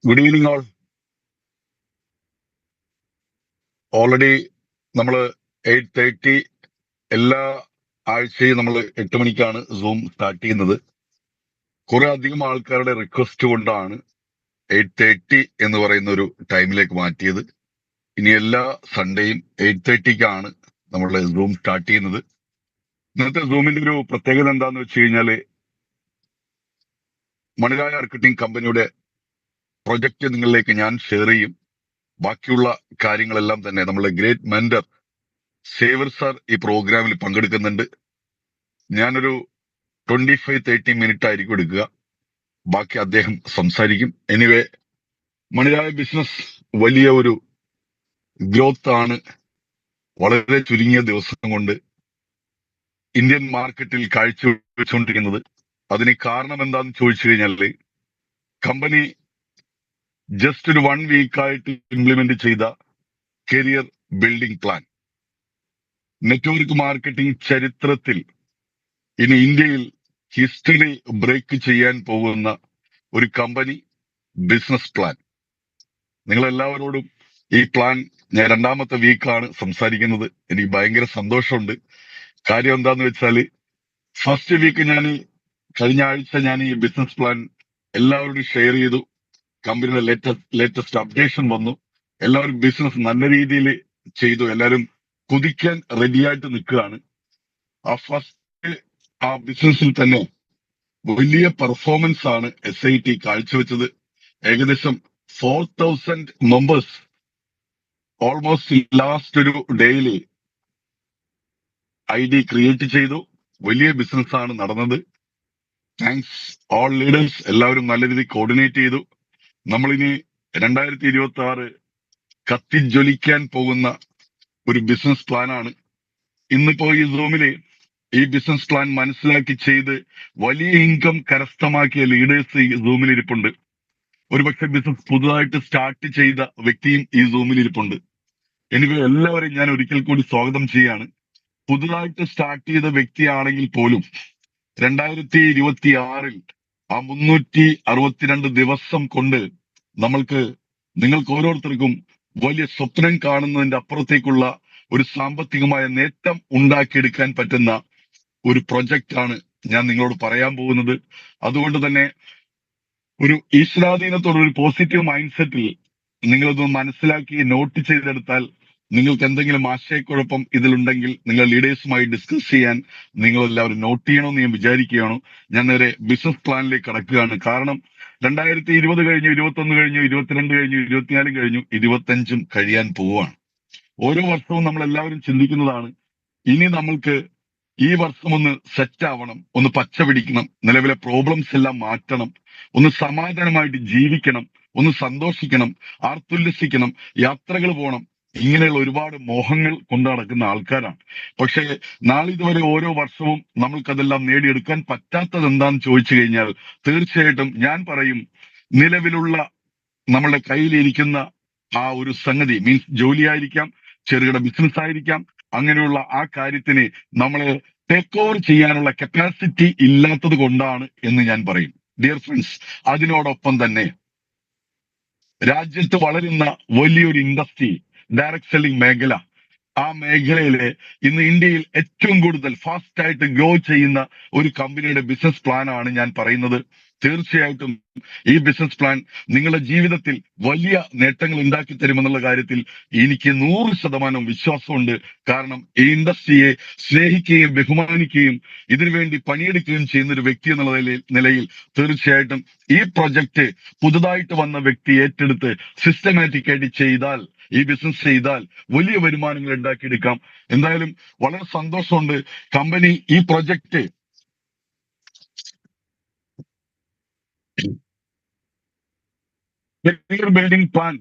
Good evening all. Already നമ്മൾ 8:30 എല്ലാ ആഴ്ചയും നമ്മൾ 8 മണിക്കാണ് സൂം സ്റ്റാർട്ട് ചെയ്യുന്നത്. കുറെ അധികം ആൾക്കാരുടെ റിക്വസ്റ്റ് കൊണ്ടാണ് 8:30 എന്ന് പറയുന്ന ഒരു ടൈമിലേക്ക് മാറ്റിയത്. ഇനി എല്ലാ സൺഡേയും 8:30ക്കാണ് നമ്മൾ സൂം സ്റ്റാർട്ട് ചെയ്യുന്നത്. ഇന്നത്തെ സൂമിന്റെ ഒരു പ്രത്യേകത എന്താന്ന് വെച്ച് കഴിഞ്ഞാല് മണിരായ മാർക്കറ്റിംഗ് കമ്പനിയുടെ പ്രൊജക്ട് നിങ്ങളിലേക്ക് ഞാൻ ഷെയർ ചെയ്യും. ബാക്കിയുള്ള കാര്യങ്ങളെല്ലാം തന്നെ നമ്മളുടെ ഗ്രേറ്റ് മെന്റർ സേവർ സാർ ഈ പ്രോഗ്രാമിൽ പങ്കെടുക്കുന്നുണ്ട്. ഞാനൊരു 25-30 മിനിറ്റ് ആയിരിക്കും എടുക്കുക. ബാക്കി അദ്ദേഹം സംസാരിക്കും. എനിവേ, മണിരായ ബിസിനസ് വലിയ ഒരു ഗ്രോത്ത് ആണ് വളരെ ചുരുങ്ങിയ ദിവസം കൊണ്ട് ഇന്ത്യൻ മാർക്കറ്റിൽ കാഴ്ചവെച്ചുകൊണ്ടിരിക്കുന്നത്. അതിന് കാരണം എന്താണെന്ന് ചോദിച്ചു കഴിഞ്ഞാല് കമ്പനി ജസ്റ്റ് ഒരു 1 വീക്കായിട്ട് ഇംപ്ലിമെന്റ് ചെയ്ത career building plan network marketing ചരിത്രത്തിൽ ഇനി ഇന്ത്യയിൽ ഹിസ്റ്ററി ബ്രേക്ക് ചെയ്യാൻ പോകുന്ന ഒരു കമ്പനി ബിസിനസ് പ്ലാൻ. നിങ്ങളെല്ലാവരോടും ഈ പ്ലാൻ ഞാൻ 2ാമത്തെ വീക്കാണ് സംസാരിക്കുന്നത്. എനിക്ക് ഭയങ്കര സന്തോഷമുണ്ട്. കാര്യം എന്താന്ന് വെച്ചാല് ഫസ്റ്റ് വീക്ക് കഴിഞ്ഞ ആഴ്ച ഞാൻ ഈ ബിസിനസ് പ്ലാൻ എല്ലാവരോടും ഷെയർ ചെയ്തു. കമ്പനിയുടെ ലേറ്റസ്റ്റ് അപ്ഡേഷൻ വന്നു. എല്ലാവരും ബിസിനസ് നല്ല രീതിയിൽ ചെയ്തു. എല്ലാവരും കുതിക്കാൻ റെഡിയായിട്ട് നിൽക്കുകയാണ്. ആ ബിസിനസ്സിൽ തന്നെ വലിയ പെർഫോമൻസ് ആണ് SIT കാഴ്ചവെച്ചത്. ഏകദേശം 4000 മെമ്പേഴ്സ് ഓൾമോസ്റ്റ് ലാസ്റ്റ് ഒരു ഡേയില് ID ക്രിയേറ്റ് ചെയ്തു. വലിയ ബിസിനസ് ആണ് നടന്നത്. Thanks all leaders. എല്ലാവരും നല്ല രീതിയിൽ കോർഡിനേറ്റ് ചെയ്തു. നമ്മളിനി 2026 കത്തിജ്വലിക്കാൻ പോകുന്ന ഒരു ബിസിനസ് പ്ലാനാണ്. ഇന്നിപ്പോ ഈ സൂമില് ഈ ബിസിനസ് പ്ലാൻ മനസ്സിലാക്കി ചെയ്ത് വലിയ ഇൻകം കരസ്ഥമാക്കിയ ലീഡേഴ്സ് ഈ സൂമിൽ ഇരിപ്പുണ്ട്. ഒരുപക്ഷെ ബിസിനസ് പുതുതായിട്ട് സ്റ്റാർട്ട് ചെയ്ത വ്യക്തിയും ഈ സൂമിൽ ഇരിപ്പുണ്ട്. എനിക്ക് എല്ലാവരെയും ഞാൻ ഒരിക്കൽ കൂടി സ്വാഗതം ചെയ്യാണ്. പുതുതായിട്ട് സ്റ്റാർട്ട് ചെയ്ത വ്യക്തിയാണെങ്കിൽ പോലും 2026 ആ 362 ദിവസം കൊണ്ട് നിങ്ങൾക്ക് ഓരോരുത്തർക്കും വലിയ സ്വപ്നം കാണുന്നതിന്റെ അപ്പുറത്തേക്കുള്ള ഒരു സാമ്പത്തികമായ നേട്ടം ഉണ്ടാക്കിയെടുക്കാൻ പറ്റുന്ന ഒരു പ്രൊജക്റ്റ് ആണ് ഞാൻ നിങ്ങളോട് പറയാൻ പോകുന്നത്. അതുകൊണ്ട് തന്നെ ഒരു ഈശ്വരാധീനത്തോടെ ഒരു പോസിറ്റീവ് മൈൻഡ് സെറ്റിൽ നിങ്ങളിതൊന്ന് മനസ്സിലാക്കി നോട്ട് ചെയ്തെടുത്താൽ നിങ്ങൾക്ക് എന്തെങ്കിലും ആശയക്കുഴപ്പം ഇതിലുണ്ടെങ്കിൽ നിങ്ങൾ ലീഡേഴ്സുമായി ഡിസ്കസ് ചെയ്യാൻ നിങ്ങൾ എല്ലാവരും നോട്ട് ചെയ്യണമെന്ന് ഞാൻ വിചാരിക്കുകയാണ്. ഞാൻ നേരെ ബിസിനസ് പ്ലാനിലേക്ക് കടക്കുകയാണ്. കാരണം 2020 കഴിഞ്ഞു, 21 കഴിഞ്ഞു, 22 കഴിഞ്ഞു, 24 കഴിഞ്ഞു, 25 കഴിയാൻ പോവുകയാണ്. ഓരോ വർഷവും നമ്മൾ എല്ലാവരും ചിന്തിക്കുന്നതാണ്, ഇനി നമ്മൾക്ക് ഈ വർഷം ഒന്ന് സെറ്റ് ആവണം, ഒന്ന് പച്ച പിടിക്കണം, നിലവിലെ പ്രോബ്ലംസ് എല്ലാം മാറ്റണം, ഒന്ന് സമാധാനമായിട്ട് ജീവിക്കണം, ഒന്ന് സന്തോഷിക്കണം, ആർത്തുല്ലസിക്കണം, യാത്രകൾ പോകണം. ഇങ്ങനെയുള്ള ഒരുപാട് മോഹങ്ങൾ കൊണ്ടു നടക്കുന്ന ആൾക്കാരാണ്. പക്ഷേ നാളിതുവരെ ഓരോ വർഷവും നമ്മൾക്കതെല്ലാം നേടിയെടുക്കാൻ പറ്റാത്തത് എന്താന്ന് ചോദിച്ചു കഴിഞ്ഞാൽ തീർച്ചയായിട്ടും ഞാൻ പറയും, നിലവിലുള്ള നമ്മളുടെ കയ്യിലിരിക്കുന്ന ആ ഒരു സംഗതി, മീൻസ് ജോലിയായിരിക്കാം, ചെറുകിട ബിസിനസ് ആയിരിക്കാം, അങ്ങനെയുള്ള ആ കാര്യത്തിന് നമ്മളെ ടേക്ക് ഓവർ ചെയ്യാനുള്ള കപ്പാസിറ്റി ഇല്ലാത്തത് കൊണ്ടാണ് എന്ന് ഞാൻ പറയും. ഡിയർ ഫ്രണ്ട്സ്, അതിനോടൊപ്പം തന്നെ രാജ്യത്ത് വളരുന്ന വലിയൊരു ഇൻഡസ്ട്രി, ഡയറക്ട് സെല്ലിംഗ് മേഖല, ആ മേഖലയിലെ ഇന്ന് ഇന്ത്യയിൽ ഏറ്റവും കൂടുതൽ ഫാസ്റ്റ് ആയിട്ട് ഗ്രോ ചെയ്യുന്ന ഒരു കമ്പനിയുടെ ബിസിനസ് പ്ലാൻ ആണ് ഞാൻ പറയുന്നത്. തീർച്ചയായിട്ടും ഈ ബിസിനസ് പ്ലാൻ നിങ്ങളുടെ ജീവിതത്തിൽ വലിയ നേട്ടങ്ങൾ ഉണ്ടാക്കി തരുമെന്നുള്ള കാര്യത്തിൽ എനിക്ക് 100% വിശ്വാസമുണ്ട്. കാരണം ഈ ഇൻഡസ്ട്രിയെ സ്നേഹിക്കുകയും ബഹുമാനിക്കുകയും ഇതിനുവേണ്ടി പണിയെടുക്കുകയും ചെയ്യുന്ന ഒരു വ്യക്തി എന്നുള്ള നിലയിൽ തീർച്ചയായിട്ടും ഈ പ്രൊജക്ട് പുതുതായിട്ട് വന്ന വ്യക്തി ഏറ്റെടുത്ത് സിസ്റ്റമാറ്റിക് ആയിട്ട് ചെയ്താൽ, ഈ ബിസിനസ് ചെയ്താൽ വലിയ വരുമാനങ്ങൾ ഉണ്ടാക്കിയെടുക്കാം. എന്തായാലും വളരെ സന്തോഷമുണ്ട്. കമ്പനി ഈ പ്രൊജക്ട് കരിയർ ബിൽഡിംഗ് പ്ലാൻ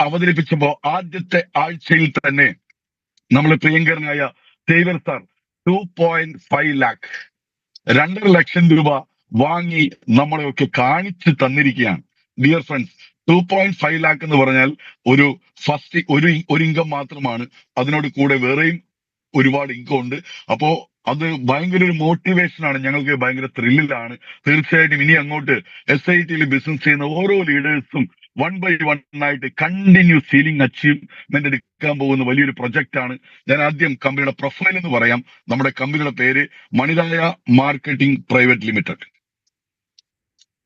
അവതരിപ്പിച്ചപ്പോ ആദ്യത്തെ ആഴ്ചയിൽ തന്നെ നമ്മളെ പ്രിയങ്കരനായ സേവ്യർ സാർ 2.5 ലാക്ക് 2.5 ലക്ഷം രൂപ വാങ്ങി നമ്മളെയൊക്കെ കാണിച്ചു തന്നിരിക്കുകയാണ്. ഡിയർ ഫ്രണ്ട്സ്, 2.5 ലാക്ക് എന്ന് പറഞ്ഞാൽ ഒരു ഫസ്റ്റ് ഒരു ഇൻകം മാത്രമാണ്. അതിനോട് കൂടെ വേറെയും ഒരുപാട് ഇൻകം ഉണ്ട്. അപ്പോ അത് ഭയങ്കര ഒരു മോട്ടിവേഷൻ ആണ്, ഞങ്ങൾക്ക് ഭയങ്കര ത്രില്ലിലാണ്. തീർച്ചയായിട്ടും ഇനി അങ്ങോട്ട് SIT ബിസിനസ് ചെയ്യുന്ന ഓരോ ലീഡേഴ്സും വൺ ബൈ വൺ ആയിട്ട് കണ്ടിന്യൂസ് സീലിംഗ് അച്ചീവ്മെന്റ് എടുക്കാൻ പോകുന്ന വലിയൊരു പ്രൊജക്ട് ആണ്. ഞാൻ ആദ്യം കമ്പനിയുടെ പ്രൊഫൈൽ എന്ന് പറയാം. നമ്മുടെ കമ്പനിയുടെ പേര് മണിരായ മാർക്കറ്റിംഗ് പ്രൈവറ്റ് ലിമിറ്റഡ്.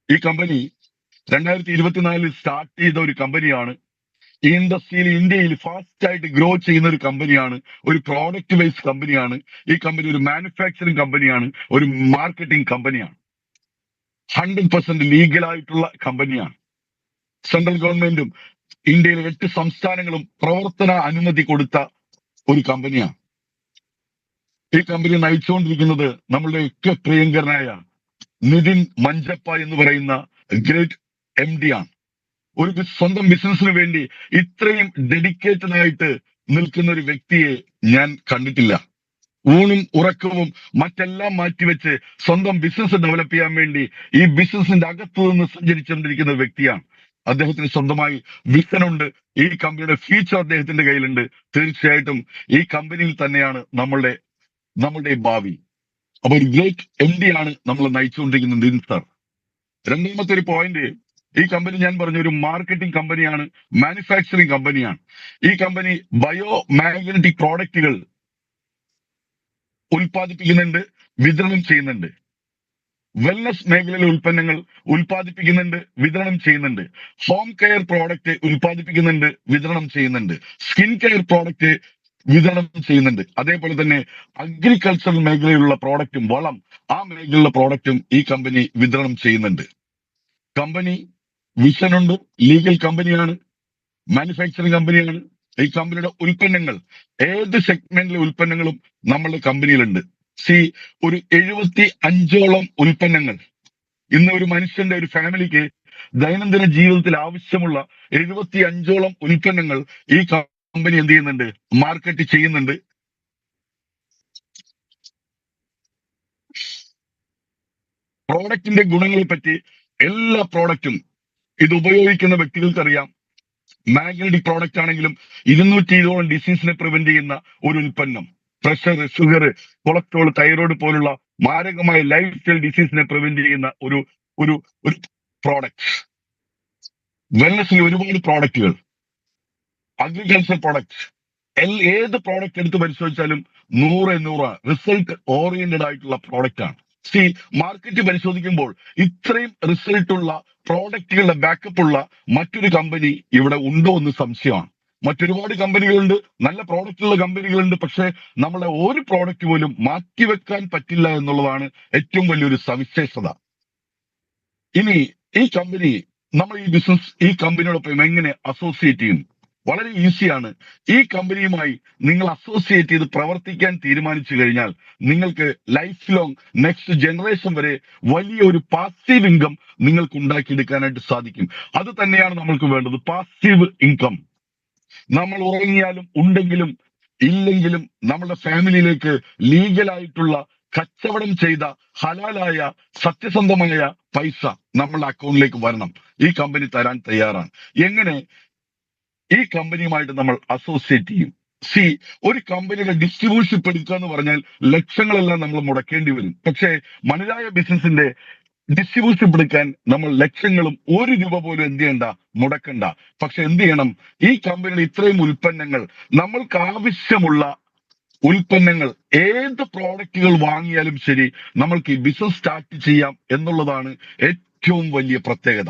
ഈ കമ്പനി 2024 സ്റ്റാർട്ട് ചെയ്ത ഒരു കമ്പനിയാണ്. ഈ ഇൻഡസ്ട്രിയിൽ ഇന്ത്യയിൽ ഫാസ്റ്റ് ആയിട്ട് ഗ്രോ ചെയ്യുന്ന ഒരു കമ്പനിയാണ്. ഒരു പ്രോഡക്റ്റ് ബേസ്ഡ് കമ്പനിയാണ്. ഈ കമ്പനി ഒരു മാനുഫാക്ചറിങ് കമ്പനിയാണ്, ഒരു മാർക്കറ്റിംഗ് കമ്പനിയാണ്. 100% ലീഗലായിട്ടുള്ള കമ്പനിയാണ്. സെൻട്രൽ ഗവൺമെന്റും ഇന്ത്യയിലെ 8 സംസ്ഥാനങ്ങളും പ്രവർത്തന അനുമതി കൊടുത്ത ഒരു കമ്പനിയാണ്. ഈ കമ്പനി നയിച്ചുകൊണ്ടിരിക്കുന്നത് നമ്മളുടെയൊക്കെ പ്രിയങ്കരനായ നിതിൻ മഞ്ചപ്പ എന്ന് പറയുന്ന ഗ്രേറ്റ് MD ആണ്. ഒരു സ്വന്തം ബിസിനസിന് വേണ്ടി ഇത്രയും ഡെഡിക്കേറ്റഡ് ആയിട്ട് നിൽക്കുന്ന ഒരു വ്യക്തിയെ ഞാൻ കണ്ടിട്ടില്ല. ഊണും ഉറക്കവും മറ്റെല്ലാം മാറ്റിവെച്ച് സ്വന്തം ബിസിനസ് ഡെവലപ്പ് ചെയ്യാൻ വേണ്ടി ഈ ബിസിനസിന്റെ അകത്തു നിന്ന് സഞ്ചരിച്ചുകൊണ്ടിരിക്കുന്ന ഒരു വ്യക്തിയാണ്. അദ്ദേഹത്തിന് സ്വന്തമായി വിഷനുണ്ട്. ഈ കമ്പനിയുടെ ഫ്യൂച്ചർ അദ്ദേഹത്തിന്റെ കയ്യിലുണ്ട്. തീർച്ചയായിട്ടും ഈ കമ്പനിയിൽ തന്നെയാണ് നമ്മളുടെ ഭാവി. അപ്പൊ ഒരു ഗ്രേറ്റ് MD ആണ് നമ്മൾ നയിച്ചുകൊണ്ടിരിക്കുന്നത് നിതിൻ സാർ. രണ്ടാമത്തെ ഒരു പോയിന്റ്, ഈ കമ്പനി ഞാൻ പറഞ്ഞ ഒരു മാർക്കറ്റിംഗ് കമ്പനിയാണ്, മാനുഫാക്ചറിങ് കമ്പനിയാണ്. ഈ കമ്പനി ബയോ മാഗ്നറ്റിക് പ്രോഡക്റ്റുകൾ ഉൽപ്പാദിപ്പിക്കുന്നുണ്ട്, വിതരണം ചെയ്യുന്നുണ്ട്. വെൽനസ് മേഖലയിലെ ഉൽപ്പന്നങ്ങൾ ഉൽപ്പാദിപ്പിക്കുന്നുണ്ട്, വിതരണം ചെയ്യുന്നുണ്ട്. ഹോം കെയർ പ്രോഡക്റ്റ് ഉൽപ്പാദിപ്പിക്കുന്നുണ്ട്, വിതരണം ചെയ്യുന്നുണ്ട്. സ്കിൻ കെയർ പ്രോഡക്റ്റ് വിതരണം ചെയ്യുന്നുണ്ട്. അതേപോലെ തന്നെ അഗ്രികൾച്ചറൽ മേഖലയിലുള്ള പ്രോഡക്റ്റും വളം, ആ മേഖലയിലുള്ള പ്രോഡക്റ്റും ഈ കമ്പനി വിതരണം ചെയ്യുന്നുണ്ട്. കമ്പനി വിഷനുണ്ട്, ലീഗൽ കമ്പനിയാണ്, മാനുഫാക്ചറിങ് കമ്പനിയാണ്. ഈ കമ്പനിയുടെ ഉൽപ്പന്നങ്ങൾ, ഏത് സെഗ്മെന്റിലെ ഉൽപ്പന്നങ്ങളും നമ്മളുടെ കമ്പനിയിലുണ്ട്. ഒരു 75ഓളം ഉൽപ്പന്നങ്ങൾ ഇന്ന് ഒരു മനുഷ്യന്റെ, ഒരു ഫാമിലിക്ക് ദൈനംദിന ജീവിതത്തിൽ ആവശ്യമുള്ള 75ഓളം ഉൽപ്പന്നങ്ങൾ ഈ കമ്പനി എന്ത് ചെയ്യുന്നുണ്ട്, മാർക്കറ്റ് ചെയ്യുന്നുണ്ട്. പ്രോഡക്റ്റിന്റെ ഗുണങ്ങളെ പറ്റി എല്ലാ പ്രോഡക്റ്റും ഇത് ഉപയോഗിക്കുന്ന വ്യക്തികൾക്കറിയാം. മാഗ്നറ്റിക് പ്രോഡക്റ്റ് ആണെങ്കിലും 220ഓളം ഡിസീസിനെ പ്രിവെന്റ് ചെയ്യുന്ന ഒരു ഉൽപ്പന്നം. പ്രഷർ, ഷുഗർ, കൊളസ്ട്രോൾ, തൈറോയ്ഡ് പോലുള്ള മാരകമായ ലൈഫ് സ്റ്റൈൽ ഡിസീസിനെ പ്രിവെന്റ് ചെയ്യുന്ന ഒരു ഒരു ഒരു പ്രോഡക്റ്റ്. വെൽനസിൽ ഒരുപാട് പ്രോഡക്റ്റുകൾ, അഗ്രികൾച്ചർ പ്രോഡക്റ്റ്, ഏത് പ്രോഡക്റ്റ് എടുത്ത് പരിശോധിച്ചാലും 100 റിസൾട്ട് ഓറിയന്റഡ് ആയിട്ടുള്ള പ്രോഡക്റ്റ് ആണ്. മാർക്കറ്റ് പരിശോധിക്കുമ്പോൾ ഇത്രയും റിസൾട്ട് ഉള്ള പ്രോഡക്റ്റുകളുടെ ബാക്കപ്പ് ഉള്ള മറ്റൊരു കമ്പനി ഇവിടെ ഉണ്ടോ എന്ന് സംശയമാണ്. മറ്റൊരുപാട് കമ്പനികളുണ്ട്, നല്ല പ്രോഡക്റ്റുള്ള കമ്പനികളുണ്ട്. പക്ഷെ നമ്മളെ ഒരു പ്രോഡക്റ്റ് പോലും മാറ്റിവെക്കാൻ പറ്റില്ല എന്നുള്ളതാണ് ഏറ്റവും വലിയൊരു സവിശേഷത. ഇനി ഈ കമ്പനി, നമ്മൾ ഈ ബിസിനസ് ഈ കമ്പനിയോടൊപ്പം എങ്ങനെ അസോസിയേറ്റ് ചെയ്യും? വളരെ ഈസിയാണ്. ഈ കമ്പനിയുമായി നിങ്ങൾ അസോസിയേറ്റ് ചെയ്ത് പ്രവർത്തിക്കാൻ തീരുമാനിച്ചു കഴിഞ്ഞാൽ നിങ്ങൾക്ക് ലൈഫ് ലോങ്, നെക്സ്റ്റ് ജനറേഷൻ വരെ വലിയൊരു പാസീവ് ഇൻകം നിങ്ങൾക്ക് ഉണ്ടാക്കിയെടുക്കാനായിട്ട് സാധിക്കും. അത് തന്നെയാണ് നമ്മൾക്ക് വേണ്ടത്, പാസീവ് ഇൻകം. നമ്മൾ ഉറങ്ങിയാലും ഉണ്ടെങ്കിലും ഇല്ലെങ്കിലും നമ്മുടെ ഫാമിലിയിലേക്ക് ലീഗലായിട്ടുള്ള കച്ചവടം ചെയ്ത ഹലാലായ സത്യസന്ധമായ പൈസ നമ്മളുടെ അക്കൗണ്ടിലേക്ക് വരണം. ഈ കമ്പനി തരാൻ തയ്യാറാണ്. എങ്ങനെ ഈ കമ്പനിയുമായിട്ട് നമ്മൾ അസോസിയേറ്റ് ചെയ്യും? ഒരു കമ്പനിയുടെ ഡിസ്ട്രിബ്യൂഷൻഷിപ്പ് എടുക്കുക എന്ന് പറഞ്ഞാൽ ലക്ഷങ്ങളെല്ലാം നമ്മൾ മുടക്കേണ്ടി വരും. പക്ഷേ മണിരായ ബിസിനസിന്റെ ഡിസ്ട്രിബ്യൂഷൻഷിപ്പ് എടുക്കാൻ നമ്മൾ ലക്ഷങ്ങളും 1 രൂപ പോലും എന്ത് ചെയ്യണ്ട, മുടക്കണ്ട. പക്ഷെ എന്ത് ചെയ്യണം, ഈ കമ്പനിയുടെ ഇത്രയും ഉൽപ്പന്നങ്ങൾ, നമ്മൾക്ക് ആവശ്യമുള്ള ഉൽപ്പന്നങ്ങൾ, ഏത് പ്രോഡക്റ്റുകൾ വാങ്ങിയാലും ശരി നമ്മൾക്ക് ഈ ബിസിനസ് സ്റ്റാർട്ട് ചെയ്യാം എന്നുള്ളതാണ് ഏറ്റവും വലിയ പ്രത്യേകത.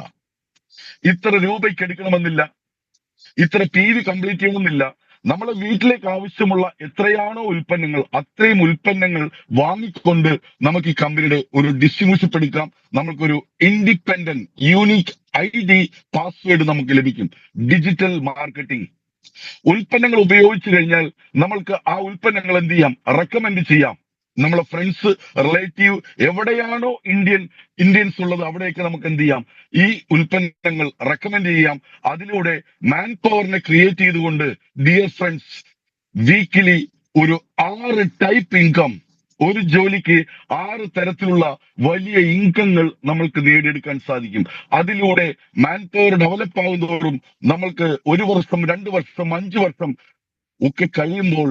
ഇത്ര രൂപയ്ക്ക് എടുക്കണമെന്നില്ല, ഇത്ര PV കംപ്ലീറ്റ് ചെയ്യണമെന്നില്ല. നമ്മളെ വീട്ടിലേക്ക് ആവശ്യമുള്ള എത്രയാണോ ഉൽപ്പന്നങ്ങൾ, അത്രയും ഉൽപ്പന്നങ്ങൾ വാങ്ങിക്കൊണ്ട് നമുക്ക് ഈ കമ്പനിയുടെ ഒരു ഡിസ്ട്രിബ്യൂഷൻഷിപ്പ് എടുക്കാം. നമുക്കൊരു ഇൻഡിപെൻഡന്റ് യൂണിക് ID പാസ്വേഡ് നമുക്ക് ലഭിക്കും. Digital marketing. ഉൽപ്പന്നങ്ങൾ ഉപയോഗിച്ചു കഴിഞ്ഞാൽ നമ്മൾക്ക് ആ ഉൽപ്പന്നങ്ങൾ എന്ത് ചെയ്യാം, റെക്കമെൻഡ് ചെയ്യാം. നമ്മളെ ഫ്രണ്ട്സ്, റിലേറ്റീവ്, എവിടെയാണോ ഇന്ത്യൻസ് ഉള്ളത് അവിടെയൊക്കെ നമുക്ക് എന്ത് ചെയ്യാം, ഈ ഉൽപ്പന്നങ്ങൾ റെക്കമെൻഡ് ചെയ്യാം. അതിലൂടെ മാൻ പവറിനെ ക്രിയേറ്റ് ചെയ്തുകൊണ്ട് ഡിയർ ഫ്രണ്ട്സ്, വീക്കിലി ഒരു 6 ടൈപ്പ് ഇൻകം, ഒരു ജോലിക്ക് 6 തരത്തിലുള്ള വലിയ ഇൻകങ്ങൾ നമ്മൾക്ക് നേടിയെടുക്കാൻ സാധിക്കും. അതിലൂടെ മാൻ പവർ ഡെവലപ്പ് ആവുന്നതോറും നമ്മൾക്ക് 1 വർഷം, 2 വർഷം, 5 വർഷം ഒക്കെ കഴിയുമ്പോൾ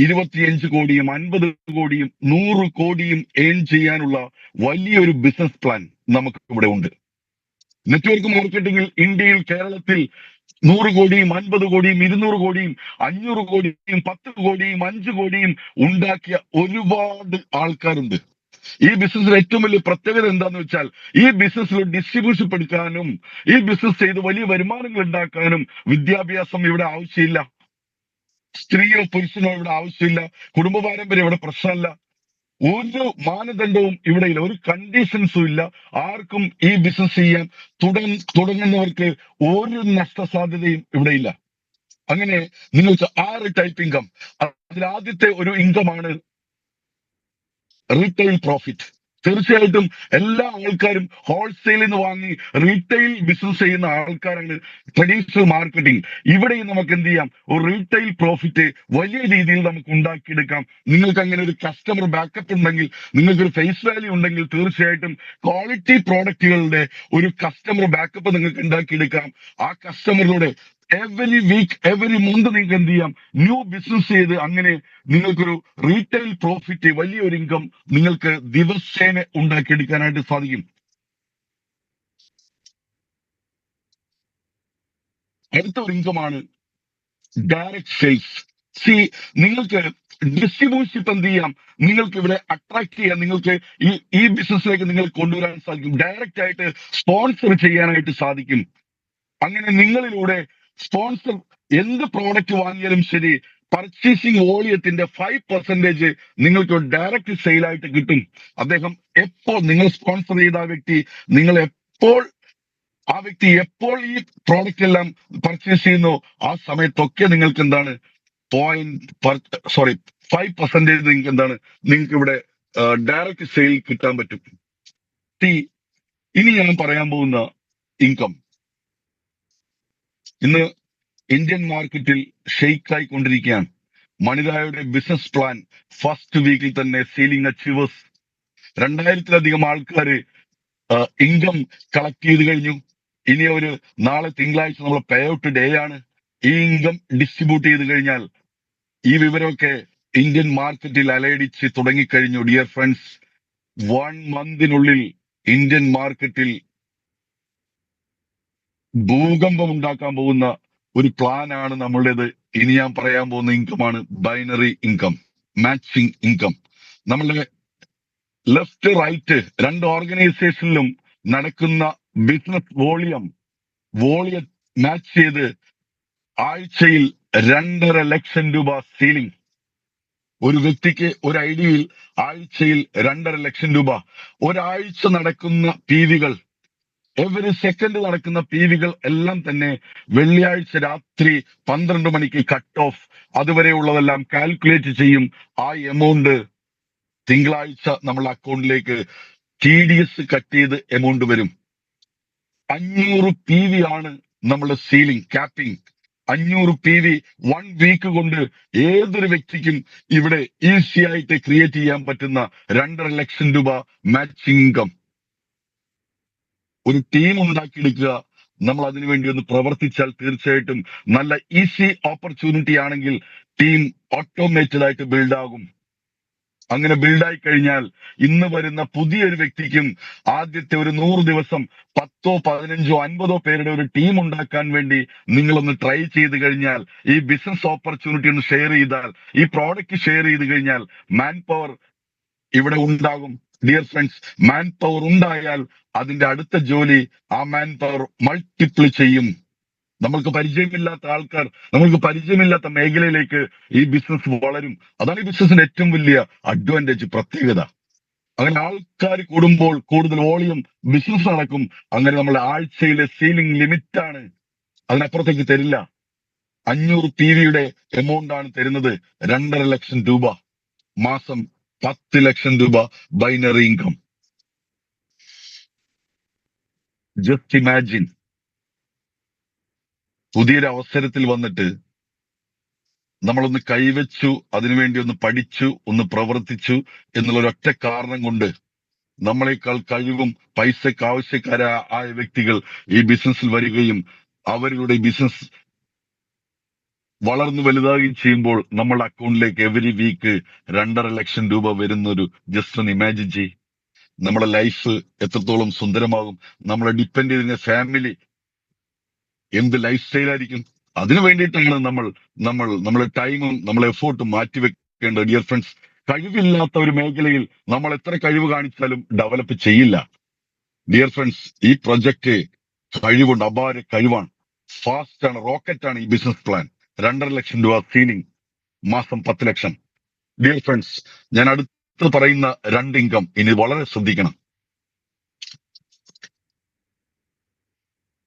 25 കോടിയും 50 കോടിയും 100 കോടിയും ഏൺ ചെയ്യാനുള്ള വലിയൊരു ബിസിനസ് പ്ലാൻ നമുക്ക് ഇവിടെ ഉണ്ട്. നെറ്റ്വർക്ക് മാർക്കറ്റിംഗിൽ ഇന്ത്യയിൽ, കേരളത്തിൽ 100 കോടിയും 50 കോടിയും 200 കോടിയും 500 കോടിയും 10 കോടിയും 5 കോടിയും ഉണ്ടാക്കിയ ഒരുപാട് ആൾക്കാരുണ്ട്. ഈ ബിസിനസ്സിൽ ഏറ്റവും വലിയ പ്രത്യേകത എന്താന്ന് വെച്ചാൽ, ഈ ബിസിനസ്സിൽ ഡിസ്ട്രിബ്യൂഷൻ എടുക്കാനും ഈ ബിസിനസ് ചെയ്ത് വലിയ വരുമാനങ്ങൾ ഉണ്ടാക്കാനും വിദ്യാഭ്യാസം ഇവിടെ ആവശ്യമില്ല, സ്ത്രീയോ പുരുഷനോ ഇവിടെ ആവശ്യമില്ല, കുടുംബ പാരമ്പര്യം ഇവിടെ പ്രശ്നമല്ല, ഒരു മാനദണ്ഡവും ഇവിടെ ഇല്ല, ഒരു കണ്ടീഷൻസും ഇല്ല. ആർക്കും ഈ ബിസിനസ് ചെയ്യാൻ തുടങ്ങുന്നവർക്ക് ഒരു നഷ്ടസാധ്യതയും ഇവിടെ ഇല്ല. അങ്ങനെ നിങ്ങൾക്ക് 6 ടൈപ്പ് ഇൻകം. അതിൽ ആദ്യത്തെ ഒരു ഇൻകമാണ് റീറ്റെയിൽ പ്രോഫിറ്റ്. തീർച്ചയായിട്ടും എല്ലാ ആൾക്കാരും ഹോൾസെയിൽ നിന്ന് വാങ്ങി റീറ്റെയിൽ ബിസിനസ് ചെയ്യുന്ന ആൾക്കാരാണ് ട്രഡീഷണൽ മാർക്കറ്റിംഗ്. ഇവിടെയും നമുക്ക് എന്ത് ചെയ്യാം, ഒരു റീറ്റെയിൽ പ്രോഫിറ്റ് വലിയ രീതിയിൽ നമുക്ക് ഉണ്ടാക്കിയെടുക്കാം. നിങ്ങൾക്ക് അങ്ങനെ ഒരു കസ്റ്റമർ ബാക്കപ്പ് ഉണ്ടെങ്കിൽ, നിങ്ങൾക്കൊരു ഫേസ് വാല്യൂ ഉണ്ടെങ്കിൽ, തീർച്ചയായിട്ടും ക്വാളിറ്റി പ്രോഡക്റ്റുകളുടെ ഒരു കസ്റ്റമർ ബാക്കപ്പ് നിങ്ങൾക്ക് ഉണ്ടാക്കിയെടുക്കാം. ആ കസ്റ്റമറിലൂടെ എവറി വീക്ക്, എവറി മന്ത് നിങ്ങൾക്ക് എന്ത് ചെയ്യാം, ന്യൂ ബിസിനസ് ചെയ്ത് അങ്ങനെ നിങ്ങൾക്കൊരു റീറ്റെയിൽ പ്രോഫിറ്റ്, വലിയൊരു ഇൻകം നിങ്ങൾക്ക് ദിവസേന ഉണ്ടാക്കിയെടുക്കാനായിട്ട് സാധിക്കും. അടുത്ത ഒരു ഇൻകമാണ് ഡയറക്ട് സെയിൽസ്. സി, നിങ്ങൾക്ക് ഡിസ്ട്രിബ്യൂഷൻഷിപ്പ് എന്ത് ചെയ്യാം, നിങ്ങൾക്ക് ഇവിടെ അട്രാക്ട് ചെയ്യാൻ, നിങ്ങൾക്ക് ഈ ബിസിനസ്സിലേക്ക് നിങ്ങൾ കൊണ്ടുവരാൻ സാധിക്കും. ഡയറക്റ്റ് ആയിട്ട് സ്പോൺസർ ചെയ്യാനായിട്ട് സാധിക്കും. അങ്ങനെ നിങ്ങളിലൂടെ സ്പോൺസർ എന്ത് പ്രോഡക്റ്റ് വാങ്ങിയാലും ശരി, പർച്ചേസിംഗ് വോളിയത്തിന്റെ 5% നിങ്ങൾക്ക് ഡയറക്റ്റ് സെയിലായിട്ട് കിട്ടും. അദ്ദേഹം എപ്പോൾ, നിങ്ങൾ സ്പോൺസർ ചെയ്ത ആ വ്യക്തി, നിങ്ങൾ എപ്പോൾ, ആ വ്യക്തി എപ്പോൾ ഈ പ്രോഡക്റ്റ് എല്ലാം പർച്ചേസ് ചെയ്യുന്നു, ആ സമയത്തൊക്കെ നിങ്ങൾക്ക് എന്താണ് 5% നിങ്ങൾക്ക് എന്താണ്, നിങ്ങൾക്ക് ഇവിടെ ഡയറക്റ്റ് സെയിൽ കിട്ടാൻ പറ്റും. ഇനി ഞാൻ പറയാൻ പോകുന്ന ഇൻകം, ഇന്ന് ഇന്ത്യൻ മാർക്കറ്റിൽ ഷെയ്ക്കായി കൊണ്ടിരിക്കുകയാണ്. മണിരായുടെ ബിസിനസ് പ്ലാൻ ഫസ്റ്റ് വീക്കിൽ തന്നെ സീലിംഗ് അച്ചീവേഴ്സ് 2000-ലധികം ആൾക്കാർ ഇൻകം കളക്ട് ചെയ്ത് കഴിഞ്ഞു. ഇനി ഒരു നാളെ തിങ്കളാഴ്ച നമ്മൾ പേ ഔട്ട് ഡേ ആണ്. ഈ ഇൻകം ഡിസ്ട്രിബ്യൂട്ട് ചെയ്ത് കഴിഞ്ഞാൽ ഈ വിവരമൊക്കെ ഇന്ത്യൻ മാർക്കറ്റിൽ അലയടിച്ച് തുടങ്ങിക്കഴിഞ്ഞു. ഡിയർ ഫ്രണ്ട്സ്, 1 മന്തിനുള്ളിൽ ഇന്ത്യൻ മാർക്കറ്റിൽ ഭൂകമ്പം ഉണ്ടാക്കാൻ പോകുന്ന ഒരു പ്ലാൻ ആണ് നമ്മളുടേത്. ഇനി ഞാൻ പറയാൻ പോകുന്ന ഇൻകമാണ് ബൈനറി ഇൻകം, മാച്ചിങ് ഇൻകം. നമ്മളുടെ ലെഫ്റ്റ് റൈറ്റ് 2 ഓർഗനൈസേഷനിലും നടക്കുന്ന ബിസിനസ് വോളിയം മാച്ച് ചെയ്ത് ആഴ്ചയിൽ 2.5 ലക്ഷം രൂപ സീലിംഗ്. ഒരു വ്യക്തിക്ക് ഒരു ഐഡിയയിൽ ആഴ്ചയിൽ 2.5 ലക്ഷം രൂപ. ഒരാഴ്ച നടക്കുന്ന PVകൾ, എവറി സെക്കൻഡ് നടക്കുന്ന PVകൾ എല്ലാം തന്നെ വെള്ളിയാഴ്ച രാത്രി 12 മണിക്ക് കട്ട് ഓഫ്. അതുവരെയുള്ളതെല്ലാം കാൽക്കുലേറ്റ് ചെയ്യും. ആ എമൗണ്ട് തിങ്കളാഴ്ച നമ്മുടെ അക്കൗണ്ടിലേക്ക് TDS കട്ട് ചെയ്ത് എമൗണ്ട് വരും. 500 PV ആണ് നമ്മുടെ സീലിംഗ്, ക്യാപ്പിംഗ്. 500 PV 1 വീക്ക് കൊണ്ട് ഏതൊരു വ്യക്തിക്കും ഇവിടെ ഈസി ആയിട്ട് ക്രിയേറ്റ് ചെയ്യാൻ പറ്റുന്ന 2.5 ലക്ഷം രൂപ മാച്ചിങ് ഇൻകം. ഒരു ടീം ഉണ്ടാക്കിയെടുക്കുക, നമ്മൾ അതിനുവേണ്ടി ഒന്ന് പ്രവർത്തിച്ചാൽ തീർച്ചയായിട്ടും നല്ല ഈസി ഓപ്പർച്യൂണിറ്റി ആണെങ്കിൽ ടീം ഓട്ടോമേറ്റഡ് ആയിട്ട് ബിൽഡ് ആകും. അങ്ങനെ ബിൽഡായി കഴിഞ്ഞാൽ ഇന്ന് വരുന്ന പുതിയൊരു വ്യക്തിക്കും ആദ്യത്തെ ഒരു 100 ദിവസം 10, 15, 50 പേരുടെ ഒരു ടീം ഉണ്ടാക്കാൻ വേണ്ടി നിങ്ങളൊന്ന് ട്രൈ ചെയ്ത് കഴിഞ്ഞാൽ, ഈ ബിസിനസ് ഓപ്പർച്യൂണിറ്റി ഒന്ന് ഷെയർ ചെയ്താൽ, ഈ പ്രോഡക്റ്റ് ഷെയർ ചെയ്ത് കഴിഞ്ഞാൽ മാൻ പവർ ഇവിടെ ഉണ്ടാകും. ഡിയർ ഫ്രണ്ട്സ്, മാൻ പവർ ഉണ്ടായാൽ അതിന്റെ അടുത്ത ജോലി ആ മാൻ പവർ മൾട്ടിപ്ലൈ ചെയ്യും. നമ്മൾക്ക് പരിചയമില്ലാത്ത ആൾക്കാർ, നമ്മൾക്ക് പരിചയമില്ലാത്ത മേഖലയിലേക്ക് ഈ ബിസിനസ് വളരും. അതാണ് ഈ ബിസിനസിന്റെ ഏറ്റവും വലിയ അഡ്വാൻറ്റേജ്, പ്രത്യേകത. അങ്ങനെ ആൾക്കാർ കൂടുമ്പോൾ കൂടുതൽ വോളിയം ബിസിനസ് നടക്കും. അങ്ങനെ നമ്മുടെ ആഴ്ചയിലെ സീലിംഗ് ലിമിറ്റ് ആണ്, അതിനപ്പുറത്തേക്ക് തരില്ല. 500 PVയുടെ എമൗണ്ട് ആണ് തരുന്നത്. 2.5 ലക്ഷം രൂപ മാസം, 10 ലക്ഷം രൂപ ബൈനറി ഇൻകം. ജസ്റ്റ് ഇമാജിൻ, പുതിയൊരു അവസരത്തിൽ വന്നിട്ട് നമ്മളൊന്ന് കൈവച്ചു, അതിനുവേണ്ടി ഒന്ന് പഠിച്ചു, ഒന്ന് പ്രവർത്തിച്ചു എന്നുള്ള ഒരൊറ്റ കാരണം കൊണ്ട് നമ്മളെക്കാൾ കഴിവും പൈസക്ക് ആവശ്യക്കാരായ വ്യക്തികൾ ഈ ബിസിനസ്സിൽ വരികയും അവരുടെ ബിസിനസ് വളർന്നു വലുതാകുകയും ചെയ്യുമ്പോൾ നമ്മുടെ അക്കൗണ്ടിലേക്ക് എവരി വീക്ക് 2.5 ലക്ഷം രൂപ വരുന്നൊരു ജസ്റ്റ് ഒന്ന് ഇമാജിൻ ചെയ്യും. നമ്മുടെ ലൈഫ് എത്രത്തോളം സുന്ദരമാകും. നമ്മളെ ഡിപ്പെൻഡ് ചെയ്തിരുന്ന ഫാമിലി എന്ത് ലൈഫ് സ്റ്റൈലായിരിക്കും. അതിനു വേണ്ടിയിട്ടാണ് നമ്മളെ ടൈമും നമ്മളെ എഫോർട്ടും മാറ്റിവെക്കേണ്ടത്. ഡിയർ ഫ്രണ്ട്സ്, കഴിവില്ലാത്ത ഒരു മേഖലയിൽ നമ്മൾ എത്ര കഴിവ് കാണിച്ചാലും ഡെവലപ്പ് ചെയ്യില്ല. ഡിയർ ഫ്രണ്ട്സ്, ഈ പ്രൊജക്ട് കഴിവുണ്ട്, അപാര കഴിവാണ്, ഫാസ്റ്റ് ആണ്, റോക്കറ്റ് ആണ് ഈ ബിസിനസ് പ്ലാൻ. 2.5 ലക്ഷം രൂപ സീലിംഗ്, മാസം 10 ലക്ഷം. ഡിയർ ഫ്രണ്ട്സ്, ഞാൻ അടുത്ത് പറയുന്ന 2 ഇൻകം ഇനി വളരെ ശ്രദ്ധിക്കണം.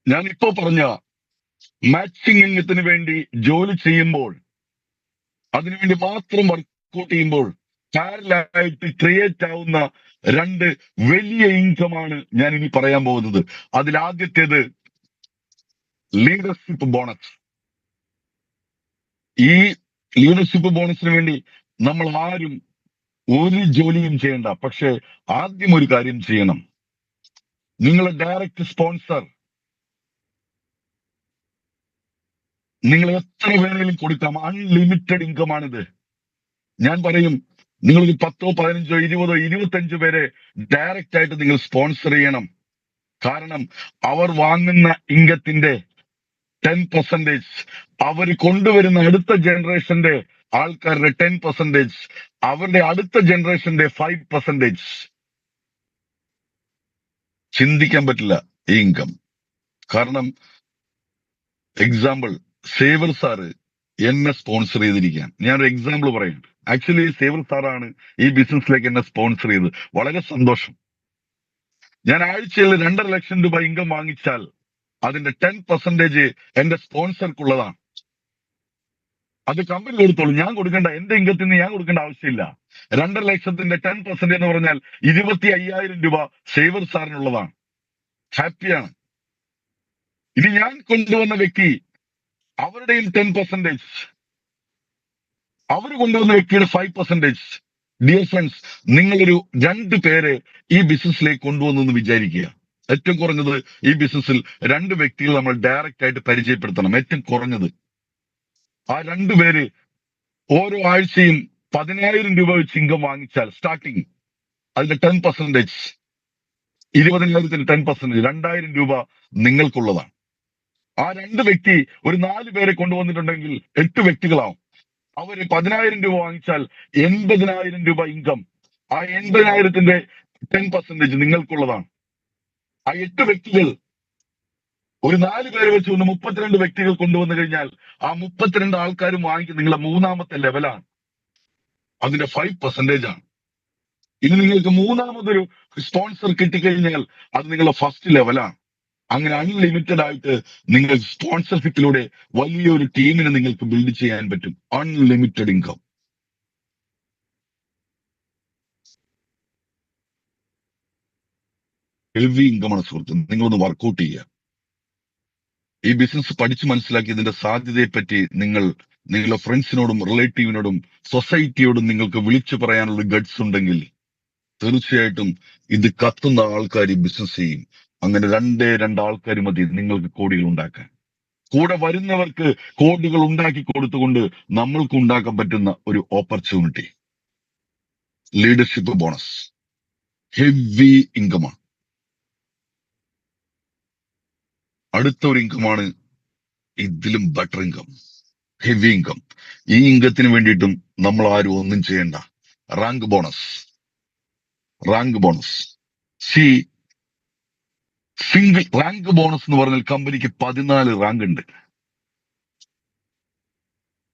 ഞാൻ ഇപ്പോ പറഞ്ഞ മാച്ചിങ് ഇംഗത്തിന് വേണ്ടി ജോലി ചെയ്യുമ്പോൾ, അതിനുവേണ്ടി മാത്രം വർക്കൗട്ട് ചെയ്യുമ്പോൾ പാരലായിട്ട് ക്രിയേറ്റ് ആവുന്ന 2 വലിയ ഇൻകമാണ് ഞാൻ ഇനി പറയാൻ പോകുന്നത്. അതിലാദ്യത്തേത് ലീഡർഷിപ്പ് ബോണസ്. ഈ ലീഡർഷിപ്പ് ബോണസിന് വേണ്ടി നമ്മൾ ആരും ഒരു ജോലിയും ചെയ്യണ്ട. പക്ഷെ ആദ്യം ഒരു കാര്യം ചെയ്യണം. നിങ്ങളെ ഡയറക്റ്റ് സ്പോൺസർ നിങ്ങൾ എത്ര വേണേലും കൊടുക്കാം. അൺലിമിറ്റഡ് ഇൻകമാണിത്. ഞാൻ പറയും, നിങ്ങളൊരു 10, 15, 20, 25 പേരെ ഡയറക്റ്റ് ആയിട്ട് നിങ്ങൾ സ്പോൺസർ ചെയ്യണം. കാരണം അവർ വാങ്ങുന്ന ഇൻകത്തിന്റെ 10%, അവർ കൊണ്ടുവരുന്ന അടുത്ത ജനറേഷന്റെ ആൾക്കാരുടെ 10%, അവരുടെ അടുത്ത ജനറേഷന്റെ 5%. ചിന്തിക്കാൻ പറ്റില്ല ഈ ഇൻകം. കാരണം എക്സാമ്പിൾ, സേവർ സാറ് എന്നെ സ്പോൺസർ ചെയ്തിരിക്കാൻ. ഞാനൊരു എക്സാമ്പിൾ പറയാം. ആക്ച്വലി സേവർ സാറാണ് ഈ ബിസിനസ്സിലേക്ക് എന്നെ സ്പോൺസർ ചെയ്തത്. വളരെ സന്തോഷം. ഞാൻ ആഴ്ചയിൽ 2.5 ലക്ഷം രൂപ ഇൻകം വാങ്ങിച്ചാൽ അതിന്റെ 10% എന്റെ സ്പോൺസർക്കുള്ളതാണ്. അത് കമ്പനി കൊടുത്തോളൂ, ഞാൻ കൊടുക്കേണ്ട. എന്റെ ഇൻകത്തിൽ നിന്ന് ഞാൻ കൊടുക്കേണ്ട ആവശ്യമില്ല. 2.5 ലക്ഷത്തിന്റെ 10% എന്ന് പറഞ്ഞാൽ 25,000 രൂപ സേവർ സാറിനുള്ളതാണ്. ഹാപ്പിയാണ്. ഇനി ഞാൻ കൊണ്ടുവന്ന വ്യക്തി, അവരുടെയും 10%, അവർ കൊണ്ടുവന്ന വ്യക്തിയുടെ 5%. ഡിയർ ഫ്രണ്ട്സ്, നിങ്ങളൊരു 2 പേരെ ഈ ബിസിനസ്സിലേക്ക് കൊണ്ടുവന്നെന്ന് വിചാരിക്കുക. ഏറ്റവും കുറഞ്ഞത് ഈ ബിസിനസ്സിൽ 2 വ്യക്തികൾ നമ്മൾ ഡയറക്റ്റ് ആയിട്ട് പരിചയപ്പെടുത്തണം. ഏറ്റവും കുറഞ്ഞത് ആ 2 പേര് ഓരോ ആഴ്ചയും 10,000 രൂപ വെച്ച് ഇൻകം വാങ്ങിച്ചാൽ സ്റ്റാർട്ടിങ് അതിന്റെ 10%, 20,000ത്തിന് 10%, 2,000 രൂപ നിങ്ങൾക്കുള്ളതാണ്. ആ 2 വ്യക്തി ഒരു 4 പേരെ കൊണ്ടുവന്നിട്ടുണ്ടെങ്കിൽ 8 വ്യക്തികളാവും. അവര് 10,000 രൂപ വാങ്ങിച്ചാൽ 80,000 രൂപ ഇൻകം. ആ 80,000ത്തിന്റെ 10% നിങ്ങൾക്കുള്ളതാണ്. ആ 8 വ്യക്തികൾ ഒരു 4 പേര് വെച്ച് കൊണ്ട് 32 വ്യക്തികൾ കൊണ്ടുവന്നു കഴിഞ്ഞാൽ ആ 32 ആൾക്കാരും വാങ്ങിക്കും നിങ്ങളെ മൂന്നാമത്തെ ലെവലാണ്. അതിന്റെ 5% ആണ്. ഇനി നിങ്ങൾക്ക് മൂന്നാമതൊരു സ്പോൺസർ കിട്ടിക്കഴിഞ്ഞാൽ അത് നിങ്ങളുടെ ഫസ്റ്റ് ലെവലാണ്. അങ്ങനെ അൺലിമിറ്റഡ് ആയിട്ട് നിങ്ങൾ സ്പോൺസർഷിപ്പിലൂടെ വലിയൊരു ടീമിനെ നിങ്ങൾക്ക് ബിൽഡ് ചെയ്യാൻ പറ്റും. Unlimited income. ഹെവി ഇൻകമാണ് സുഹൃത്ത്. നിങ്ങളൊന്ന് വർക്കൗട്ട് ചെയ്യുക. ഈ ബിസിനസ് പഠിച്ചു മനസ്സിലാക്കി ഇതിന്റെ സാധ്യതയെ പറ്റി നിങ്ങളുടെ ഫ്രണ്ട്സിനോടും റിലേറ്റീവിനോടും സൊസൈറ്റിയോടും നിങ്ങൾക്ക് വിളിച്ചു പറയാനുള്ള ഗഡ്സ് ഉണ്ടെങ്കിൽ തീർച്ചയായിട്ടും ഇത് കത്തുന്ന ആൾക്കാർ ഈ ബിസിനസ് ചെയ്യും. അങ്ങനെ 2 ആൾക്കാർ മതി നിങ്ങൾക്ക് കോടികൾ ഉണ്ടാക്കാൻ. കൂടെ വരുന്നവർക്ക് കോടികൾ ഉണ്ടാക്കി കൊടുത്തുകൊണ്ട് നമ്മൾക്ക് ഉണ്ടാക്കാൻ പറ്റുന്ന ഒരു ഓപ്പർച്യൂണിറ്റി. ലീഡർഷിപ്പ് ബോണസ് ഹെവി ഇൻകമാണ്. അടുത്ത ഒരു ഇൻകമാണ് ഇതിലും ബെറ്റർ ഇൻകം, ഹെവി ഇൻകം. ഈ ഇൻകത്തിന് വേണ്ടിയിട്ടും നമ്മൾ ആരും ഒന്നും ചെയ്യണ്ട. Rank bonus. Rank bonus C single rank bonus എന്ന് പറഞ്ഞാൽ കമ്പനിക്ക് 14 റാങ്ക് ഉണ്ട്.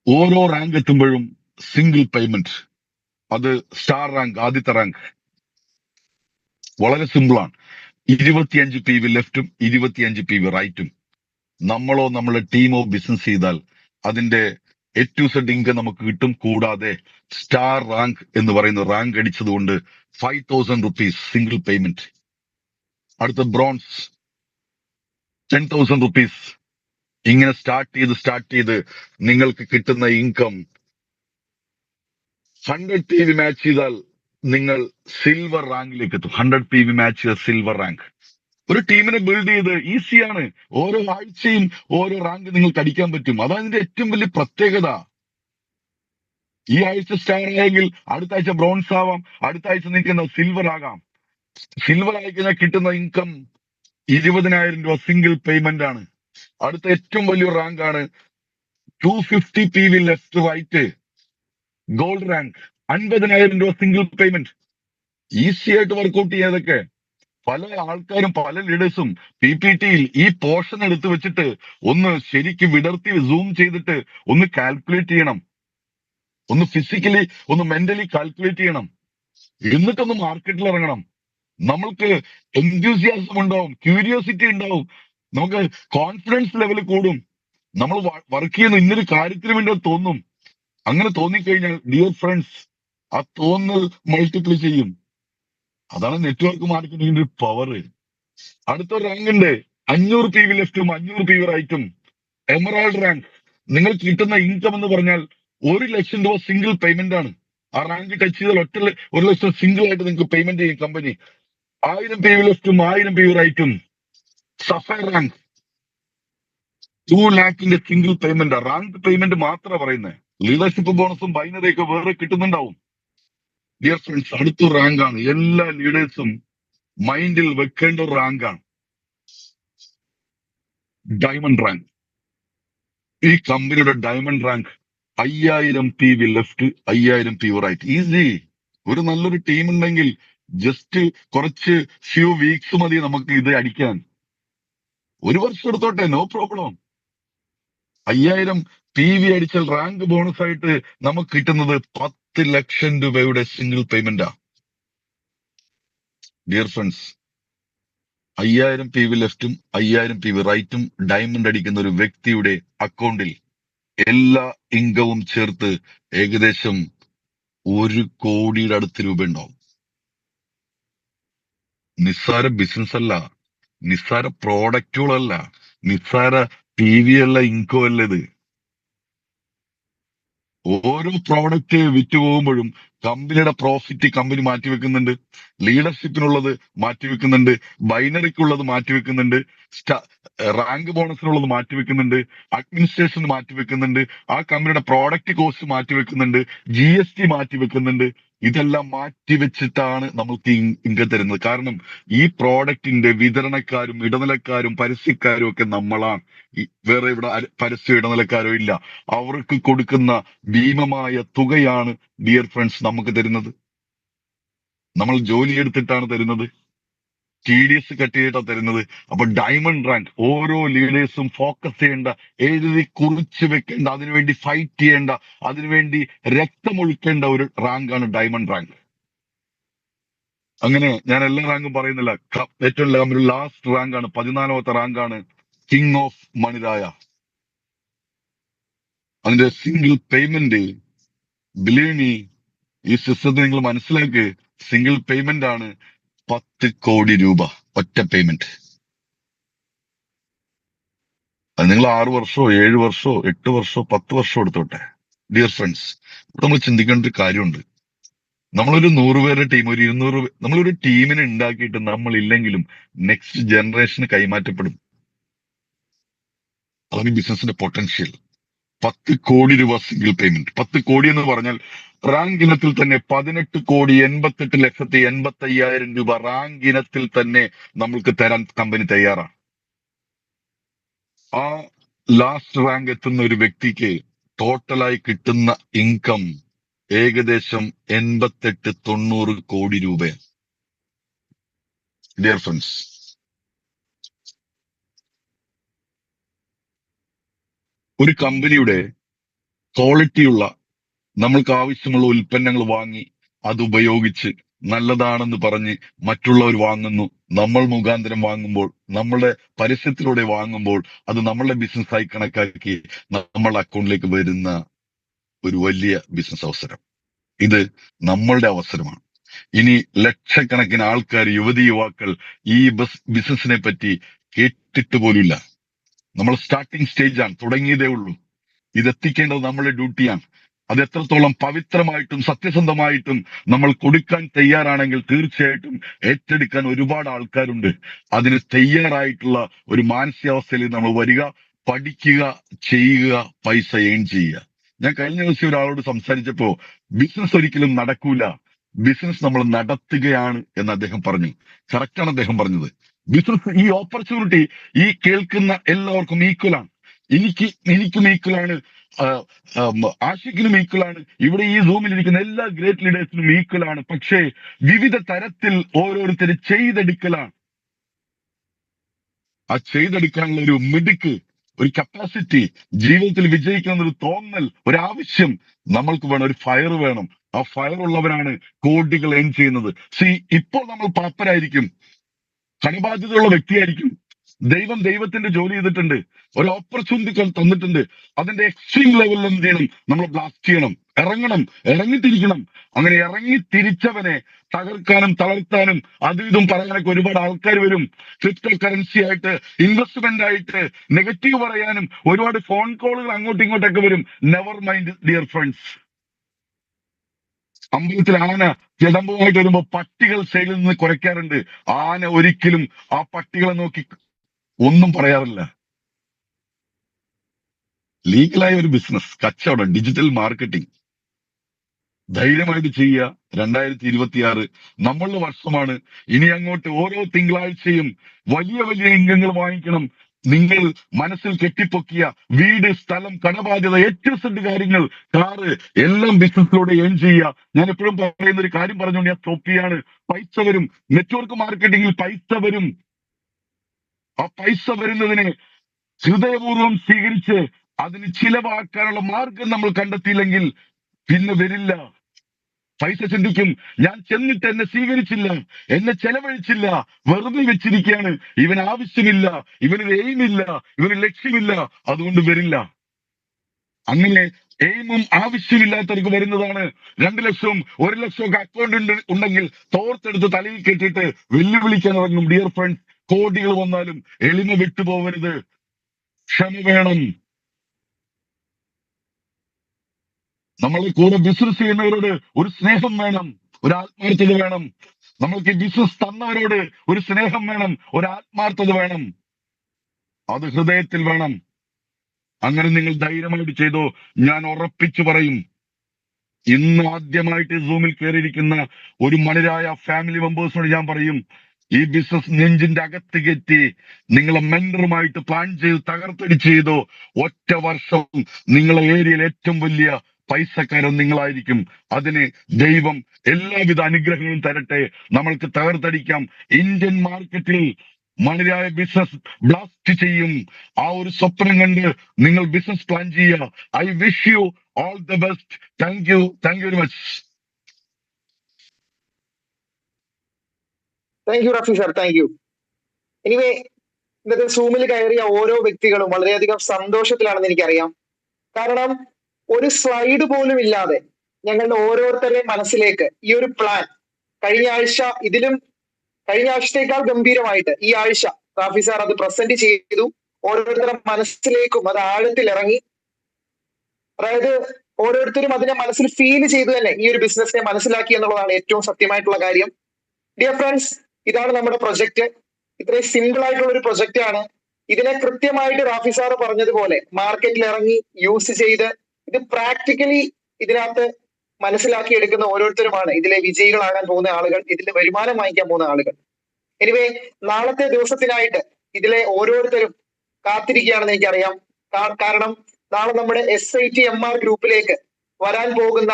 ഓരോ റാങ്ക് എത്തുമ്പോഴും സിംഗിൾ പേയ്മെന്റ്. അത് സ്റ്റാർ റാങ്ക്, ആദ്യത്തെ റാങ്ക്. വളരെ സിമ്പിളാണ്. 25 PV ലെഫ്റ്റും 25 PV റൈറ്റും. നമ്മളോ നമ്മളെ ടീമോ ബിസിനസ് ചെയ്താൽ അതിന്റെ A to Z ഇൻകം നമുക്ക് കിട്ടും. കൂടാതെ സ്റ്റാർ റാങ്ക് എന്ന് പറയുന്ന റാങ്ക് അടിച്ചതുകൊണ്ട് 5,000 റുപ്പീസ് സിംഗിൾ പേയ്മെന്റ്. അടുത്ത ബ്രോൺസ് 10,000 റുപ്പീസ്. ഇങ്ങനെ സ്റ്റാർട്ട് ചെയ്ത് നിങ്ങൾക്ക് കിട്ടുന്ന ഇൻകം 100 PV മാച്ച് ചെയ്താൽ നിങ്ങൾ സിൽവർ റാങ്കിലേക്ക് എത്തും. 100 PV മാച്ച് ചെയ്ത സിൽവർ റാങ്ക്. ഒരു ടീമിനെ ബിൽഡ് ചെയ്ത് ഈസിയാണ്. ഓരോ ആഴ്ചയും ഓരോ റാങ്ക് നിങ്ങൾക്ക് അടിക്കാൻ പറ്റും. അതാണ് ഇതിന്റെ ഏറ്റവും വലിയ പ്രത്യേകത. ഈ ആഴ്ച സ്റ്റാർ ആയെങ്കിൽ അടുത്ത ആഴ്ച ബ്രോൺസ് ആവാം, അടുത്ത ആഴ്ച നിങ്ങൾക്ക് സിൽവർ ആകാം. സിൽവർ ആയി കഴിഞ്ഞാൽ കിട്ടുന്ന ഇൻകം 20,000 രൂപ സിംഗിൾ പേയ്മെന്റ് ആണ്. അടുത്ത ഏറ്റവും വലിയൊരു റാങ്ക് ആണ് 250 PV left right gold rank, 50,000 രൂപ സിംഗിൾ പേയ്മെന്റ്. ഈസി ആയിട്ട് വർക്ക്ഔട്ട് ചെയ്യാതൊക്കെ പല ആൾക്കാരും പല ലീഡേഴ്സും PPT-യിൽ ഈ പോർഷൻ എടുത്ത് വെച്ചിട്ട് ഒന്ന് ശരിക്ക് വിടർത്തി സൂം ചെയ്തിട്ട് ഒന്ന് കാൽക്കുലേറ്റ് ചെയ്യണം, ഒന്ന് ഫിസിക്കലി ഒന്ന് മെന്റലി കാൽക്കുലേറ്റ് ചെയ്യണം, എന്നിട്ടൊന്ന് മാർക്കറ്റിൽ ഇറങ്ങണം. നമ്മൾക്ക് എൻത്യൂസിയാസം ഉണ്ടാവും, ക്യൂരിയോസിറ്റി ഉണ്ടാവും, നമുക്ക് കോൺഫിഡൻസ് ലെവൽ കൂടും. നമ്മൾ വർക്ക് ചെയ്യുന്ന ഇന്നൊരു കാര്യത്തിന് വേണ്ടി അത് തോന്നും. അങ്ങനെ തോന്നിക്കഴിഞ്ഞാൽ ഡിയർ ഫ്രണ്ട്സ്, ആ തോന്നൽ മൾട്ടിപ്ലൈ ചെയ്യും. അതാണ് നെറ്റ്വർക്ക് മാർക്കറ്റിംഗിന്റെ ഒരു പവർ. അടുത്ത റാങ്ക് ഉണ്ട് 500 PV ലെഫ്റ്റും 500 PV റൈറ്റും എമറാൾഡ് റാങ്ക്. നിങ്ങൾ കിട്ടുന്ന ഇൻകം എന്ന് പറഞ്ഞാൽ 1,00,000 രൂപ സിംഗിൾ പേയ്മെന്റ് ആണ്. ആ റാങ്ക് ടച്ച് ചെയ്താൽ 1,00,000 സിംഗിൾ ആയിട്ട് നിങ്ങൾക്ക് പേയ്മെന്റ് ചെയ്യും കമ്പനി. 1000 PV ലെഫ്റ്റും 1000 PV റൈറ്റും സഫയർ റാങ്ക് 2 lakhന്റെ സിംഗിൾ പേയ്മെന്റ്. റാങ്ക് പേയ്മെന്റ് മാത്രമാണ് പറയുന്നത്. ലീഡർഷിപ്പ് ബോണസും ബൈനറി ഒക്കെ വേറെ കിട്ടുന്നുണ്ടാവും. ഡിയർ ഫ്രണ്ട്സ്, അടുത്തൊരു റാങ്കാണ് എല്ലാ ലീഡേഴ്സും മൈൻഡിൽ വെക്കേണ്ട ഒരു റാങ്കാണ് ഡയമണ്ട് റാങ്ക്. ഈ കമ്പനിയുടെ diamond rank 5,000 PV left 5,000 PV right. Easy. ഒരു നല്ലൊരു ടീം ഉണ്ടെങ്കിൽ ജസ്റ്റ് കുറച്ച് ഫ്യൂ വീക്സ് മതി നമുക്ക് ഇത് അടിക്കാൻ. ഒരു വർഷം എടുത്തോട്ടെ, നോ പ്രോബ്ലം. 5,000 PV അടിച്ചാൽ റാങ്ക് ബോണസ് ആയിട്ട് നമുക്ക് കിട്ടുന്നത് 10 ലക്ഷം രൂപയുടെ സിംഗിൾ പേയ്മെന്റാ. ഡിയർ ഫ്രണ്ട്സ്, 5,000 PV ലെഫ്റ്റും 5,000 PV റൈറ്റും ഡയമണ്ട് അടിക്കുന്ന ഒരു വ്യക്തിയുടെ അക്കൗണ്ടിൽ എല്ലാ ഇൻകവും ചേർത്ത് ഏകദേശം 1 കോടിയുടെ അടുത്ത് രൂപ ഉണ്ടാവും. നിസ്സാര ബിസിനസ് അല്ല, നിസ്സാര പ്രോഡക്റ്റുകളല്ല, നിസ്സാര PV അല്ല, ഇൻകം അല്ല ഇത്. ഓരോ പ്രോഡക്റ്റ് വിറ്റ് പോകുമ്പോഴും കമ്പനിയുടെ പ്രോഫിറ്റ് കമ്പനി മാറ്റിവെക്കുന്നുണ്ട്, ലീഡർഷിപ്പിനുള്ളത് മാറ്റിവെക്കുന്നുണ്ട്, ബൈനറിക്കുള്ളത് മാറ്റിവെക്കുന്നുണ്ട്, റാങ്ക് ബോണസിനുള്ളത് മാറ്റിവെക്കുന്നുണ്ട്, അഡ്മിനിസ്ട്രേഷൻ മാറ്റിവെക്കുന്നുണ്ട്, ആ കമ്പനിയുടെ പ്രോഡക്റ്റ് കോസ്റ്റ് മാറ്റിവെക്കുന്നുണ്ട്, GST മാറ്റിവെക്കുന്നുണ്ട്. ഇതെല്ലാം മാറ്റിവെച്ചിട്ടാണ് നമ്മൾക്ക് ഇൻകം തരുന്നത്. കാരണം ഈ പ്രോഡക്റ്റിന്റെ വിതരണക്കാരും ഇടനിലക്കാരും പരസ്യക്കാരും ഒക്കെ നമ്മളാണ്. വേറെ ഇവിടെ പരസ്യ ഇടനിലക്കാരോ ഇല്ല. അവർക്ക് കൊടുക്കുന്ന ഭീമമായ തുകയാണ് ഡിയർ ഫ്രണ്ട്സ് നമുക്ക് തരുന്നത്. നമ്മൾ ജോലി എടുത്തിട്ടാണ് തരുന്നത്, TDS കട്ട് ചെയ്തിട്ടാണ് തരുന്നത്. അപ്പൊ ഡയമണ്ട് റാങ്ക് ഓരോ ലീഡേഴ്സും ഫോക്കസ് ചെയ്യേണ്ട, എഴുതി കുറിച്ച് വെക്കേണ്ട, അതിനുവേണ്ടി ഫൈറ്റ് ചെയ്യേണ്ട, അതിനുവേണ്ടി രക്തമൊഴുക്കേണ്ട ഒരു റാങ്കാണ് ഡയമണ്ട് റാങ്ക്. അങ്ങനെ ഞാൻ എല്ലാ റാങ്കും പറയുന്നില്ല. ഏറ്റവും ലാസ്റ്റ് റാങ്കാണ് 14ാമത്തെ റാങ്കാണ് കിങ് ഓഫ് മണിരായ. അതിന്റെ സിംഗിൾ പേയ്മെന്റ്, ബിലീവ് മീ, ഈ സിസ്റ്റത്തെ നിങ്ങൾ മനസ്സിലാക്ക്, സിംഗിൾ പേയ്മെന്റ് ആണ് 10 കോടി രൂപ ഒറ്റ പേയ്മെന്റ്. അത് നിങ്ങൾ 6 വർഷമോ 7 വർഷമോ 8 വർഷമോ 10 വർഷമോ എടുത്തോട്ടെ. ഡിയർ ഫ്രണ്ട്സ്, ഇവിടെ നമ്മൾ ചിന്തിക്കേണ്ട ഒരു കാര്യമുണ്ട്. നമ്മളൊരു 100 പേരുടെ ടീം, ഒരു 200, നമ്മളൊരു ടീമിനെ ഉണ്ടാക്കിയിട്ട് നമ്മളില്ലെങ്കിലും നെക്സ്റ്റ് ജനറേഷന് കൈമാറ്റപ്പെടും. അതാണ് ഈ ബിസിനസിന്റെ പൊട്ടൻഷ്യൽ. 10 കോടി രൂപ സിംഗിൾ പേയ്മെന്റ്. 10 കോടി എന്ന് പറഞ്ഞാൽ റാങ്ക് ഇനത്തിൽ തന്നെ 18,88,85,000 രൂപ റാങ്ക് ഇനത്തിൽ തന്നെ നമ്മൾക്ക് തരാൻ കമ്പനി തയ്യാറാണ്. ആ ലാസ്റ്റ് റാങ്ക് എത്തുന്ന ഒരു വ്യക്തിക്ക് ടോട്ടലായി കിട്ടുന്ന ഇൻകം ഏകദേശം 88-90 കോടി രൂപയാണ്. ഡിയർ ഫ്രണ്ട്സ്, ഒരു കമ്പനിയുടെ ക്വാളിറ്റിയുള്ള, നമ്മൾക്ക് ആവശ്യമുള്ള ഉൽപ്പന്നങ്ങൾ വാങ്ങി അത് ഉപയോഗിച്ച് നല്ലതാണെന്ന് പറഞ്ഞ് മറ്റുള്ളവർ വാങ്ങുന്നു. നമ്മൾ മുഖാന്തരം വാങ്ങുമ്പോൾ, നമ്മളുടെ പരസ്യത്തിലൂടെ വാങ്ങുമ്പോൾ അത് നമ്മളുടെ ബിസിനസ്സായി കണക്കാക്കി നമ്മളുടെ അക്കൗണ്ടിലേക്ക് വരുന്ന ഒരു വലിയ ബിസിനസ് അവസരം. ഇത് നമ്മളുടെ അവസരമാണ്. ഇനി ലക്ഷക്കണക്കിന് ആൾക്കാർ, യുവതി യുവാക്കൾ ഈ ബിസിനസിനെ പറ്റി കേട്ടിട്ട് പോലുമില്ല. നമ്മൾ സ്റ്റാർട്ടിംഗ് സ്റ്റേജാണ്, തുടങ്ങിയതേ ഉള്ളൂ. ഇതെത്തിക്കേണ്ടത് നമ്മളുടെ ഡ്യൂട്ടിയാണ്. അത് എത്രത്തോളം പവിത്രമായിട്ടും സത്യസന്ധമായിട്ടും നമ്മൾ കൊടുക്കാൻ തയ്യാറാണെങ്കിൽ തീർച്ചയായിട്ടും ഏറ്റെടുക്കാൻ ഒരുപാട് ആൾക്കാരുണ്ട്. അതിന് തയ്യാറായിട്ടുള്ള ഒരു മാനസികാവസ്ഥയിൽ നമ്മൾ വരിക, പഠിക്കുക, ചെയ്യുക, പൈസ ഏൺ ചെയ്യുക. ഞാൻ കഴിഞ്ഞ ദിവസം ഒരാളോട് സംസാരിച്ചപ്പോ ബിസിനസ് ഒരിക്കലും നടക്കൂല, ബിസിനസ് നമ്മൾ നടത്തുകയാണ് എന്ന് അദ്ദേഹം പറഞ്ഞു. കറക്റ്റാണ് അദ്ദേഹം പറഞ്ഞത്. ബിസിനസ്, ഈ ഓപ്പർച്യൂണിറ്റി ഈ കേൾക്കുന്ന എല്ലാവർക്കും ഈക്വലാണ്. എനിക്കും ഈക്വലാണ്, ആഷിഖിനും ഈക്വലാണ്, ഇവിടെ ഈ റൂമിൽ ഇരിക്കുന്ന എല്ലാ ഗ്രേറ്റ് ലീഡേഴ്സിനും ഈക്വലാണ്. പക്ഷേ വിവിധ തരത്തിൽ ഓരോരുത്തർ ചെയ്തെടുക്കലാണ്. ആ ചെയ്തെടുക്കാനുള്ള ഒരു മിടുക്ക്, ഒരു കപ്പാസിറ്റി, ജീവിതത്തിൽ വിജയിക്കുന്ന ഒരു തോന്നൽ, ഒരാവശ്യം നമ്മൾക്ക് വേണം. ഒരു ഫയർ വേണം. ആ ഫയർ ഉള്ളവരാണ് കോടികൾ ഏൺ ചെയ്യുന്നത്. ഇപ്പോൾ നമ്മൾ പാപ്പരായിരിക്കും, കടബാധ്യതയുള്ള വ്യക്തിയായിരിക്കും. ദൈവത്തിന്റെ ജോലി ചെയ്തിട്ടുണ്ട്, ഒരു ഓപ്പർച്യൂണിറ്റി തന്നിട്ടുണ്ട്. അതിന്റെ എക്സ്ട്രീം ലെവലിൽ എന്ത് ചെയ്യണം? നമ്മൾ ബ്ലാസ്റ്റ് ചെയ്യണം, ഇറങ്ങിത്തിരിക്കണം. അങ്ങനെ ഇറങ്ങി തിരിച്ചവനെ തകർക്കാനും തളർത്താനും അതും ഇതും പറയാനൊക്കെ ഒരുപാട് ആൾക്കാർ വരും. ക്രിപ്റ്റോ കറൻസി ആയിട്ട്, ഇൻവെസ്റ്റ്മെന്റ് ആയിട്ട് നെഗറ്റീവ് പറയാനും ഒരുപാട് ഫോൺ കോളുകൾ അങ്ങോട്ടും ഇങ്ങോട്ടൊക്കെ വരും. Never mind dear friends. അമ്പലത്തിൽ ആന കിടമ്പുമായിട്ട് വരുമ്പോ പട്ടികൾ സൈഡിൽ നിന്ന് കുരയ്ക്കാറുണ്ട്. ആന ഒരിക്കലും ആ പട്ടികളെ നോക്കി ഒന്നും പറയാറില്ല. ലീഗലായ ഒരു ബിസിനസ്, കച്ചവടം, ഡിജിറ്റൽ മാർക്കറ്റിംഗ് ധൈര്യമായിട്ട് ചെയ്യുക. 2026 നമ്മളുടെ വർഷമാണ്. ഇനി അങ്ങോട്ട് ഓരോ തിങ്കളാഴ്ചയും വലിയ വലിയ ഇംഗങ്ങൾ വാങ്ങിക്കണം. നിങ്ങൾ മനസ്സിൽ കെട്ടിപ്പൊക്കിയ വീട്, സ്ഥലം, കടബാധ്യത, ഏറ്റവും കാര്യങ്ങൾ, കാറ് എല്ലാം ബിസിനസ്സിലൂടെ ഏൺ ചെയ്യുക. ഞാൻ എപ്പോഴും പറയുന്ന ഒരു കാര്യം പറഞ്ഞുകൊണ്ട് ഞാൻ സ്റ്റോപ്പ് ചെയ്യാണ്. പൈസ വരും. നെറ്റ്വർക്ക് മാർക്കറ്റിംഗിൽ പൈസ വരും. ആ പൈസ വരുന്നതിനെ ഹൃദയപൂർവ്വം സ്വീകരിച്ച് അതിന് ചിലവാക്കാനുള്ള മാർഗം നമ്മൾ കണ്ടെത്തിയില്ലെങ്കിൽ പിന്നെ വരില്ല. പൈസ ചിന്തിക്കും, ഞാൻ ചെന്നിട്ട് എന്നെ സ്വീകരിച്ചില്ല, എന്നെ ചെലവഴിച്ചില്ല, വെറുതെ വെച്ചിരിക്കുകയാണ്, ഇവന് ആവശ്യമില്ല, ഇവനൊരു എയിമില്ല, ഇവന് ലക്ഷ്യമില്ല, അതുകൊണ്ട് വരില്ല. അങ്ങനെ എയിമും ആവശ്യമില്ലാത്തവർക്ക് വരുന്നതാണ് 2 ലക്ഷവും 1 ലക്ഷവും ഒക്കെ അക്കൗണ്ട് ഉണ്ടെങ്കിൽ തോർത്തെടുത്ത് തലയിൽ കെട്ടിയിട്ട് വെല്ലുവിളിക്കാൻ ഇറങ്ങും. ഡിയർ ഫ്രണ്ട്സ്, കോടികൾ വന്നാലും എളിമ വിട്ടുപോകരുത്, ക്ഷമ വേണം. നമ്മളെ കൂടെ ബിസിനസ് ചെയ്യുന്നവരോട് ഒരു സ്നേഹം വേണം, ഒരു ആത്മാർത്ഥത വേണം. നമ്മൾക്ക് ബിസിനസ് തന്നവരോട് ഒരു സ്നേഹം വേണം, ഒരു ആത്മാർത്ഥത വേണം. അത് ഹൃദയത്തിൽ വേണം. അങ്ങനെ നിങ്ങൾ ധൈര്യമായിട്ട് ചെയ്തോ. ഞാൻ ഉറപ്പിച്ചു പറയും, ഇന്ന് ആദ്യമായിട്ട് സൂമിൽ കയറിയിരിക്കുന്ന ഒരു മണിരായ ഫാമിലി മെമ്പേഴ്സിനോട് ഞാൻ പറയും, ഈ ബിസിനസ് നെഞ്ചിന്റെ അകത്ത് കയറ്റി നിങ്ങളെ മെന്ററുമായിട്ട് പ്ലാൻ ചെയ്ത് തകർത്തടിച്ച് ചെയ്തോ. ഒറ്റ വർഷം നിങ്ങളെ ഏരിയയിൽ ഏറ്റവും വലിയ പൈസക്കാരൻ നിങ്ങളായിരിക്കും. അതിന് ദൈവം എല്ലാവിധ അനുഗ്രഹങ്ങളും തരട്ടെ. നമ്മൾക്ക് തകർത്തടിക്കാം. ഇന്ത്യൻ മാർക്കറ്റിൽ മണിരായ ബിസിനസ് ബ്ലാസ്റ്റ് ചെയ്യും. ആ ഒരു സ്വപ്നം കണ്ട് നിങ്ങൾ ബിസിനസ് പ്ലാൻ ചെയ്യുക. I wish you all the best. Thank you very much. Thank you Rafi sir, thank you. Anyway, ഇന്നത്തെ സൂമിൽ കയറിയ ഓരോ വ്യക്തികളും വളരെയധികം സന്തോഷത്തിലാണെന്ന് എനിക്കറിയാം. കാരണം ഒരു സ്ലൈഡ് പോലും ഇല്ലാതെ ഞങ്ങളുടെ ഓരോരുത്തരുടെയും മനസ്സിലേക്ക് ഈ ഒരു പ്ലാൻ കഴിഞ്ഞ ആഴ്ചത്തേക്കാൾ ഗംഭീരമായിട്ട് ഈ ആഴ്ച റാഫി സാർ അത് പ്രസന്റ് ചെയ്തു. ഓരോരുത്തരുടെ മനസ്സിലേക്കും അത് ആഴത്തിൽ ഇറങ്ങി. അതായത് ഓരോരുത്തരും അതിനെ മനസ്സിൽ ഫീൽ ചെയ്ത് തന്നെ ഈ ഒരു ബിസിനസിനെ മനസ്സിലാക്കി എന്നുള്ളതാണ് ഏറ്റവും സത്യമായിട്ടുള്ള കാര്യം. ഡിയർ ഫ്രണ്ട്സ്, ഇതാണ് നമ്മുടെ പ്രൊജക്ട്. ഇത്രയും സിമ്പിൾ ആയിട്ടുള്ള ഒരു പ്രൊജക്റ്റ് ആണ്. ഇതിനെ കൃത്യമായിട്ട് റാഫി സാറ് പറഞ്ഞതുപോലെ മാർക്കറ്റിൽ ഇറങ്ങി യൂസ് ചെയ്ത് ഇത് പ്രാക്ടിക്കലി ഇതിനകത്ത് മനസ്സിലാക്കി എടുക്കുന്ന ഓരോരുത്തരുമാണ് ഇതിലെ വിജയികളാകാൻ പോകുന്ന ആളുകൾ, ഇതിന്റെ വരുമാനം വാങ്ങിക്കാൻ പോകുന്ന ആളുകൾ. എനിവേ, നാളത്തെ ദിവസത്തിനായിട്ട് ഇതിലെ ഓരോരുത്തരും കാത്തിരിക്കുകയാണെന്ന് എനിക്കറിയാം. കാരണം നാളെ നമ്മുടെ SITMR ഗ്രൂപ്പിലേക്ക് വരാൻ പോകുന്ന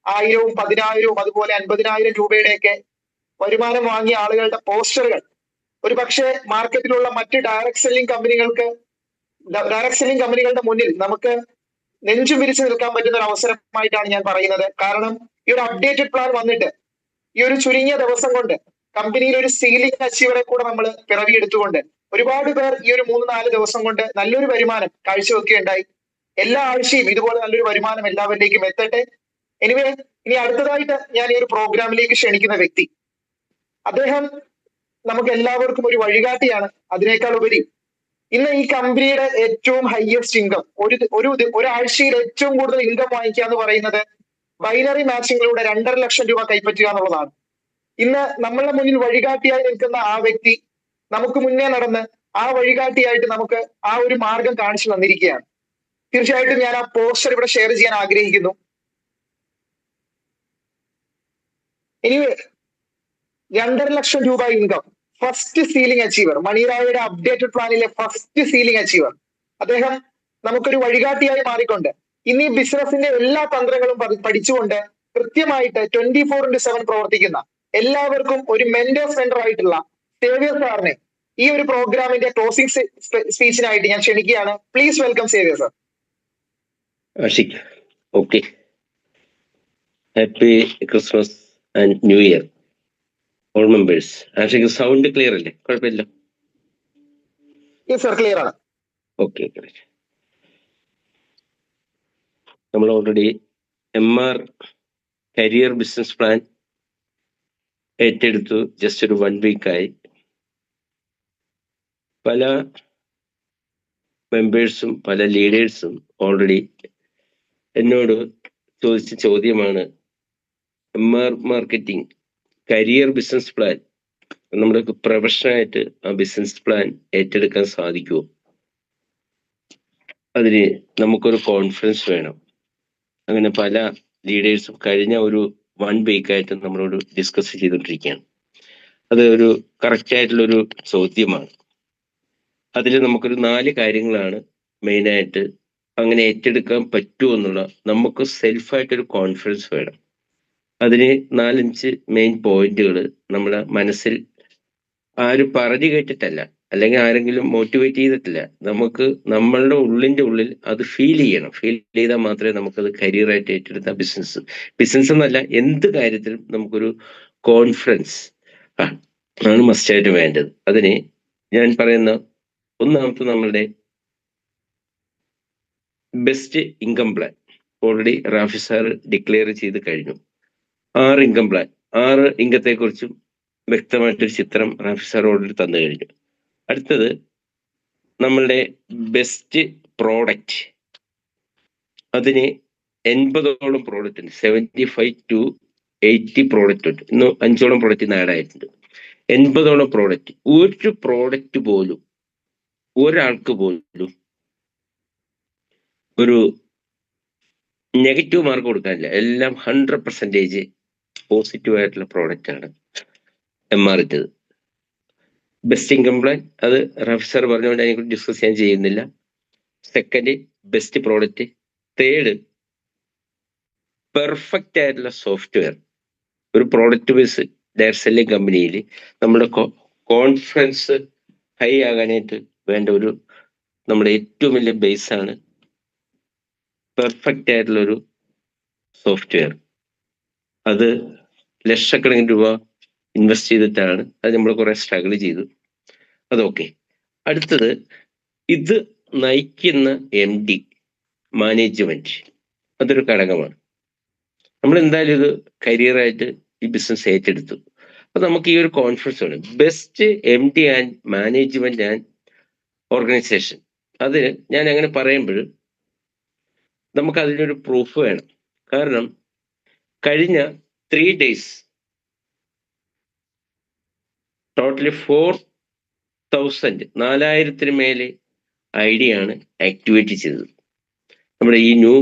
1000-വും 10,000-വും അതുപോലെ 50,000 രൂപയുടെയൊക്കെ വരുമാനം വാങ്ങിയ ആളുകളുടെ പോസ്റ്ററുകൾ ഒരു പക്ഷേ മാർക്കറ്റിലുള്ള മറ്റ് ഡയറക്ട് സെല്ലിംഗ് കമ്പനികളുടെ മുന്നിൽ നമുക്ക് നെഞ്ചും വിരിച്ചു നിൽക്കാൻ പറ്റുന്ന ഒരു അവസരമായിട്ടാണ് ഞാൻ പറയുന്നത്. കാരണം ഈ ഒരു അപ്ഡേറ്റഡ് പ്ലാൻ വന്നിട്ട് ഈ ഒരു ചുരുങ്ങിയ ദിവസം കൊണ്ട് കമ്പനിയിൽ ഒരു സീലിംഗ് അച്ചീവറെ കൂടെ നമ്മൾ പിറവിയെടുത്തുകൊണ്ട് ഒരുപാട് പേർ ഈ ഒരു 3-4 ദിവസം കൊണ്ട് നല്ലൊരു വരുമാനം കാഴ്ചവെക്കുകയുണ്ടായി. എല്ലാ ആഴ്ചയും ഇതുപോലെ നല്ലൊരു വരുമാനം എല്ലാവരിലേക്കും എത്തട്ടെ. എനിവേ, ഇനി അടുത്തതായിട്ട് ഞാൻ ഈ ഒരു പ്രോഗ്രാമിലേക്ക് ക്ഷണിക്കുന്ന വ്യക്തി, അദ്ദേഹം നമുക്ക് എല്ലാവർക്കും ഒരു വഴികാട്ടിയാണ്. അതിനേക്കാൾ ഉപരി ഇന്ന് ഈ കമ്പനിയുടെ ഏറ്റവും ഹയസ്റ്റ് ഇൻകം ഒരാഴ്ചയിൽ ഏറ്റവും കൂടുതൽ ഇൻകം വാങ്ങിക്കുക എന്ന് പറയുന്നത് ബൈനറി മാച്ചിങ്ങിലൂടെ 2.5 ലക്ഷം രൂപ കൈപ്പറ്റുക എന്നുള്ളതാണ്. ഇന്ന് നമ്മളുടെ മുന്നിൽ വഴികാട്ടിയായി നിൽക്കുന്ന ആ വ്യക്തി നമുക്ക് മുന്നേ നടന്ന് ആ വഴികാട്ടിയായിട്ട് നമുക്ക് ആ ഒരു മാർഗം കാണിച്ചു തന്നിരിക്കുകയാണ്. തീർച്ചയായിട്ടും ഞാൻ ആ പോസ്റ്റർ ഇവിടെ ഷെയർ ചെയ്യാൻ ആഗ്രഹിക്കുന്നു. എനിവേ 2.5 ലക്ഷം രൂപ ഇൻകം, ഫസ്റ്റ് സീലിംഗ് അച്ചീവർ, മണിറായുടെ അപ്ഡേറ്റഡ് പ്ലാനിലെ ഫസ്റ്റ് സീലിംഗ് അച്ചീവർ. അദ്ദേഹം നമുക്കൊരു വഴികാട്ടിയായി മാറിക്കൊണ്ട് ഇന്ന് ഈ ബിസിനസിന്റെ എല്ലാ തന്ത്രങ്ങളും പഠിച്ചുകൊണ്ട് കൃത്യമായിട്ട് 24/7 പ്രവർത്തിക്കുന്ന എല്ലാവർക്കും ഒരു മെന്റർ സെന്റർ ആയിട്ടുള്ള സേവ്യർ സാറിനെ ഈ ഒരു പ്രോഗ്രാമിന്റെ ക്ലോസിംഗ് സ്പീച്ചിനായിട്ട് ഞാൻ ക്ഷണിക്കുകയാണ്. Please welcome Xavier sir. Ashiq, okay. Happy Christmas and new year all members. Ashiq, sound clear അല്ലേ? കുഴപ്പമില്ല. യെസ് സർ, ക്ലിയർ ആണ്. ഓക്കെ, നമ്മൾ already MR career business plan ഏറ്റെടുത്തു. ജസ്റ്റ് ഒരു 1 വീക്കായി. പല മെമ്പേഴ്സും പല ലീഡേഴ്സും ഓൾറെഡി എന്നോട് ചോദിച്ച ചോദ്യമാണ്, MR marketing career business plan നമ്മുടെ പ്രൊഫഷനായിട്ട് ആ ബിസിനസ് പ്ലാൻ ഏറ്റെടുക്കാൻ സാധിക്കുമോ? അതിന് നമുക്കൊരു കോൺഫിഡൻസ് വേണം. അങ്ങനെ പല ലീഡേഴ്സും കഴിഞ്ഞ ഒരു 1 വീക്കായിട്ട് നമ്മളോട് ഡിസ്കസ് ചെയ്തുകൊണ്ടിരിക്കുകയാണ്. അത് ഒരു കറക്റ്റ് ആയിട്ടുള്ളൊരു ചോദ്യമാണ്. അതിൽ നമുക്കൊരു 4 കാര്യങ്ങളാണ് മെയിനായിട്ട് അങ്ങനെ ഏറ്റെടുക്കാൻ പറ്റുമോ എന്നുള്ള, നമുക്ക് സെൽഫായിട്ടൊരു കോൺഫിഡൻസ് വേണം. അതിന് 4-5 മെയിൻ പോയിന്റുകൾ നമ്മുടെ മനസ്സിൽ ആരും പറഞ്ഞു കേട്ടിട്ടല്ല, അല്ലെങ്കിൽ ആരെങ്കിലും മോട്ടിവേറ്റ് ചെയ്തിട്ടില്ല. നമുക്ക് നമ്മളുടെ ഉള്ളിൽ അത് ഫീൽ ചെയ്യണം. ഫീൽ ചെയ്താൽ മാത്രമേ നമുക്കത് കരിയറായിട്ട് ഏറ്റെടുത്ത ബിസിനസ് എന്നല്ല, എന്ത് കാര്യത്തിലും നമുക്കൊരു കോൺഫിഡൻസ് ആണ് മസ്റ്റായിട്ട് വേണ്ടത്. അതിന് ഞാൻ പറയുന്ന ഒന്നാമത്തെ നമ്മളുടെ best income plan already Rafi sir declare ചെയ്ത് കഴിഞ്ഞു. 6 ഇൻകം പ്ലാൻ, 6 ഇൻകത്തെക്കുറിച്ചും വ്യക്തമായിട്ടൊരു ചിത്രം റാഫി സാർ ഓൾറെഡി തന്നു കഴിഞ്ഞു. അടുത്തത് നമ്മളുടെ ബെസ്റ്റ് പ്രോഡക്റ്റ്. അതിന് 80ഓളം പ്രോഡക്റ്റ് ഉണ്ട്. 75 to 80 പ്രോഡക്റ്റ് ഉണ്ട്. ഇന്ന് 5ഓളം പ്രോഡക്റ്റ് ഇന്ന് ആഡ് ആയിട്ടുണ്ട്. 80ഓളം പ്രോഡക്റ്റ്. ഒരു പ്രോഡക്റ്റ് പോലും ഒരാൾക്ക് പോലും ഒരു നെഗറ്റീവ് മാർക്ക് കൊടുക്കാനില്ല. എല്ലാം 100% പോസിറ്റീവ് ആയിട്ടുള്ള പ്രോഡക്റ്റ് ആണ് MR ഇട്ടത്. ബെസ്റ്റ് ഇൻകം പ്ലാൻ അത് റാഫി സാർ പറഞ്ഞുകൊണ്ട് അതിനെ ഡിസ്കസ് ചെയ്യാൻ ചെയ്യുന്നില്ല. Second best product. Third perfect ആയിട്ടുള്ള സോഫ്റ്റ്വെയർ. ഒരു പ്രോഡക്റ്റ് ബേസ് ഡയറക്ട് സെല്ലിംഗ് കമ്പനിയിൽ നമ്മുടെ കോൺഫിഡൻസ് ഹൈ ആകാനായിട്ട് വേണ്ട ഒരു നമ്മുടെ ഏറ്റവും വലിയ ബേസാണ് പെർഫെക്റ്റ് ആയിട്ടുള്ളൊരു സോഫ്റ്റ്വെയർ. അത് ലക്ഷക്കണക്കിന് രൂപ ഇൻവെസ്റ്റ് ചെയ്തിട്ടാണ്. അത് നമ്മൾ കുറെ സ്ട്രഗിൾ ചെയ്തു. അതൊക്കെ. അടുത്തത് ഇത് നയിക്കുന്ന MD മാനേജ്മെന്റ്, അതൊരു ഘടകമാണ്. നമ്മൾ എന്തായാലും ഇത് കരിയറായിട്ട് ഈ ബിസിനസ് ഏറ്റെടുത്തു. അപ്പൊ നമുക്ക് ഈ ഒരു കോൺഫിഡൻസ് വേണം. Best MD and management and organisation. അത് ഞാൻ അങ്ങനെ പറയുമ്പോൾ നമുക്ക് അതിനൊരു പ്രൂഫ് വേണം. കാരണം കഴിഞ്ഞ 3 days ടോട്ടലി 4,000 മേലെ ID ആണ് ആക്ടിവേറ്റ് ചെയ്തത്. നമ്മുടെ ഈ ന്യൂ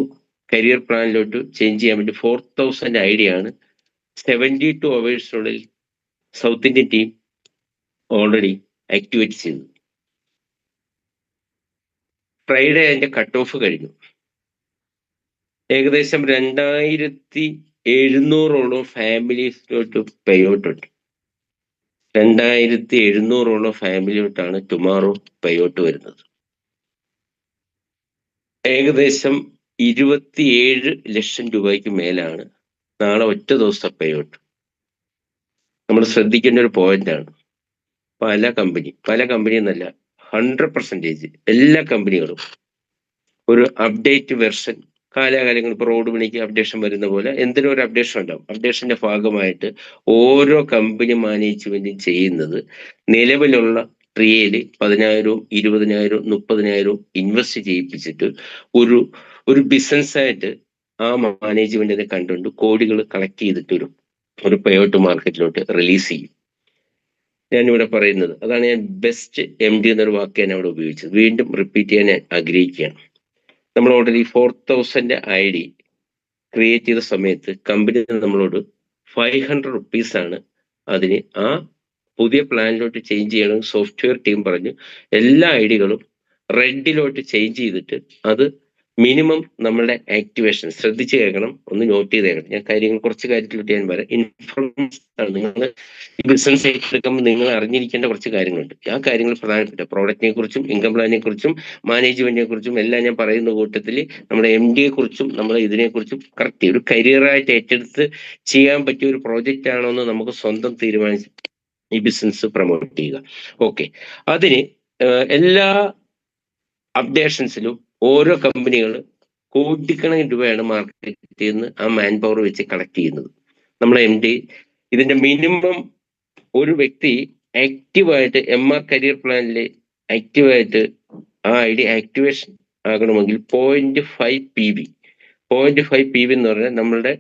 കരിയർ പ്ലാനിലോട്ട് ചേഞ്ച് ചെയ്യാൻ വേണ്ടി 4,000 ID ആണ് 72 hours south Indian team already activate ചെയ്തത്. ഫ്രൈഡേ അതിന്റെ കട്ട് ഓഫ് കഴിഞ്ഞു. ഏകദേശം 2,700ഓളം ഫാമിലീസിലോട്ട് പേ ഔട്ട് ഉണ്ട്. 2,700ഓളം ഫാമിലിയോട്ടാണ് ടുമാറോ പേ ഔട്ട് വരുന്നത്. ഏകദേശം 27 ലക്ഷം രൂപയ്ക്ക് മേലാണ് നാളെ ഒറ്റ ദിവസത്തെ പേ ഔട്ട്. നമ്മൾ ശ്രദ്ധിക്കേണ്ട ഒരു പോയിന്റാണ്. പല കമ്പനി എന്നല്ല, 100% എല്ലാ കമ്പനികളും ഒരു അപ്ഡേറ്റ് വെർഷൻ കാലാകാലങ്ങൾ ഇപ്പോൾ റോഡ് പണിക്ക് അപ്ഡേഷൻ വരുന്ന പോലെ എന്തിനും ഒരു അപ്ഡേഷൻ ഉണ്ടാവും. അപ്ഡേഷന്റെ ഭാഗമായിട്ട് ഓരോ കമ്പനി മാനേജ്മെന്റും ചെയ്യുന്നത് നിലവിലുള്ള റിയല് 10,000 20,000 30,000 ഇൻവെസ്റ്റ് ചെയ്യിപ്പിച്ചിട്ട് ഒരു ബിസിനസ്സായിട്ട് ആ മാനേജ്മെന്റിനെ കണ്ടുകൊണ്ട് കോടികൾ കളക്ട് ചെയ്തിട്ട് ഒരു പേഔട്ട് മാർക്കറ്റിലോട്ട് റിലീസ് ചെയ്യും. ഞാനിവിടെ പറയുന്നത് അതാണ്. ഞാൻ ബെസ്റ്റ് MD എന്നൊരു വാക്ക് ഞാൻ അവിടെ ഉപയോഗിച്ചത്. വീണ്ടും റിപ്പീറ്റ് ചെയ്യാൻ ഞാൻ ആഗ്രഹിക്കുകയാണ്. നമ്മൾ ഓൾറെഡി 4,000 ID ക്രിയേറ്റ് ചെയ്ത സമയത്ത് കമ്പനി നമ്മളോട് 500 റുപ്പീസാണ് അതിന് ആ പുതിയ പ്ലാനിലോട്ട് ചേഞ്ച് ചെയ്യണം. സോഫ്റ്റ്വെയർ ടീം പറഞ്ഞു എല്ലാ ഐഡികളും റെഡിലോട്ട് ചേഞ്ച് ചെയ്തിട്ട് അത് മിനിമം നമ്മളുടെ ആക്ടിവേഷൻ ശ്രദ്ധിച്ച് കേൾക്കണം, ഒന്ന് നോട്ട് ചെയ്ത് കേൾക്കണം. ഞാൻ കുറച്ച് കാര്യത്തിലോട്ട് ഞാൻ പറയാം. ഇൻഫോർമേഷൻ ആണ്. നിങ്ങൾ ഈ ബിസിനസ് ഏറ്റെടുക്കുമ്പോൾ നിങ്ങൾ അറിഞ്ഞിരിക്കേണ്ട കുറച്ച് കാര്യങ്ങളുണ്ട്. ആ കാര്യങ്ങൾ പ്രധാനപ്പെട്ട പ്രോഡക്റ്റിനെ കുറിച്ചും ഇൻകം പ്ലാനിനെ കുറിച്ചും മാനേജ്മെന്റിനെ കുറിച്ചും എല്ലാം ഞാൻ പറയുന്ന കൂട്ടത്തിൽ നമ്മുടെ MD കുറിച്ചും നമ്മൾ ഇതിനെക്കുറിച്ചും കറക്റ്റ് ഒരു കരിയറായിട്ട് ഏറ്റെടുത്ത് ചെയ്യാൻ പറ്റിയ ഒരു പ്രോജക്റ്റ് ആണോ എന്ന് നമുക്ക് സ്വന്തം തീരുമാനിച്ച് ഈ ബിസിനസ് പ്രൊമോട്ട് ചെയ്യുക. ഓക്കെ, അതിന് എല്ലാ അപ്ഡേഷൻസിലും ഓരോ കമ്പനികൾ കോടിക്കണക്കിന് രൂപയാണ് മാർക്കറ്റിൽ നിന്ന് ആ മാൻ പവർ വെച്ച് കളക്ട് ചെയ്യുന്നത്. നമ്മളെ MD ഇതിന്റെ മിനിമം ഒരു വ്യക്തി ആക്റ്റീവായിട്ട് MR കരിയർ പ്ലാനിൽ ആക്റ്റീവായിട്ട് ആ ID ആക്ടിവേഷൻ ആകണമെങ്കിൽ 0.5 PV എന്ന് പറഞ്ഞാൽ നമ്മളുടെ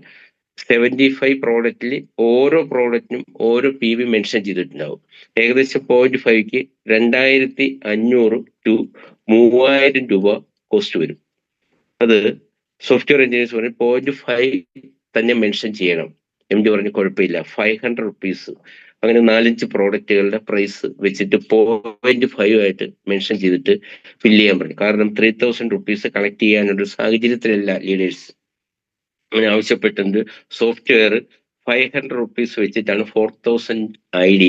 75 പ്രോഡക്റ്റിൽ ഓരോ പ്രോഡക്റ്റിനും ഓരോ PV മെൻഷൻ ചെയ്തിട്ടുണ്ടാവും. ഏകദേശം 0.5ക്ക് 2,500 to 3,000 രൂപ കോസ്റ്റ് വരും. അത് സോഫ്റ്റ്വെയർ എഞ്ചിനീയേഴ്സ് പറഞ്ഞു 0.5 തന്നെ മെൻഷൻ ചെയ്യണം. MD പറഞ്ഞു കുഴപ്പമില്ല, 500 റുപ്പീസ്. അങ്ങനെ 4-5 പ്രോഡക്റ്റുകളുടെ പ്രൈസ് വെച്ചിട്ട് 0.5 ആയിട്ട് മെൻഷൻ ചെയ്തിട്ട് ഫില്ല് ചെയ്യാൻ പറഞ്ഞു. കാരണം 3,000 റുപ്പീസ് കളക്ട് ചെയ്യാനൊരു സാഹചര്യത്തിലല്ല ലീഡേഴ്സ്. അങ്ങനെ ആവശ്യപ്പെട്ടിട്ടുണ്ട്. സോഫ്റ്റ്വെയർ 500 റുപ്പീസ് വെച്ചിട്ടാണ് 4,000 ID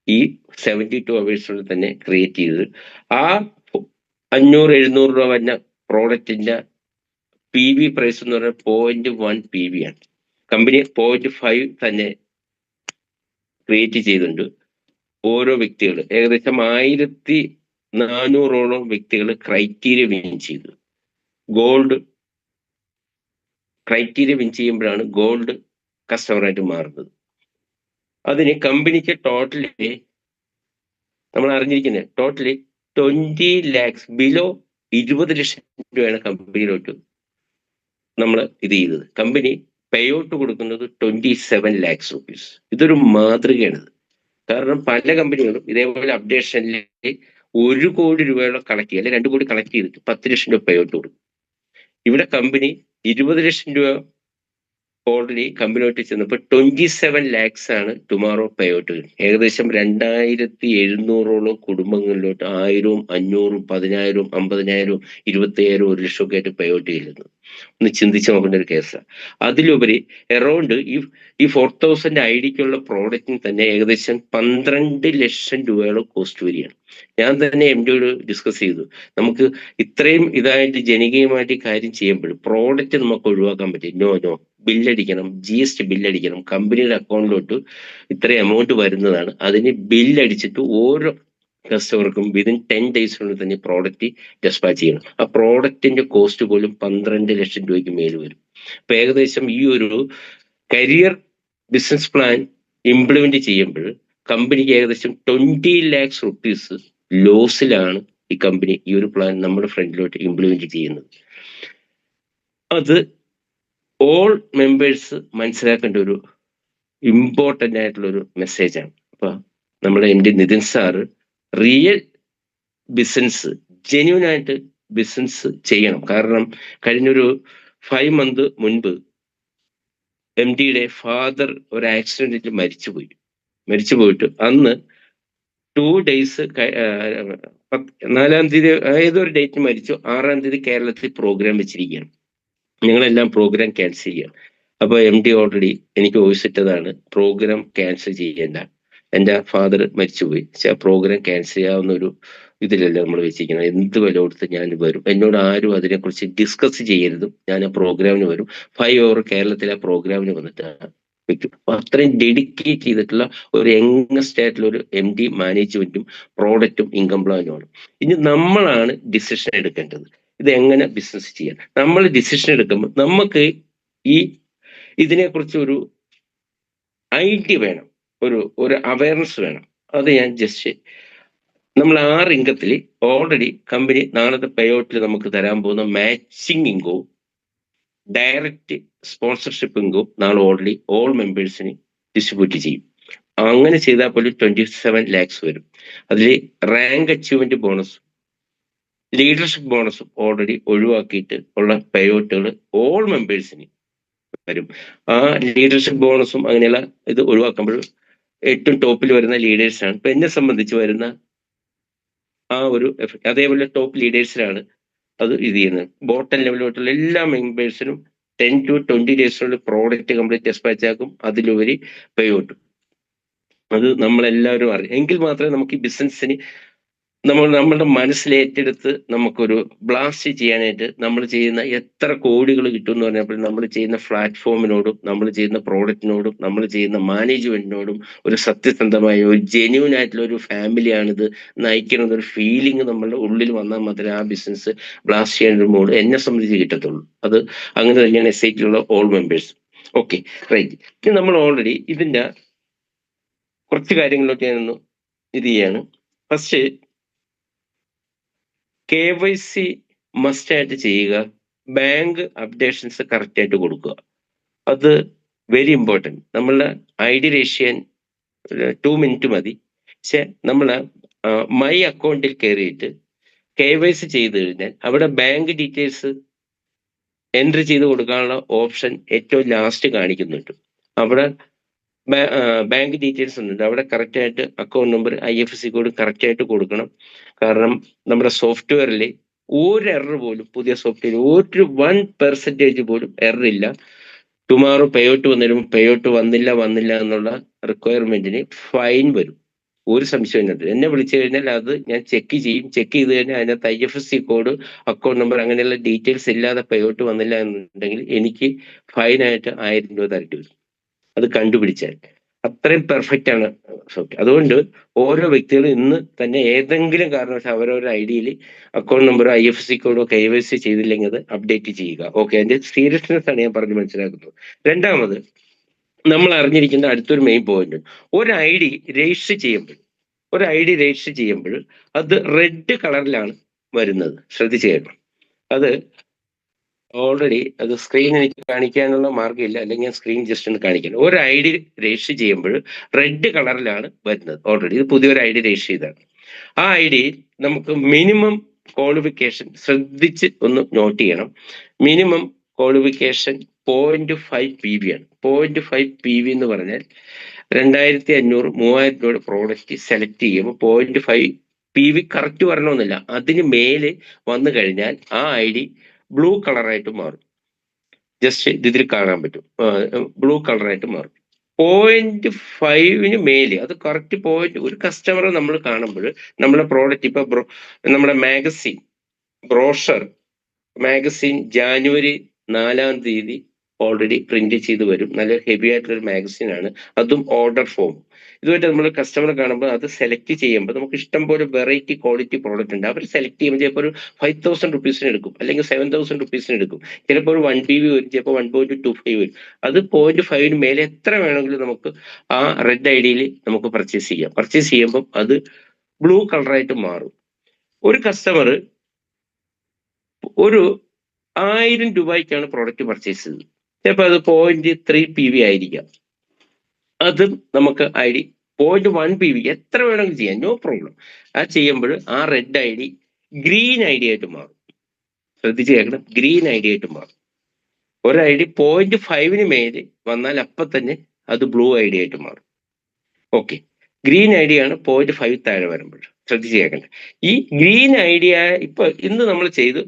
ഈ 72 അവേഴ്സിനുള്ളിൽ തന്നെ ക്രിയേറ്റ് ചെയ്തത്. ആ 500-700 രൂപ വരുന്ന പ്രോഡക്റ്റിന്റെ PV പ്രൈസ് എന്ന് പറഞ്ഞാൽ 0.1 PV ആണ്. കമ്പനി 0.5 തന്നെ ക്രിയേറ്റ് ചെയ്തിട്ടുണ്ട്. ഓരോ വ്യക്തികൾ ഏകദേശം 1,400ഓളം വ്യക്തികൾ ക്രൈറ്റീരിയ വിൻ ചെയ്തു. ഗോൾഡ് ക്രൈറ്റീരിയ വിൻ ചെയ്യുമ്പോഴാണ് ഗോൾഡ് കസ്റ്റമറായിട്ട് മാറുന്നത്. അതിന് കമ്പനിക്ക് ടോട്ടലി നമ്മൾ അറിഞ്ഞിരിക്കുന്നത് ടോട്ടലി 20 lakhs ബിലോ 20 ലക്ഷം രൂപയാണ് കമ്പനിയിലോട്ട് നമ്മൾ ഇത് ചെയ്തത്. കമ്പനി പേ ഔട്ട് കൊടുക്കുന്നത് 27 lakhs റുപ്പീസ്. ഇതൊരു മാതൃകയാണിത്. കാരണം പല കമ്പനികളും ഇതേപോലെ അപ്ഡേഷനിൽ 1 കോടി രൂപയോളം കളക്ട് ചെയ്യുക, അല്ലെങ്കിൽ 2 കോടി കളക്ട് ചെയ്തിട്ട് 10 ലക്ഷം രൂപ പേ ഔട്ട് കൊടുക്കും. ഇവിടെ കമ്പനി 20 ലക്ഷം രൂപ ഓൾറെഡി കമ്പനിയോട്ട് ചെന്നപ്പോൾ 27 lakhs ആണ് ടുമാറോ പേ ഔട്ട് വരും. ഏകദേശം 2,700ഓളം കുടുംബങ്ങളിലോട്ട് 1,000, 500, 10,000, 50,000, 25,000, 1 ലക്ഷം ഒക്കെ ആയിട്ട് പേ ഔട്ട് ചെയ്യുന്നത്. ഒന്ന് ചിന്തിച്ച് നോക്കേണ്ട ഒരു കേസാണ്. അതിലുപരി അറൗണ്ട് ഈ 4,000 IDക്കുള്ള പ്രോഡക്റ്റിന് തന്നെ ഏകദേശം 12 ലക്ഷം രൂപയോളം കോസ്റ്റ് വരികയാണ്. ഞാൻ തന്നെ MDയോട് ഡിസ്കസ് ചെയ്തു, നമുക്ക് ഇത്രയും ഇതായിട്ട് ജനകീയമായിട്ട് കാര്യം ചെയ്യുമ്പോൾ പ്രോഡക്റ്റ് നമുക്ക് ഒഴിവാക്കാൻ പറ്റും. നോ, ബില്ലടിക്കണം, GST ബില്ലടിക്കണം. കമ്പനിയുടെ അക്കൗണ്ടിലോട്ട് ഇത്രയും എമൗണ്ട് വരുന്നതാണ്. അതിന് ബില്ലടിച്ചിട്ട് ഓരോ കസ്റ്റമർക്കും വിതിൻ 10 ഡേയ്സിനുള്ളിൽ തന്നെ പ്രോഡക്റ്റ് ഡെസ്പാച്ച് ചെയ്യണം. ആ പ്രോഡക്റ്റിന്റെ കോസ്റ്റ് പോലും 12 ലക്ഷം രൂപയ്ക്ക് മേൽ വരും. അപ്പൊ ഏകദേശം ഈ ഒരു കരിയർ ബിസിനസ് പ്ലാൻ ഇംപ്ലിമെന്റ് ചെയ്യുമ്പോൾ കമ്പനിക്ക് ഏകദേശം 20 lakhs റുപ്പീസ് ലോസിലാണ് ഈ കമ്പനി ഈ ഒരു പ്ലാൻ നമ്മുടെ ഫ്രണ്ടിലോട്ട് ഇംപ്ലിമെന്റ് ചെയ്യുന്നത്. അത് ഓൾ മെമ്പേഴ്സ് മനസ്സിലാക്കേണ്ട ഒരു ഇമ്പോർട്ടൻ്റ് ആയിട്ടുള്ള ഒരു മെസ്സേജാണ്. അപ്പൊ നമ്മുടെ MD Nithin sir real business genuine ആയിട്ട് ബിസിനസ് ചെയ്യണം. കാരണം കഴിഞ്ഞൊരു 5 months മുൻപ് MDയുടെ ഫാദർ ഒരു ആക്സിഡന്റിൽ മരിച്ചു പോയിട്ട് അന്ന് 2 days 4-ാം തീയതി ഏതൊരു ഡേറ്റ് മരിച്ചു, 6-ാം തീയതി കേരളത്തിൽ പ്രോഗ്രാം വെച്ചിരിക്കുകയാണ്. ഞങ്ങളെല്ലാം പ്രോഗ്രാം ക്യാൻസൽ ചെയ്യുക. അപ്പൊ MD ഓൾറെഡി എനിക്ക് വോയിസ് ഇട്ടതാണ്, പ്രോഗ്രാം ക്യാൻസൽ ചെയ്യേണ്ട, എൻ്റെ ഫാദർ മരിച്ചുപോയി, പ്രോഗ്രാം ക്യാൻസൽ ചെയ്യാവുന്ന ഒരു ഇതിലല്ല നമ്മൾ വെച്ചിരിക്കുന്നത്. എന്ത് വില കൊടുത്ത് ഞാൻ വരും, എന്നോട് ആരും അതിനെക്കുറിച്ച് ഡിസ്കസ് ചെയ്യരുതും, ഞാൻ ആ പ്രോഗ്രാമിന് വരും. 5 hour കേരളത്തിലെ ആ പ്രോഗ്രാമിന് വന്നിട്ട് വെക്കും. അപ്പൊ അത്രയും ഡെഡിക്കേറ്റ് ചെയ്തിട്ടുള്ള ഒരു യങ്ങസ്റ്റ് ആയിട്ടുള്ള ഒരു MD മാനേജ്മെന്റും പ്രോഡക്റ്റും ഇൻകം പ്ലാനുമാണ്. ഇനി നമ്മളാണ് ഡിസിഷൻ എടുക്കേണ്ടത്, ഇത് എങ്ങനെ ബിസിനസ് ചെയ്യാം. നമ്മൾ ഡിസിഷൻ എടുക്കുമ്പോൾ നമുക്ക് ഇതിനെക്കുറിച്ച് ഒരു ഐഡിയ വേണം, ഒരു അവയർനെസ് വേണം. അത് ഞാൻ ജസ്റ്റ് നമ്മൾ 6 ഇൻകത്തിൽ ഓൾറെഡി കമ്പനി നാളത്തെ പേ ഔട്ടിൽ നമുക്ക് തരാൻ പോകുന്ന മാച്ചിങ് ഇൻകവും ഡയറക്റ്റ് സ്പോൺസർഷിപ്പ് ഇൻകവും നാളെ ഓൾറെഡി ഓൾ മെമ്പേഴ്സിന് ഡിസ്ട്രിബ്യൂട്ട് ചെയ്യും. അങ്ങനെ ചെയ്താൽ പോലും 27 lakhs വരും. അതിൽ റാങ്ക് അച്ചീവ്മെന്റ് ബോണസും ലീഡർഷിപ്പ് ബോണസും ഓൾറെഡി ഒഴിവാക്കിയിട്ട് ഉള്ള പേ ഔട്ടുകൾ ഓൾ മെമ്പേഴ്സിന് വരും. ആ ലീഡർഷിപ്പ് ബോണസും അങ്ങനെയുള്ള ഇത് ഒഴിവാക്കുമ്പോൾ ഏറ്റവും ടോപ്പിൽ വരുന്ന ലീഡേഴ്സാണ്. ഇപ്പൊ എന്നെ സംബന്ധിച്ച് വരുന്ന ആ ഒരു അതേപോലെ ടോപ്പ് ലീഡേഴ്സിനാണ് അത് ഇത് ചെയ്യുന്നത്. ബോട്ടം ലെവലിലോട്ടുള്ള എല്ലാ മെമ്പേഴ്സിനും 10 to 20 ഡേയ്സിനുള്ള പ്രോഡക്റ്റ് കംപ്ലീറ്റ് ഡിസ്പാച്ച് ആക്കും. അതിലുപരി പേ ഔട്ടും. അത് നമ്മളെല്ലാവരും അറിയാം. എങ്കിൽ മാത്രമേ നമുക്ക് ഈ ബിസിനസ്സിന് നമ്മളുടെ മനസ്സിൽ ഏറ്റെടുത്ത് നമുക്കൊരു ബ്ലാസ്റ്റ് ചെയ്യാനായിട്ട് നമ്മൾ ചെയ്യുന്ന എത്ര കോടികൾ കിട്ടും എന്ന് പറഞ്ഞപ്പോൾ നമ്മൾ ചെയ്യുന്ന പ്ലാറ്റ്ഫോമിനോടും നമ്മൾ ചെയ്യുന്ന പ്രോഡക്റ്റിനോടും നമ്മൾ ചെയ്യുന്ന മാനേജ്മെന്റിനോടും ഒരു സത്യസന്ധമായ ഒരു ജെന്യൂൻ ആയിട്ടുള്ള ഒരു ഫാമിലിയാണിത് നയിക്കുന്നത് ഒരു ഫീലിംഗ് നമ്മളുടെ ഉള്ളിൽ വന്നാൽ മാത്രമേ ആ ബിസിനസ് ബ്ലാസ്റ്റ് ചെയ്യാൻ ഒരു മോഡ് എന്നെ സംബന്ധിച്ച് കിട്ടത്തുള്ളൂ. അത് അങ്ങനെ തന്നെയാണ് SIT-ലുള്ള ഓൾ മെമ്പേഴ്സ്. Okay, right. ഇനി നമ്മൾ ഓൾറെഡി ഇതിന്റെ കുറച്ച് കാര്യങ്ങളിലൊക്കെ ഞാനൊന്ന് ഇത് ചെയ്യാണ്. ഫസ്റ്റ്, KYC മസ്റ്റ് ആയിട്ട് ചെയ്യുക. ബാങ്ക് അപ്ഡേഷൻസ് കറക്റ്റ് ആയിട്ട് കൊടുക്കുക. അത് വെരി ഇമ്പോർട്ടൻറ്റ്. നമ്മളുടെ ID രജിസ്റ്റർ 2 minutes മതി. പക്ഷെ നമ്മളെ മൈ അക്കൗണ്ടിൽ കയറിയിട്ട് KYC ചെയ്ത് കഴിഞ്ഞാൽ അവിടെ ബാങ്ക് ഡീറ്റെയിൽസ് എൻട്രി ചെയ്ത് കൊടുക്കാനുള്ള ഓപ്ഷൻ ഏറ്റവും ലാസ്റ്റ് കാണിക്കുന്നുണ്ട്. അവിടെ ബാങ്ക് ഡീറ്റെയിൽസ് ഉണ്ട്. അവിടെ കറക്റ്റ് ആയിട്ട് account number IFSC code correct ആയിട്ട് കൊടുക്കണം. കാരണം നമ്മുടെ സോഫ്റ്റ്വെയറിൽ ഒരു എറർ പോലും, പുതിയ സോഫ്റ്റ്വെയർ ഒരു 1% പോലും എറർ ഇല്ല. ടുമാറോ പേ ഔട്ട് വന്നിരുമ്പോൾ പേ ഔട്ട് വന്നില്ല എന്നുള്ള റിക്വയർമെന്റിന് ഫൈൻ വരും. ഒരു സംശയമില്ല. എന്നെ വിളിച്ചു കഴിഞ്ഞാൽ അത് ഞാൻ ചെക്ക് ചെയ്യും. ചെക്ക് ചെയ്ത് കഴിഞ്ഞാൽ അതിനകത്ത് IFSC കോഡ്, അക്കൗണ്ട് നമ്പർ അങ്ങനെയുള്ള ഡീറ്റെയിൽസ് ഇല്ലാതെ പേ ഔട്ട് വന്നില്ല എന്നുണ്ടെങ്കിൽ എനിക്ക് ഫൈനായിട്ട് 1000 രൂപ തരേണ്ടി വരും. അത് കണ്ടുപിടിച്ചാൽ അത്രയും പെർഫെക്റ്റ് ആണ് സോഫ്റ്റ്വെയർ. അതുകൊണ്ട് ഓരോ വ്യക്തികളും ഇന്ന് തന്നെ ഏതെങ്കിലും കാരണവശാൽ അവരവരുടെ ID-യിൽ അക്കൗണ്ട് നമ്പറോ IFSC കോഡോ KYC ചെയ്തില്ലെങ്കിൽ അത് അപ്ഡേറ്റ് ചെയ്യുക. ഓക്കെ, അതിന്റെ സീരിയസ്നെസ് ആണ് ഞാൻ പറഞ്ഞ് മനസ്സിലാക്കുന്നത്. രണ്ടാമത്, നമ്മൾ അറിഞ്ഞിരിക്കുന്ന അടുത്തൊരു മെയിൻ പോയിന്റ്, ഒരു ID രജിസ്റ്റർ ചെയ്യുമ്പോൾ അത് റെഡ് കളറിലാണ് വരുന്നത്. ശ്രദ്ധിച്ചു കേൾക്കണം. അത് ഓൾറെഡി അത് സ്ക്രീൻ എനിക്ക് കാണിക്കാനുള്ള മാർഗ്ഗമില്ല, അല്ലെങ്കിൽ ഞാൻ സ്ക്രീൻ ജസ്റ്റ് ഒന്ന് കാണിക്കണം. ഒരു ID രജിസ്റ്റർ ചെയ്യുമ്പോൾ റെഡ് കളറിലാണ് വരുന്നത്. ഓൾറെഡി ഇത് പുതിയൊരു ID രജിസ്റ്റർ ചെയ്താണ്. ആ ID നമുക്ക് മിനിമം ക്വാളിഫിക്കേഷൻ ശ്രദ്ധിച്ച് ഒന്ന് നോട്ട് ചെയ്യണം. മിനിമം ക്വാളിഫിക്കേഷൻ 0.5 PV ആണ്. 0.5 PV എന്ന് പറഞ്ഞാൽ 2500 3000 രൂപയുടെ പ്രോഡക്റ്റ് സെലക്ട് ചെയ്യുമ്പോൾ 0.5 PV കറക്റ്റ് വരണമെന്നില്ല. അതിന് മേലെ വന്നു കഴിഞ്ഞാൽ ആ ID ബ്ലൂ കളറായിട്ട് മാറും. ജസ്റ്റ് ഇതിൽ കാണാൻ പറ്റും, ബ്ലൂ കളറായിട്ട് മാറും. 0.5 മേലെ അത് കറക്റ്റ് പോയിന്റ്. ഒരു കസ്റ്റമറെ നമ്മൾ കാണുമ്പോൾ നമ്മുടെ പ്രോഡക്റ്റ് ഇപ്പൊ നമ്മുടെ ബ്രോഷർ മാഗസിൻ ജാനുവരി 4-ാം തീയതി ഓൾറെഡി പ്രിന്റ് ചെയ്ത് വരും. നല്ല ഹെവി ആയിട്ടുള്ള ഒരു മാഗസിൻ ആണ്. അതും ഓർഡർ ഫോം. ഇതുമായിട്ട് നമ്മൾ കസ്റ്റമറെ കാണുമ്പോൾ അത് സെലക്ട് ചെയ്യുമ്പോൾ നമുക്ക് ഇഷ്ടം പോലെ വെറൈറ്റി ക്വാളിറ്റി പ്രോഡക്റ്റ് ഉണ്ട്. അവർ സെലക്ട് ചെയ്യുമ്പോൾ ചിലപ്പോൾ ഒരു 5000 റുപ്പീസിന് എടുക്കും, അല്ലെങ്കിൽ 7000 റുപ്പീസിന് എടുക്കും. ചിലപ്പോൾ ഒരു 1 PV വരും, ചിലപ്പോൾ 1.25 വരും. അത് 0.5 മേലെ എത്ര വേണമെങ്കിലും നമുക്ക് ആ റെഡ് ID-യിൽ നമുക്ക് പർച്ചേസ് ചെയ്യാം. പർച്ചേസ് ചെയ്യുമ്പോൾ അത് ബ്ലൂ കളറായിട്ട് മാറും. ഒരു കസ്റ്റമർ ഒരു 1000 രൂപയ്ക്കാണ് പ്രോഡക്റ്റ് പർച്ചേസ് ചെയ്തത്. ചിലപ്പോൾ അത് 0.3 PV ആയിരിക്കാം. അതും നമുക്ക് ID 0.1 PV എത്ര വേണമെങ്കിലും ചെയ്യാം, നോ പ്രോബ്ലം. ആ ചെയ്യുമ്പോൾ ആ റെഡ് ID ഗ്രീൻ ID ആയിട്ട് മാറും. ശ്രദ്ധിച്ച് കേൾക്കണം, ഗ്രീൻ ID ആയിട്ട് മാറും. ഒരു ID 0.5 മേലെ വന്നാൽ അപ്പം തന്നെ അത് ബ്ലൂ ID ആയിട്ട് മാറും. ഓക്കെ, ഗ്രീൻ ID ആണ് 0.5 താഴെ വരുമ്പോൾ. ശ്രദ്ധിച്ച് കേൾക്കണ്ട. ഈ ഗ്രീൻ ID ഇപ്പൊ ഇന്ന് നമ്മൾ ചെയ്തു,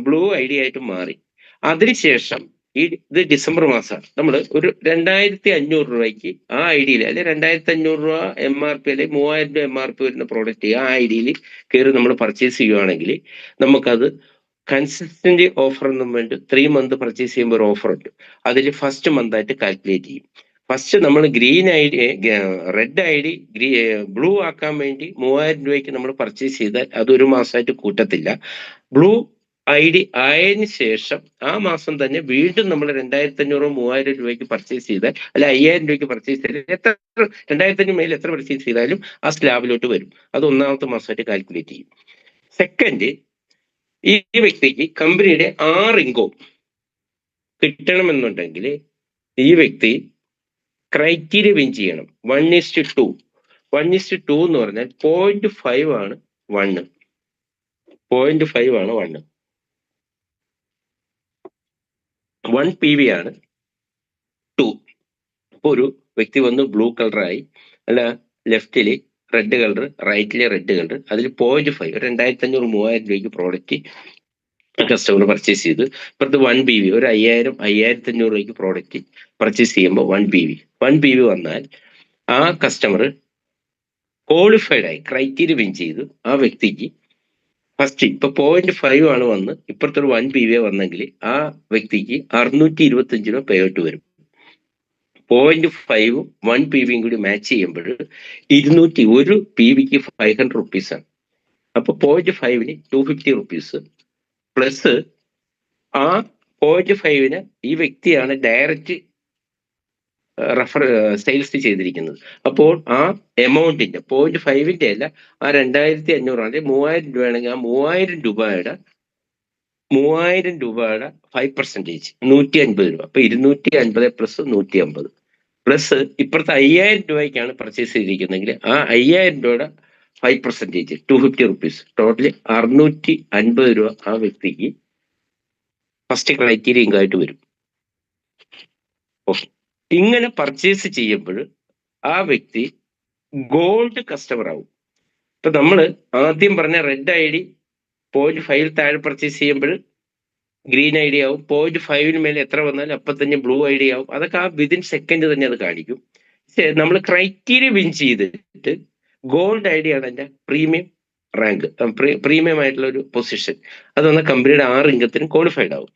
ബ്ലൂ ID ആയിട്ട് മാറി. അതിനുശേഷം ഇത് ഡിസംബർ മാസമാണ്. നമ്മൾ ഒരു 2500 രൂപയ്ക്ക് ആ ID-യിൽ, അല്ലെ 2500 രൂപ MRP, അല്ലെ 3000 രൂപ MRP വരുന്ന പ്രോഡക്റ്റ് ആ ID-യിൽ കയറി നമ്മൾ പർച്ചേസ് ചെയ്യുവാണെങ്കിൽ നമുക്കത് കൺസിസ്റ്റന്റ് ഓഫർ എന്നും വേണ്ടി 3 month പർച്ചേസ് ചെയ്യുമ്പോൾ ഒരു ഓഫർ ഉണ്ട്. അതിൽ ഫസ്റ്റ് മന്ത് ആയിട്ട് കാൽക്കുലേറ്റ് ചെയ്യും. ഫസ്റ്റ് നമ്മൾ റെഡ് ID ബ്ലൂ ആക്കാൻ വേണ്ടി 3000 രൂപയ്ക്ക് നമ്മൾ പർച്ചേസ് ചെയ്താൽ അത് 1 മാസമായിട്ട് കൂട്ടത്തില്ല. ബ്ലൂ ID ആയതിനു ശേഷം ആ മാസം തന്നെ വീണ്ടും നമ്മൾ 2500-3000 രൂപയ്ക്ക് പർച്ചേസ് ചെയ്താൽ, അല്ല 5000 രൂപയ്ക്ക് പർച്ചേസ് ചെയ്താൽ, എത്ര 2500 മേൽ എത്ര പർച്ചേസ് ചെയ്താലും ആ സ്ലാബിലോട്ട് വരും. അത് ഒന്നാമത്തെ മാസമായിട്ട് കാൽക്കുലേറ്റ് ചെയ്യും. സെക്കൻഡ്, ഈ വ്യക്തിക്ക് കമ്പനിയുടെ 6 ഇൻകം കിട്ടണമെന്നുണ്ടെങ്കിൽ ഈ വ്യക്തി ക്രൈറ്റീരിയ വിൻ ചെയ്യണം. 1:2. 1:2 എന്ന് പറഞ്ഞാൽ 0.5 ആണ് 1. 0.5 ആണ് 1. 1 PV ആണ് 2. അപ്പൊ ഒരു വ്യക്തി വന്ന് ബ്ലൂ കളറായി, അല്ല ലെഫ്റ്റില് റെഡ് കളർ, റൈറ്റിലെ റെഡ് കളർ, അതിൽ 0.5 ഒരു 2500-3000 രൂപയ്ക്ക് പ്രോഡക്റ്റ് കസ്റ്റമർ പർച്ചേസ് ചെയ്ത്, ഇപ്പുറത്ത് 1 PV ഒരു 5000-5500 രൂപയ്ക്ക് പ്രോഡക്റ്റ് പർച്ചേസ് ചെയ്യുമ്പോൾ 1 PV വന്നാൽ ആ കസ്റ്റമർ ക്വാളിഫൈഡ് ആയി, ക്രൈറ്റീരിയ വിൻ ചെയ്തു. ആ വ്യക്തിക്ക് ഫസ്റ്റ് ഇപ്പൊ 0.5 ആണ് വന്ന് ഇപ്പുറത്തൊരു 1 PV വന്നെങ്കിൽ ആ വ്യക്തിക്ക് 625 രൂപ പേ ഔട്ട് വരും. 0.5-ഉം 1 PV-യും കൂടി മാച്ച് ചെയ്യുമ്പോൾ 200, ഒരു PVക്ക് 500 റുപ്പീസ് ആണ്. അപ്പൊ 0.5-ന് 250 റുപ്പീസ് പ്ലസ് ആ 0.5-ന് ഈ വ്യക്തിയാണ് ഡയറക്റ്റ് സെയിൽസ് ചെയ്തിരിക്കുന്നത്. അപ്പോൾ ആ എമൗണ്ടിന്റെ 0.5-ന്റെ അല്ല, ആ 2500 ആണെങ്കിൽ 3000 രൂപയാണെങ്കിൽ ആ 3000 രൂപയുടെ 5% 150 രൂപ. അപ്പൊ 250 പ്ലസ് 150 പ്ലസ് ഇപ്പുറത്തെ 5000 രൂപയ്ക്കാണ് പർച്ചേസ് ചെയ്തിരിക്കുന്നതെങ്കിൽ ആ 5000 രൂപയുടെ 5% 250 റുപ്പീസ്, ടോട്ടലി 650 രൂപ ആ വ്യക്തിക്ക് ഫസ്റ്റ് ക്രൈറ്റീരിയ ഇൻകായിട്ട് വരും. ഓക്കെ, ഇങ്ങനെ പർച്ചേസ് ചെയ്യുമ്പോൾ ആ വ്യക്തി ഗോൾഡ് കസ്റ്റമർ ആവും. ഇപ്പൊ നമ്മൾ ആദ്യം പറഞ്ഞ റെഡ് ID 0.5 താഴെ പർച്ചേസ് ചെയ്യുമ്പോൾ ഗ്രീൻ ID ആവും. 0.5-ന് മേലെ എത്ര വന്നാലും അപ്പൊ തന്നെ ബ്ലൂ ID ആവും. അതൊക്കെ ആ വിതിൻ സെക്കൻഡ് തന്നെ അത് കാണിക്കും. പക്ഷേ നമ്മൾ ക്രൈറ്റീരിയ വിൻ ചെയ്തിട്ട് ഗോൾഡ് ID ആണ് എൻ്റെ പ്രീമിയം റാങ്ക്, പ്രീമിയം ആയിട്ടുള്ള ഒരു പൊസിഷൻ. അത് വന്ന കമ്പനിയുടെ 6 ഇൻകത്തിന് ക്വാളിഫൈഡ് ആവും.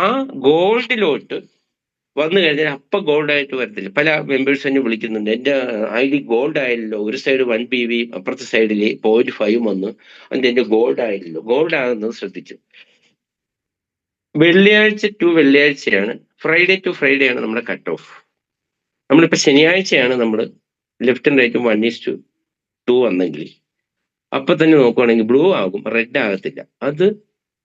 ആ ഗോൾഡിലോട്ട് വന്നു കഴിഞ്ഞാൽ അപ്പൊ ഗോൾഡ് ആയിട്ട് വരത്തില്ല. പല മെമ്പേഴ്സ് തന്നെ വിളിക്കുന്നുണ്ട്, എന്റെ ID ഗോൾഡ് ആയില്ലല്ലോ, ഒരു സൈഡ് 1 PV അപ്പുറത്തെ സൈഡിൽ 0.5 വന്നു, എന്റെ ഗോൾഡ് ആയില്ലല്ലോ. ഗോൾഡ് ആകുന്നത് ശ്രദ്ധിച്ചു. വെള്ളിയാഴ്ച ടു വെള്ളിയാഴ്ചയാണ്, ഫ്രൈഡേ ടു ഫ്രൈഡേ ആണ് നമ്മുടെ കട്ട് ഓഫ്. നമ്മളിപ്പോ ശനിയാഴ്ചയാണ് നമ്മൾ ലെഫ്റ്റും റൈറ്റും 1:2 വന്നെങ്കിൽ അപ്പൊ തന്നെ നോക്കുവാണെങ്കിൽ ബ്ലൂ ആകും, റെഡ് ആകത്തില്ല. അത്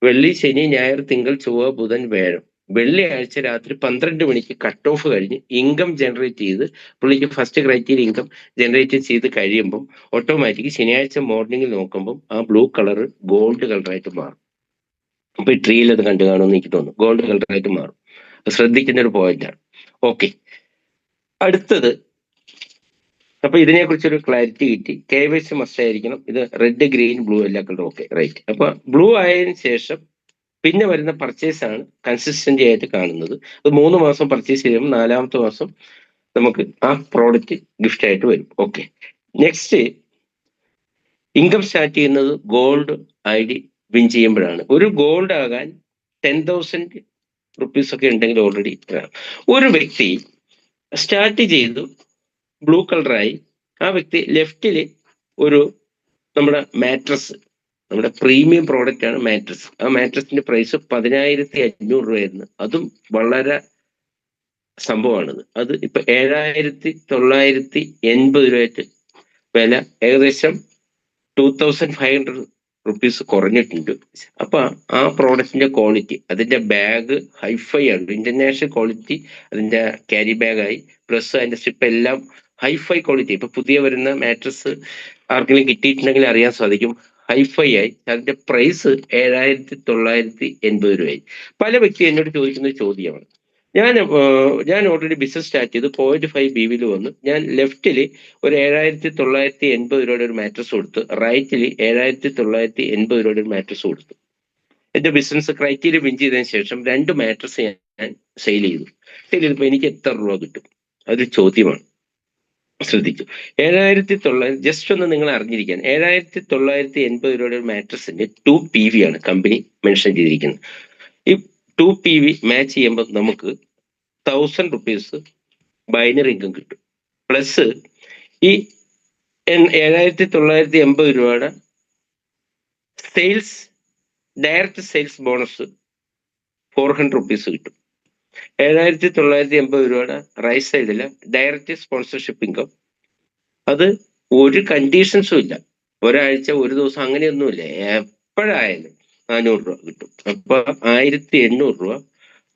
വെള്ളി, ശനി, ഞായർ, തിങ്കൾ, ചൊവ്വ, ബുധൻ, വ്യാഴം. വെള്ളിയാഴ്ച രാത്രി 12 മണിക്ക് കട്ട് ഓഫ് കഴിഞ്ഞ് ഇൻകം ജനറേറ്റ് ചെയ്ത് പുള്ളിക്ക് ഫസ്റ്റ് ക്രൈറ്റീരിയ ഇൻകം ജനറേറ്റ് ചെയ്ത് കഴിയുമ്പം ഓട്ടോമാറ്റിക് ശനിയാഴ്ച മോർണിംഗിൽ നോക്കുമ്പോൾ ആ ബ്ലൂ കളർ ഗോൾഡ് കളറായിട്ട് മാറും. അപ്പൊ ഈ ട്രീയിൽ അത് കണ്ടു കാണുമെന്ന് എനിക്ക് തോന്നുന്നു, ഗോൾഡ് കളറായിട്ട് മാറും. ശ്രദ്ധിക്കുന്ന ഒരു പോയിന്റാണ്. ഓക്കെ, അടുത്തത്, അപ്പൊ ഇതിനെക്കുറിച്ചൊരു ക്ലാരിറ്റി കിട്ടി. KYC മസ്റ്റ് ആയിരിക്കണം. ഇത് റെഡ്, ഗ്രീൻ, ബ്ലൂ എല്ലാ കളറും ഓക്കെ, റൈറ്റ്. അപ്പൊ ബ്ലൂ ആയതിനു ശേഷം പിന്നെ വരുന്ന പർച്ചേസ് ആണ് കൺസിസ്റ്റന്റ് ആയിട്ട് കാണുന്നത്. അത് 3 മാസം പർച്ചേസ് ചെയ്യുമ്പോൾ 4ാമത്തെ മാസം നമുക്ക് ആ പ്രോഡക്റ്റ് ഗിഫ്റ്റ് ആയിട്ട് വരും. ഓക്കെ, നെക്സ്റ്റ് ഇൻകം സ്റ്റാർട്ട് ചെയ്യുന്നത് ഗോൾഡ് ID വിൻ ചെയ്യുമ്പോഴാണ്. ഒരു ഗോൾഡ് ആകാൻ 10,000 റുപ്പീസ് ഒക്കെ ഉണ്ടെങ്കിൽ ഓൾറെഡി ഒരു വ്യക്തി സ്റ്റാർട്ട് ചെയ്തു ബ്ലൂ കളറായി. ആ വ്യക്തി ലെഫ്റ്റില് ഒരു നമ്മുടെ മാട്രസ്, നമ്മുടെ പ്രീമിയം പ്രോഡക്റ്റ് ആണ് മാട്രസ്. ആ മാട്രസിന്റെ പ്രൈസ് 10,500 രൂപയായിരുന്നു. അതും വളരെ സംഭവമാണിത്. അത് ഇപ്പൊ 7,980 രൂപയായിട്ട് വില ഏകദേശം 2,500 റുപ്പീസ് കുറഞ്ഞിട്ടുണ്ട്. അപ്പൊ ആ പ്രോഡക്റ്റിന്റെ ക്വാളിറ്റി, അതിന്റെ ബാഗ് ഹൈഫൈ ആണ്, ഇന്റർനാഷണൽ ക്വാളിറ്റി. അതിന്റെ ക്യാരി ബാഗായി പ്ലസ് അതിന്റെ സ്ട്രിപ്പ് എല്ലാം ഹൈഫൈ ക്വാളിറ്റി. ഇപ്പൊ പുതിയ വരുന്ന മാട്രസ് ആർക്കെങ്കിലും കിട്ടിയിട്ടുണ്ടെങ്കിൽ അറിയാൻ സാധിക്കും, ഹൈഫൈ ആയി. അതിന്റെ പ്രൈസ് 7,980 രൂപയായി. പല വ്യക്തി എന്നോട് ചോദിക്കുന്ന ചോദ്യമാണ്, ഞാൻ ഓൾറെഡി ബിസിനസ് സ്റ്റാർട്ട് ചെയ്ത് 0.5 BV വന്നു. ഞാൻ ലെഫ്റ്റില് ഒരു 7,980 രൂപയുടെ ഒരു മാട്രസ് കൊടുത്തു, റൈറ്റില് 7,980 രൂപയുടെ ഒരു മാട്രസ് കൊടുത്തു. എന്റെ ബിസിനസ് ക്രൈറ്റീരിയ വിൻ ചെയ്തതിനു ശേഷം 2 മാട്രസ് ഞാൻ സെയിൽ ചെയ്തപ്പോൾ എനിക്ക് എത്ര രൂപ കിട്ടും? അതൊരു ചോദ്യമാണ്. ശ്രദ്ധിച്ചു. 7,900, ജസ്റ്റ് ഒന്ന് നിങ്ങൾ അറിഞ്ഞിരിക്കാൻ, 7,980 രൂപയുടെ ഒരു മാട്രസിന്റെ 2 PV ആണ് കമ്പനി മെൻഷൻ ചെയ്തിരിക്കുന്നത്. ഈ 2 PV മാച്ച് ചെയ്യുമ്പോൾ നമുക്ക് 1,000 റുപ്പീസ് ബൈനറി ഇൻകം കിട്ടും. പ്ലസ് ഈ 7,980 രൂപയുടെ sales direct sales bonus 400 rupees കിട്ടും. 7,980 രൂപയുടെ റൈറ്റ് സൈഡില് ഡയറക്റ്റ് സ്പോൺസർഷിപ്പ് ഇൻകം. അത് ഒരു കണ്ടീഷൻസും ഇല്ല, ഒരാഴ്ച ഒരു ദിവസം അങ്ങനെയൊന്നുമില്ല, എപ്പോഴായാലും 400 രൂപ കിട്ടും. അപ്പൊ 1,800 രൂപ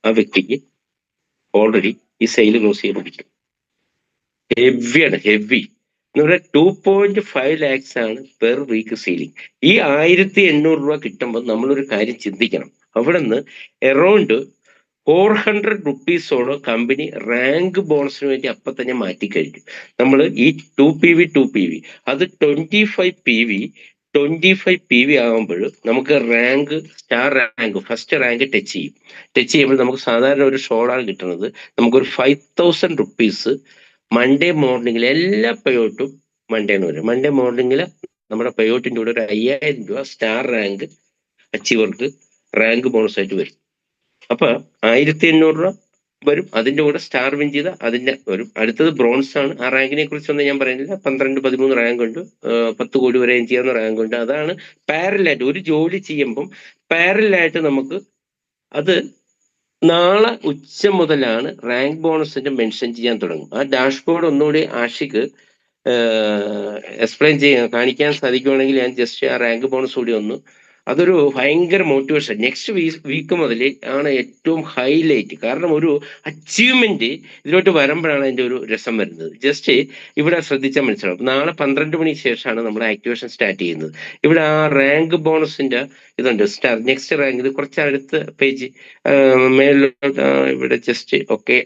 ആ വ്യക്തിക്ക് ഓൾറെഡി ഈ സെയിൽ ക്ലോസ് ചെയ്യുമ്പോൾ കിട്ടും. ഹെവിയാണ്, ഹെവി എന്ന് പറഞ്ഞാൽ 2.5 lakhs ആണ് പെർ വീക്ക് സീലിംഗ്. ഈ 1,800 രൂപ കിട്ടുമ്പോൾ നമ്മളൊരു കാര്യം ചിന്തിക്കണം, അവിടെ നിന്ന് എറൗണ്ട് 400 റുപ്പീസോളം കമ്പനി റാങ്ക് ബോണസിന് വേണ്ടി അപ്പൊ തന്നെ മാറ്റിക്കഴിഞ്ഞു. നമ്മൾ ഈ 2 PV അത് 25 PV ആകുമ്പോൾ നമുക്ക് rank, star rank, first rank touch ചെയ്യുമ്പോൾ നമുക്ക് സാധാരണ ഒരു ഷോളാണ് കിട്ടുന്നത്. നമുക്കൊരു 5,000 റുപ്പീസ് മൺഡേ മോർണിംഗിൽ എല്ലാ പേയോട്ടും മൺഡേന്ന് വരും. മൺഡേ മോർണിംഗിൽ നമ്മുടെ പേയോട്ടിൻ്റെ കൂടെ ഒരു 5,000 രൂപ സ്റ്റാർ റാങ്ക് അച്ചീവർക്ക് റാങ്ക് ബോണസ് ആയിട്ട് വരും. അപ്പൊ 1,800 രൂപ വരും, അതിന്റെ കൂടെ സ്റ്റാർ വിൻ ചെയ്ത അതിന്റെ വരും. അടുത്തത് ബ്രോൺസ് ആണ്. ആ റാങ്കിനെ കുറിച്ചൊന്നും ഞാൻ പറയുന്നില്ല. 12-13 റാങ്ക് ഉണ്ട്, 10 കോടി വരെ ചെയ്യാവുന്ന റാങ്ക് ഉണ്ട്. അതാണ് പാരലായിട്ട് ഒരു ജോലി ചെയ്യുമ്പം പാരലായിട്ട് നമുക്ക് അത് നാളെ ഉച്ച മുതലാണ് റാങ്ക് ബോണസിന്റെ മെൻഷൻ ചെയ്യാൻ തുടങ്ങും. ആ ഡാഷ്ബോർഡ് ഒന്നുകൂടി ആഷിക്ക് എക്സ്പ്ലെയിൻ കാണിക്കാൻ സാധിക്കുവാണെങ്കിൽ ഞാൻ ജസ്റ്റ് ആ റാങ്ക് ബോണസ് കൂടി ഒന്ന്, അതൊരു ഭയങ്കര മോട്ടിവേഷൻ. നെക്സ്റ്റ് വീക്ക് മുതൽ ആണ് ഏറ്റവും ഹൈലൈറ്റ്. കാരണം ഒരു അച്ചീവ്മെന്റ് ഇതിലോട്ട് വരുമ്പോഴാണ് അതിന്റെ ഒരു രസം വരുന്നത്. ജസ്റ്റ് ഇവിടെ ശ്രദ്ധിച്ചാൽ മനസ്സിലാവും. നാളെ 12 മണിക്ക് ശേഷമാണ് നമ്മൾ ആക്ടിവേഷൻ സ്റ്റാർട്ട് ചെയ്യുന്നത്. ഇവിടെ ആ റാങ്ക് ബോണസിന്റെ ഇതുണ്ട്, സ്റ്റാർ നെക്സ്റ്റ് റാങ്ക്. ഇത് കുറച്ച് അടുത്ത പേജ് മേലോട്ട് ഇവിടെ ജസ്റ്റ് ഓക്കെ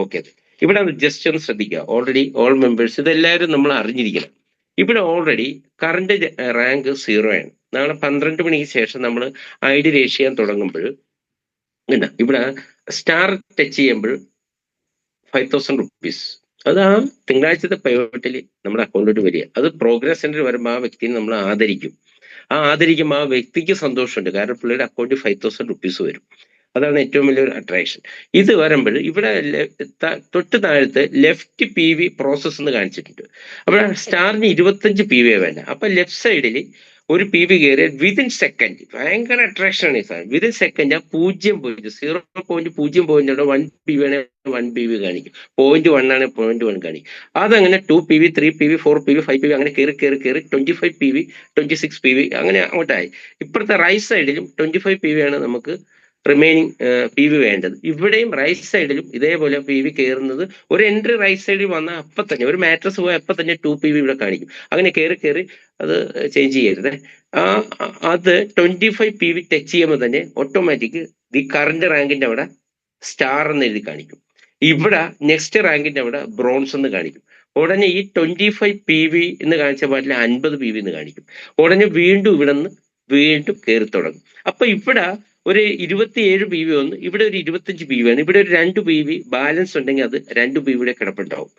ഓക്കെ. ഇവിടെ ജസ്റ്റ് ഒന്ന് ശ്രദ്ധിക്കുക. ഓൾറെഡി ഓൾ മെമ്പേഴ്സ് ഇതെല്ലാവരും നമ്മൾ അറിഞ്ഞിരിക്കണം. ഇവിടെ ഓൾറെഡി കറണ്ട് റാങ്ക് 0 ആണ്. നാളെ 12 മണിക്ക് ശേഷം നമ്മൾ ID രജിസ്റ്റർ ചെയ്യാൻ തുടങ്ങുമ്പോൾ ഇവിടെ സ്റ്റാർ ടച്ച് ചെയ്യുമ്പോൾ 5,000 റുപ്പീസ് അത് ആ തിങ്കളാഴ്ചത്തെ പേയ്മെന്റിൽ നമ്മുടെ അക്കൗണ്ടിലോട്ട് വരിക. അത് പ്രോഗ്രസ് സെന്ററിൽ വരുമ്പോൾ ആ വ്യക്തിനെ നമ്മൾ ആദരിക്കും. ആദരിക്കുമ്പോൾ ആ വ്യക്തിക്ക് സന്തോഷമുണ്ട്, കാരണം പുള്ളിയുടെ അക്കൗണ്ടിൽ 5,000 റുപ്പീസ് വരും. അതാണ് ഏറ്റവും വലിയൊരു അട്രാക്ഷൻ. ഇത് വരുമ്പോൾ ഇവിടെ തൊട്ട് താഴത്ത് ലെഫ്റ്റ് PV പ്രോസസ് എന്ന് കാണിച്ചിട്ടുണ്ട്. അപ്പോൾ സ്റ്റാറിന് 25 PV വേണ്ട. അപ്പൊ ലെഫ്റ്റ് സൈഡിൽ ഒരു PV കയറിയാൽ വിതിൻ സെക്കൻഡ് ഭയങ്കര അട്രാക്ഷൻ ആണ് ഈ സാധനം. വിതിൻ സെക്കൻഡ് ആ 0.0 1 PV ആണെങ്കിൽ 1 PV കാണിക്കും, 0.1 ആണെങ്കിൽ 0.1 കാണിക്കും. അതങ്ങനെ 2 PV 3 PV 4 PV 5 PV അങ്ങനെ കയറി 25 PV 26 PV അങ്ങനെ അങ്ങോട്ടായി. ഇപ്പോഴത്തെ റൈറ്റ് സൈഡിലും 25 PV ആണ് നമുക്ക് റിമൈനിങ് PV വേണ്ടത്. ഇവിടെയും റൈറ്റ് സൈഡിലും ഇതേപോലെ PV കയറുന്നത് ഒരു എൻട്രി റൈറ്റ് സൈഡിൽ വന്നാൽ അപ്പൊ തന്നെ ഒരു മാട്രസ് പോയാൽ അപ്പൊ തന്നെ 2 PV ഇവിടെ കാണിക്കും. അങ്ങനെ കയറി അത് ചേഞ്ച് ചെയ്യരുത്. അത് 25 PV ടച്ച് ചെയ്യുമ്പോൾ തന്നെ ഓട്ടോമാറ്റിക് ദി കറണ്ട് റാങ്കിന്റെ അവിടെ സ്റ്റാർ എന്ന് എഴുതി കാണിക്കും. ഇവിടെ നെക്സ്റ്റ് റാങ്കിന്റെ അവിടെ ബ്രോൺസ് എന്ന് കാണിക്കും. ഉടനെ ഈ 25 PV എന്ന് കാണിച്ച പാട്ടിൽ 50 PV എന്ന് കാണിക്കും. ഉടനെ വീണ്ടും ഇവിടെ നിന്ന് വീണ്ടും കയറി തുടങ്ങും. അപ്പൊ ഇവിടെ ഒരു 27 PV വന്ന് ഇവിടെ ഒരു 25 PV ആണ്. ഇവിടെ ഒരു 2 PV ബാലൻസ് ഉണ്ടെങ്കിൽ അത് 2 PV കിടപ്പുണ്ടാവും.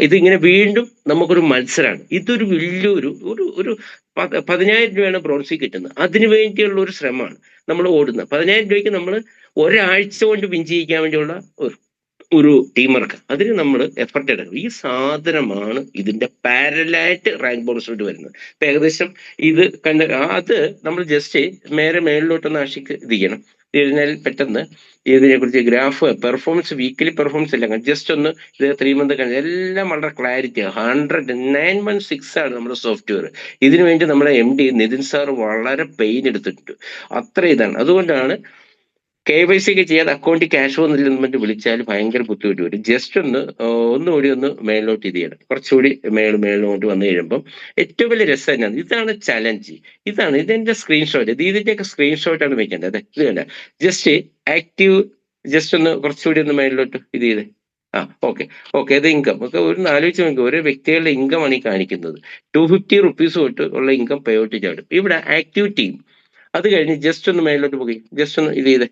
ഇതിങ്ങനെ വീണ്ടും നമുക്കൊരു മത്സരമാണ്. ഇതൊരു വലിയൊരു ഒരു 10,000 രൂപയാണ് ബ്രോൺസിൽ കിട്ടുന്നത്. അതിനു വേണ്ടിയുള്ള ഒരു ശ്രമമാണ് നമ്മൾ ഓടുന്നത്. 10,000 രൂപയ്ക്ക് നമ്മൾ ഒരാഴ്ച കൊണ്ട് വിൻ ചെയ്യിക്കാൻ വേണ്ടിയുള്ള ഒരു ടീം വർക്ക്, അതിന് നമ്മൾ എഫർട്ട് എടുക്കണം. ഈ സാധനമാണ് ഇതിന്റെ പാരലായിട്ട് റാങ്ക് ബോണസിലോട്ട് വരുന്നത്. ഇപ്പൊ ഏകദേശം ഇത് അത് നമ്മൾ ജസ്റ്റ് മേളിലോട്ടൊന്ന് ആഷിക്ക് ഇത് ചെയ്യണം. ഇതിനാൽ പെട്ടെന്ന് ഇതിനെക്കുറിച്ച് ഗ്രാഫ് പെർഫോമൻസ് വീക്കിലി പെർഫോമൻസ് എല്ലാം ജസ്റ്റ് ഒന്ന് ഇത് 3 മന്ത് കഴിഞ്ഞ് എല്ലാം വളരെ ക്ലാരിറ്റി 916 ആണ് നമ്മുടെ സോഫ്റ്റ്വെയർ. ഇതിനു വേണ്ടി നമ്മുടെ MD നിതിൻ സാർ വളരെ പെയിൻ എടുത്തിട്ടുണ്ട്. അത്ര ഇതാണ്. അതുകൊണ്ടാണ് KYC ഒക്കെ ചെയ്യാതെ അക്കൗണ്ടിൽ ക്യാഷ് വന്നില്ലെന്ന് വിളിച്ചാൽ ഭയങ്കര ബുദ്ധിമുട്ട് വരും. ജസ്റ്റ് ഒന്നുകൂടി ഒന്ന് മേളിലോട്ട് ഇത് ചെയ്യണം. കുറച്ചുകൂടി മേളിലോട്ട് വന്നു കഴിയുമ്പം ഏറ്റവും വലിയ രസം തന്നെയാണ്. ഇതാണ് ചലഞ്ച്. ഇതെന്റെ സ്ക്രീൻഷോട്ട്. ഇതിന്റെയൊക്കെ സ്ക്രീൻഷോട്ടാണ് വെക്കേണ്ടത്. ഇത് വേണ്ട, ജസ്റ്റ് ആക്റ്റീവ് ജസ്റ്റ് ഒന്ന് കുറച്ചുകൂടി ഒന്ന് മേളിലോട്ട് ഇത് ചെയ്തേ. ഓക്കെ അത് ഇൻകം ഒക്കെ ഒരു ആലോചിച്ച് നോക്കുക. ഓരോ വ്യക്തികളുടെ ഇൻകം ആണ് ഈ കാണിക്കുന്നത്. 250 റുപ്പീസ് തൊട്ട് ഉള്ള ഇൻകം പേ ഔട്ട് ചാടും. ഇവിടെ ആക്റ്റീവ് ടീം. അത് കഴിഞ്ഞ് ജസ്റ്റ് ഒന്ന് മേളിലോട്ട് പോയി ജസ്റ്റ് ഒന്ന് ഇത് ചെയ്തേ.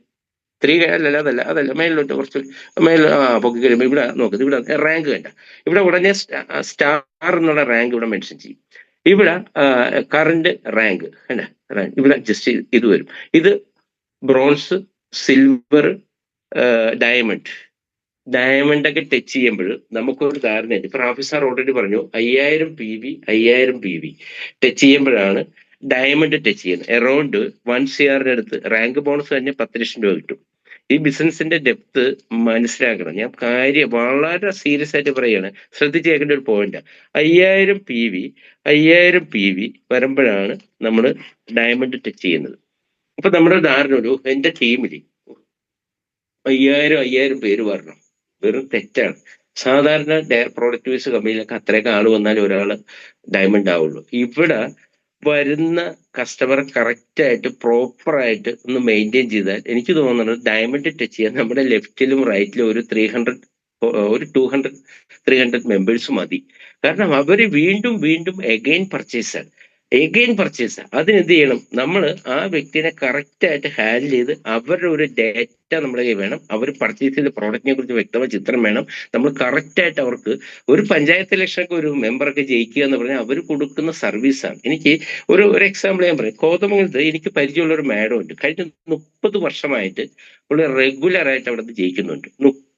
3 അതല്ല മേളിലോട്ട് കുറച്ച് പൊക്കി കഴിയുമ്പോൾ ഇവിടെ നോക്കുന്നത്. ഇവിടെ റാങ്ക് വേണ്ട. ഇവിടെ ഉടനെ സ്റ്റാർ എന്നുള്ള റാങ്ക് ഇവിടെ മെൻഷൻ ചെയ്യും. ഇവിടെ കറണ്ട് റാങ്ക് ഇവിടെ ജസ്റ്റ് ഇത് വരും. ഇത് ബ്രോൺസ്, സിൽവർ, ഡയമണ്ട് ഒക്കെ ടച്ച് ചെയ്യുമ്പോൾ നമുക്കൊരു ധാരണയുണ്ട്. ഇപ്പൊ റാഫി സാർ ഓൾറെഡി പറഞ്ഞു 5,000 PV ടച്ച് ചെയ്യുമ്പോഴാണ് ഡയമണ്ട് ടച്ച് ചെയ്യുന്നത്. അറൗണ്ട് 1 CR അടുത്ത് റാങ്ക് ബോണസ് തന്നെ 10 ലക്ഷം രൂപ കിട്ടും. ഈ ബിസിനസിന്റെ ഡെപ്ത് മനസ്സിലാക്കണം. ഞാൻ വളരെ സീരിയസ് ആയിട്ട് പറയുകയാണ്, ശ്രദ്ധിച്ച് കേൾക്കേണ്ട ഒരു പോയിന്റ്. 5000 PV വരുമ്പോഴാണ് നമ്മൾ ഡയമണ്ട് ടച്ച് ചെയ്യുന്നത്. അപ്പൊ നമ്മുടെ ധാരണ ഒരു എന്റെ ടീമിൽ 5000 പേര് വരണം, വെറും തെറ്റാണ്. സാധാരണ പ്രോഡക്റ്റ് ബേസ് കമ്പനിയിലൊക്കെ അത്രയൊക്കെ ആള് വന്നാൽ ഒരാള് ഡയമണ്ട് ആവുള്ളൂ. ഇവിടെ വരുന്ന കസ്റ്റമർ കറക്റ്റ് ആയിട്ട് പ്രോപ്പർ ആയിട്ട് ഒന്ന് മെയിൻറ്റെയിൻ ചെയ്താൽ എനിക്ക് തോന്നുന്നത് ഡയമണ്ട് ടച്ച് ചെയ്യാൻ നമ്മുടെ ലെഫ്റ്റിലും റൈറ്റിലും ഒരു 200-300 മെമ്പേഴ്സ് മതി. കാരണം അവര് വീണ്ടും വീണ്ടും എഗെയിൻ പർച്ചേസ് അതിനെന്ത് ചെയ്യണം, നമ്മൾ ആ വ്യക്തിനെ കറക്റ്റ് ആയിട്ട് ഹാൻഡിൽ ചെയ്ത് അവരുടെ ഒരു ഡേറ്റ നമ്മുടെ കയ്യിൽ വേണം. അവർ പർച്ചേസ് ചെയ്ത പ്രോഡക്റ്റിനെ കുറിച്ച് വ്യക്തമായ ചിത്രം വേണം. നമ്മൾ കറക്റ്റ് ആയിട്ട് അവർക്ക് ഒരു പഞ്ചായത്ത് ഇലക്ഷനൊക്കെ ഒരു മെമ്പറൊക്കെ ജയിക്കുക എന്ന് പറഞ്ഞാൽ അവർ കൊടുക്കുന്ന സർവീസാണ്. എനിക്ക് ഒരു എക്സാമ്പിൾ ഞാൻ പറയാം. കോതമംഗലത്ത് എനിക്ക് പരിചയമുള്ള ഒരു മാഡം ഉണ്ട്. കഴിഞ്ഞ 30 വർഷമായിട്ട് പുള്ളി റെഗുലർ ആയിട്ട് അവിടെ നിന്ന് ജയിക്കുന്നുണ്ട്.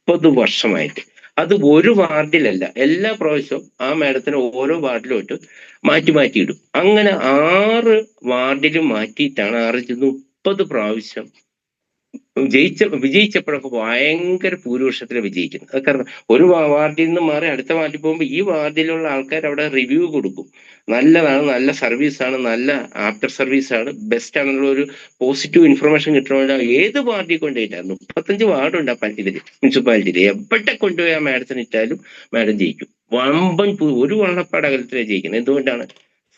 30 വർഷമായിട്ട്. അത് ഒരു വാർഡിലല്ല, എല്ലാ പ്രാവശ്യവും ആ മാഡത്തിന് ഓരോ വാർഡിലോട്ട് മാറ്റി ഇടും. അങ്ങനെ 6 വാർഡിലും മാറ്റിയിട്ടാണ് 30 പ്രാവശ്യം വിജയിച്ചപ്പോഴൊക്കെ ഭയങ്കര ഭൂരിപക്ഷത്തിൽ വിജയിക്കുന്നത്. അത് കാരണം ഒരു വാർഡിൽ നിന്ന് മാറി അടുത്ത വാർഡിൽ പോകുമ്പോൾ ഈ വാർഡിലുള്ള ആൾക്കാർ അവിടെ റിവ്യൂ കൊടുക്കും. നല്ലതാണ്, നല്ല സർവീസാണ്, നല്ല ആഫ്റ്റർ സർവീസാണ്, ബെസ്റ്റ് ആണെന്നുള്ള ഒരു പോസിറ്റീവ് ഇൻഫർമേഷൻ കിട്ടണമെങ്കിൽ ഏത് വാർഡിൽ കൊണ്ടുപോയിട്ടാണ് 35 വാർഡുണ്ട് ആ ഇതിൽ മുനിസിപ്പാലിറ്റിയിൽ. എവിടെ കൊണ്ടുപോയി ആ മാഡത്തിന് ഇട്ടാലും മാഡം ജയിക്കും. ഒരു വള്ളപ്പാട് അകലത്തിലാണ് ജയിക്കുന്നത്. എന്തുകൊണ്ടാണ്?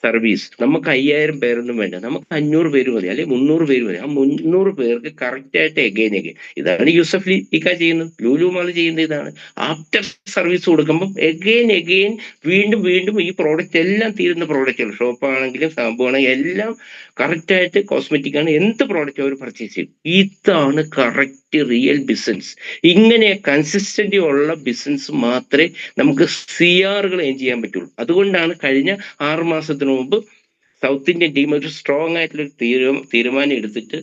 സർവീസ്. നമുക്ക് 5000 പേരൊന്നും വേണ്ട, നമുക്ക് 500 പേര് മതി, അല്ലെങ്കിൽ 300 പേര് മതി. ആ 300 പേർക്ക് കറക്റ്റ് ആയിട്ട് എഗെയിൻ ഇതാണ് യൂസഫ് ഇക്ക ചെയ്യുന്നത്, ലുലു മാൾ ചെയ്യുന്നത്. ഇതാണ് ആഫ്റ്റർ സർവീസ് കൊടുക്കുമ്പോൾ എഗെയിൻ വീണ്ടും വീണ്ടും ഈ പ്രോഡക്റ്റ് എല്ലാം തീരുന്ന പ്രോഡക്റ്റുകൾ, ഷോപ്പാണെങ്കിലും ഷാമ്പു ആണെങ്കിലും എല്ലാം കറക്റ്റ് ആയിട്ട്, കോസ്മെറ്റിക് ആണ്, എന്ത് പ്രോഡക്റ്റ് അവർ പർച്ചേസ് ചെയ്യും. ഇതാണ് കറക്റ്റ് റിയൽ ബിസിനസ്. ഇങ്ങനെ കൺസിസ്റ്റന്റ് ഉള്ള ബിസിനസ് മാത്രമേ നമുക്ക് CRകൾ എയിം ചെയ്യാൻ പറ്റുള്ളൂ. അതുകൊണ്ടാണ് കഴിഞ്ഞ 6 മാസത്തിന് മുമ്പ് സൗത്ത് ഇന്ത്യൻ ടീം ഒരു സ്ട്രോങ് ആയിട്ടുള്ള തീരുമാനം എടുത്തിട്ട്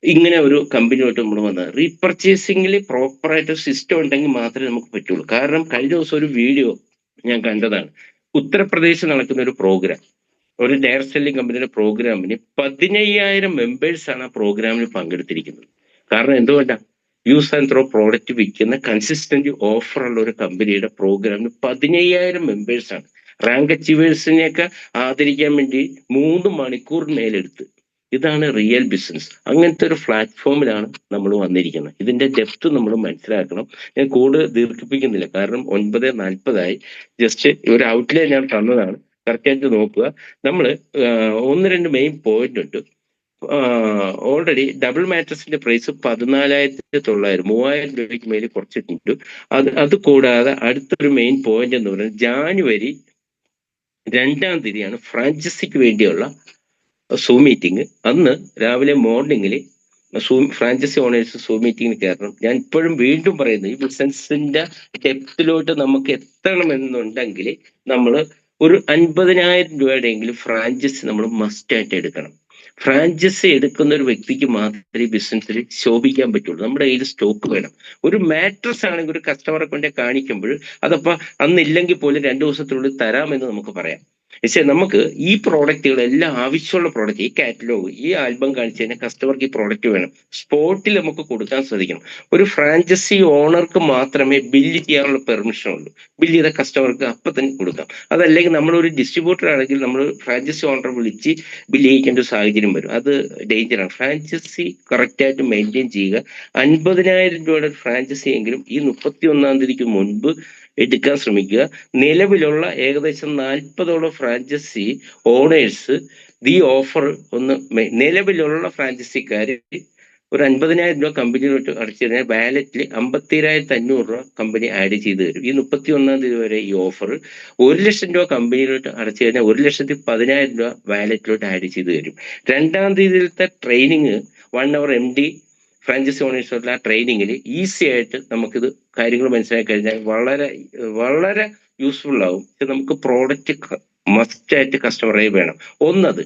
ഇങ്ങനെ ഒരു കമ്പനിയോട്ട് നമ്മൾ വന്നത്. റീപർച്ചേസിംഗിൽ പ്രോപ്പറായിട്ട് സിസ്റ്റം ഉണ്ടെങ്കിൽ മാത്രമേ നമുക്ക് പറ്റുള്ളൂ. കാരണം കഴിഞ്ഞ ദിവസം ഒരു വീഡിയോ ഞാൻ കണ്ടതാണ്. ഉത്തർപ്രദേശിൽ നടക്കുന്ന ഒരു പ്രോഗ്രാം, ഒരു ഡയർ സെല്ലിംഗ് കമ്പനിയുടെ പ്രോഗ്രാമിന് 15000 മെമ്പേഴ്സാണ് ആ പ്രോഗ്രാമിൽ പങ്കെടുത്തിരിക്കുന്നത്. കാരണം എന്തുകൊണ്ടാണ്? യൂസ് ആൻഡ് ത്രോ പ്രോഡക്റ്റ് വിൽക്കുന്ന കൺസിസ്റ്റന്റ് ഓഫർ ഉള്ള ഒരു കമ്പനിയുടെ പ്രോഗ്രാമിന് 15000 മെമ്പേഴ്സാണ്. റാങ്ക് അച്ചീവേഴ്സിനെയൊക്കെ ആദരിക്കാൻ വേണ്ടി 3 മണിക്കൂർ മേലെടുത്ത്. ഇതാണ് റിയൽ ബിസിനസ്. അങ്ങനത്തെ ഒരു പ്ലാറ്റ്ഫോമിലാണ് നമ്മൾ വന്നിരിക്കുന്നത്. ഇതിന്റെ ഡെപ്ത് നമ്മൾ മനസ്സിലാക്കണം. ഞാൻ കൂടുതൽ ദീർഘിപ്പിക്കുന്നില്ല, കാരണം 9:40 ജസ്റ്റ് ഒരു ഔട്ട്ലൈൻ ഞാൻ തന്നതാണ്. കറക്റ്റായിട്ട് നോക്കുക. നമ്മൾ 1-2 മെയിൻ പോയിന്റ് ഉണ്ട്. ഓൾറെഡി ഡബിൾ മാട്രസിന്റെ പ്രൈസ് 14,900, 3000 രൂപയ്ക്ക് മേലെ കുറച്ചിട്ടുണ്ട്. അത് കൂടാതെ അടുത്തൊരു മെയിൻ പോയിന്റ് എന്ന് പറയുന്നത് ജാനുവരി 2-ാം തീയതിയാണ് ഫ്രാഞ്ചൈസിക്ക് വേണ്ടിയുള്ള സൂം മീറ്റിംഗ്. അന്ന് രാവിലെ മോർണിംഗിൽ ഫ്രാഞ്ചൈസി ഓണേഴ്സ് സൂം മീറ്റിംഗിന് കയറണം. ഞാൻ ഇപ്പോഴും വീണ്ടും പറയുന്നു, ഈ ബിസിനസിന്റെ ഡെപ്തിലോട്ട് നമുക്ക് എത്തണമെന്നുണ്ടെങ്കിൽ നമ്മൾ ഒരു 50,000 രൂപയുടെയെങ്കിലും ഫ്രാഞ്ചൈസി നമ്മൾ മസ്റ്റ് ആയിട്ട് എടുക്കണം. ഫ്രാഞ്ചൈസി എടുക്കുന്ന ഒരു വ്യക്തിക്ക് മാത്രമേ ബിസിനസ്സിൽ ശോഭിക്കാൻ പറ്റുള്ളൂ. നമ്മുടെ കയ്യിൽ സ്റ്റോക്ക് വേണം. ഒരു മാട്രസ് ആണെങ്കിൽ ഒരു കസ്റ്റമറെ കൊണ്ടേ കാണിക്കുമ്പോൾ അതപ്പോ അന്നില്ലെങ്കിൽ പോലും 2 ദിവസത്തിനുള്ളിൽ തരാമെന്ന് നമുക്ക് പറയാം. പക്ഷെ നമുക്ക് ഈ പ്രോഡക്റ്റുകൾ എല്ലാം ആവശ്യമുള്ള പ്രോഡക്റ്റ്, ഈ കാറ്റലോഗ്, ഈ ആൽബം കാണിച്ചു കഴിഞ്ഞാൽ കസ്റ്റമർക്ക് ഈ പ്രോഡക്റ്റ് വേണം. സ്പോട്ടിൽ നമുക്ക് കൊടുക്കാൻ സാധിക്കണം. ഒരു ഫ്രാഞ്ചൈസി ഓണർക്ക് മാത്രമേ ബില്ല് ചെയ്യാനുള്ള പെർമിഷൻ ഉള്ളൂ. ബില്ല് ചെയ്ത കസ്റ്റമർക്ക് അപ്പം തന്നെ കൊടുക്കാം. അതല്ലെങ്കിൽ നമ്മളൊരു ഡിസ്ട്രിബ്യൂട്ടർ ആണെങ്കിൽ നമ്മൾ ഫ്രാഞ്ചൈസി ഓണറെ വിളിച്ച് ബില്ല് ചെയ്യിക്കേണ്ട ഒരു സാഹചര്യം വരും. അത് ഡേഞ്ചറാണ്. ഫ്രാഞ്ചൈസി കറക്റ്റായിട്ട് മെയിൻറ്റെയിൻ ചെയ്യുക. 50,000 രൂപയുടെ ഫ്രാഞ്ചൈസി എങ്കിലും ഈ 31-ാം തീയതിക്ക് മുൻപ് എടുക്കാൻ ശ്രമിക്കുക. നിലവിലുള്ള ഏകദേശം 40ഓളം ഫ്രാഞ്ചൈസി ഓണേഴ്സ് ഈ ഓഫർ ഒന്ന് നിലവിലുള്ള ഫ്രാഞ്ചൈസിക്കാര് ഒരു 50,000 രൂപ കമ്പനിയിലോട്ട് അടച്ചു കഴിഞ്ഞാൽ വാലറ്റിൽ 57,500 രൂപ കമ്പനി ആഡ് ചെയ്ത് തരും. ഈ 31-ാം തീയതി വരെ ഈ ഓഫർ 1 ലക്ഷം രൂപ കമ്പനിയിലോട്ട് അടച്ചു കഴിഞ്ഞാൽ 1,10,10,000 രൂപ വാലറ്റിലോട്ട് ആഡ് ചെയ്ത് തരും. 2-ാം തീയതിയിലത്തെ ട്രെയിനിങ് 1 hour MD ഫ്രാഞ്ചൈസി ഓണേഴ്സുള്ള ട്രെയിനിങ്ങിൽ ഈസി ആയിട്ട് നമുക്കിത് കാര്യങ്ങൾ മനസ്സിലാക്കി കഴിഞ്ഞാൽ വളരെ വളരെ യൂസ്ഫുൾ ആവും. നമുക്ക് പ്രോഡക്റ്റ് മസ്റ്റ് ആയിട്ട് കസ്റ്റമറെ വേണം. ഒന്നത്.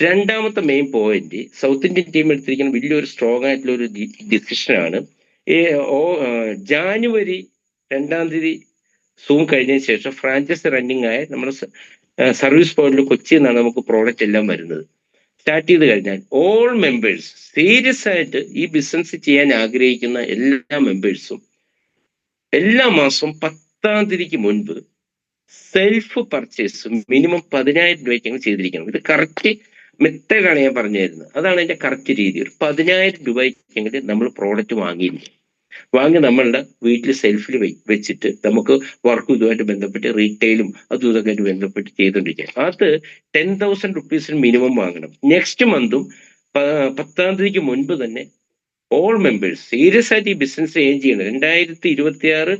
2-ാമത്തെ main point, South Indian team എടുത്തിരിക്കുന്ന വലിയൊരു സ്ട്രോങ് ആയിട്ടുള്ള ഒരു ഡിസിഷനാണ്. ജാനുവരി 2-ാം തീയതി സൂം കഴിഞ്ഞതിന് ശേഷം ഫ്രാഞ്ചൈസി റണ്ണിങ് ആയ നമ്മുടെ സർവീസ് പോയിന്റിൽ കൊച്ചിയിൽ നിന്നാണ് നമുക്ക് പ്രോഡക്റ്റ് എല്ലാം വരുന്നത്. സ്റ്റാർട്ട് ചെയ്ത് കഴിഞ്ഞാൽ ഓൾ മെമ്പേഴ്സ് സീരിയസ് ആയിട്ട് ഈ ബിസിനസ് ചെയ്യാൻ ആഗ്രഹിക്കുന്ന എല്ലാ മെമ്പേഴ്സും എല്ലാ മാസവും 10-ാം തീയതിക്ക് മുൻപ് സെൽഫ് പർച്ചേസ് മിനിമം 10,000 രൂപയ്ക്ക് ചെയ്തിരിക്കണം. ഇത് കറക്റ്റ് മെത്തേഡാണ് ഞാൻ പറഞ്ഞു തരുന്നത്. അതാണ് അതിന്റെ കറക്റ്റ് രീതി. ഒരു 10,000 രൂപയ്ക്കെങ്കിലും നമ്മൾ പ്രോഡക്റ്റ് വാങ്ങി നമ്മളുടെ വീട്ടിൽ സെൽഫിൽ വെച്ചിട്ട് നമുക്ക് വർക്കും ഇതുമായിട്ട് ബന്ധപ്പെട്ട് റീറ്റെയിലും അതും ഇതൊക്കെ ആയിട്ട് ബന്ധപ്പെട്ട് ചെയ്തുകൊണ്ടിരിക്കുക. അത് 10,000 റുപ്പീസിന് മിനിമം വാങ്ങണം. നെക്സ്റ്റ് മന്തും 10-ാം തീയതിക്ക് മുൻപ് തന്നെ ഓൾ മെമ്പേഴ്സ് സീരിയസ് ആയിട്ട് ഈ ബിസിനസ് ഏൺ ചെയ്യണം. 2026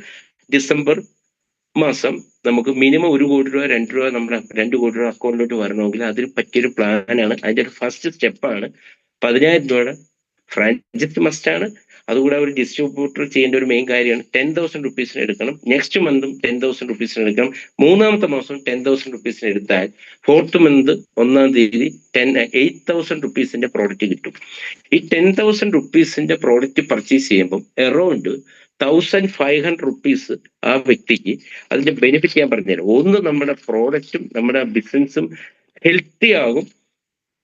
ഡിസംബർ മാസം നമുക്ക് മിനിമം 1 കോടി രൂപ 2 രൂപ നമ്മുടെ 2 കോടി രൂപ അക്കൗണ്ടിലോട്ട് വരണമെങ്കിൽ അതിന് പറ്റിയൊരു പ്ലാനാണ്. അതിന്റെ ഒരു ഫസ്റ്റ് സ്റ്റെപ്പാണ് 10,000 രൂപയുടെ ഫ്രാഞ്ചൈസി മസ്റ്റാണ്. അതുകൂടാതെ ഒരു ഡിസ്ട്രിബ്യൂട്ടർ ചെയ്യേണ്ട ഒരു മെയിൻ കാര്യമാണ് 10,000 റുപ്പീസിന് എടുക്കണം. നെക്സ്റ്റ് മന്തും 10,000 റുപ്പീസിന് എടുക്കണം. 3-ാമത്തെ മാസം 10,000 റുപ്പീസിന് എടുത്താൽ 4th മന്ത് 1-ാം തീയതി 8,000 റുപ്പീസിന്റെ പ്രോഡക്റ്റ് കിട്ടും. ഈ 10,000 റുപ്പീസിന്റെ പ്രോഡക്റ്റ് പർച്ചേസ് ചെയ്യുമ്പോൾ അറൗണ്ട് 1,500 റുപ്പീസ് ആ വ്യക്തിക്ക് അതിന്റെ ബെനിഫിറ്റ് ഞാൻ പറഞ്ഞുതരാം. ഒന്ന്, നമ്മുടെ പ്രോഡക്റ്റും നമ്മുടെ ബിസിനസ്സും ഹെൽത്തി ആകും.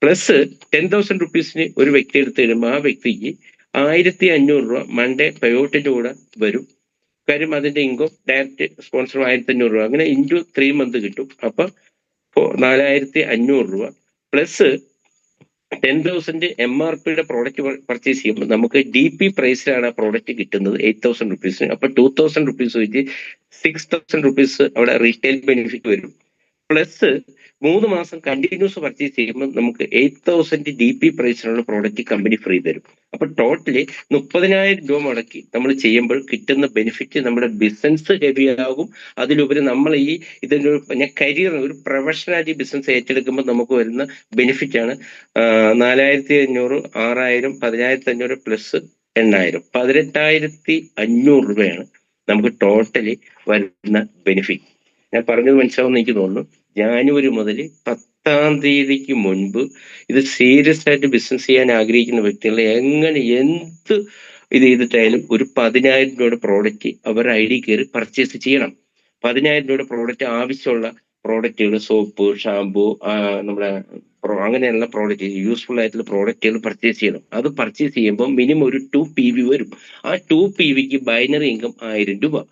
പ്ലസ് 10,000 റുപ്പീസിന് ഒരു വ്യക്തി എടുത്ത് കഴിയുമ്പോൾ ആ വ്യക്തിക്ക് 1,500 രൂപ മൺഡേ പയോട്ടിന്റെ കൂടെ വരും. കാര്യം അതിന്റെ ഇൻകം ഡയറക്റ്റ് സ്പോൺസർ 1,500 രൂപ, അങ്ങനെ ഇൻറ്റു 3 മന്ത് കിട്ടും. അപ്പൊ 4,500 രൂപ പ്ലസ് 10,000 MRPയുടെ പ്രോഡക്റ്റ് പർച്ചേസ് ചെയ്യുമ്പോൾ നമുക്ക് DP പ്രൈസിലാണ് ആ പ്രോഡക്റ്റ് കിട്ടുന്നത് 8,000 റുപ്പീസിന്. അപ്പൊ 2,000 റുപ്പീസ് വെച്ച് 6,000 റുപ്പീസ് അവിടെ റീറ്റെയിൽ ബെനിഫിറ്റ് വരും. പ്ലസ് 3 മാസം കണ്ടിന്യൂസ് പർച്ചേസ് ചെയ്യുമ്പോൾ നമുക്ക് 8,000 DP പ്രൈസിനുള്ള പ്രോഡക്റ്റ് കമ്പനി ഫ്രീ തരും. അപ്പൊ ടോട്ടലി 30,000 രൂപ മുടക്കി നമ്മൾ ചെയ്യുമ്പോൾ കിട്ടുന്ന ബെനിഫിറ്റ് നമ്മുടെ ബിസിനസ് ഹെവി ആകും. അതിലുപരി നമ്മൾ ഇതിന്റെ ഞാൻ കരിയർ ഒരു പ്രൊഫഷണാലിറ്റി ബിസിനസ് ഏറ്റെടുക്കുമ്പോൾ നമുക്ക് വരുന്ന ബെനിഫിറ്റ് ആണ് 4,500, 6,000, 10,500 പ്ലസ് 8,000, 18,500 രൂപയാണ് നമുക്ക് ടോട്ടലി വരുന്ന ബെനിഫിറ്റ്. ഞാൻ പറഞ്ഞത് മനസ്സിലാവുമെന്ന് എനിക്ക് തോന്നുന്നു. ജാനുവരി മുതൽ 10-ാം തീയതിക്ക് മുൻപ് ഇത് സീരിയസ് ആയിട്ട് ബിസിനസ് ചെയ്യാൻ ആഗ്രഹിക്കുന്ന വ്യക്തികളെ എങ്ങനെ എന്ത് ഇത് ചെയ്തിട്ടായാലും ഒരു 10,000 രൂപയുടെ പ്രോഡക്റ്റ് അവരുടെ ID കയറി പർച്ചേസ് ചെയ്യണം. 10,000 രൂപയുടെ പ്രോഡക്റ്റ് ആവശ്യമുള്ള പ്രോഡക്റ്റുകൾ, സോപ്പ്, ഷാമ്പു, നമ്മുടെ അങ്ങനെയുള്ള പ്രോഡക്റ്റ്, യൂസ്ഫുൾ ആയിട്ടുള്ള പ്രോഡക്റ്റുകൾ പർച്ചേസ് ചെയ്യണം. അത് പർച്ചേസ് ചെയ്യുമ്പോൾ മിനിമം ഒരു 2 PV വരും. ആ 2 PVക്ക് ബൈനറി ഇൻകം 1,000 രൂപ.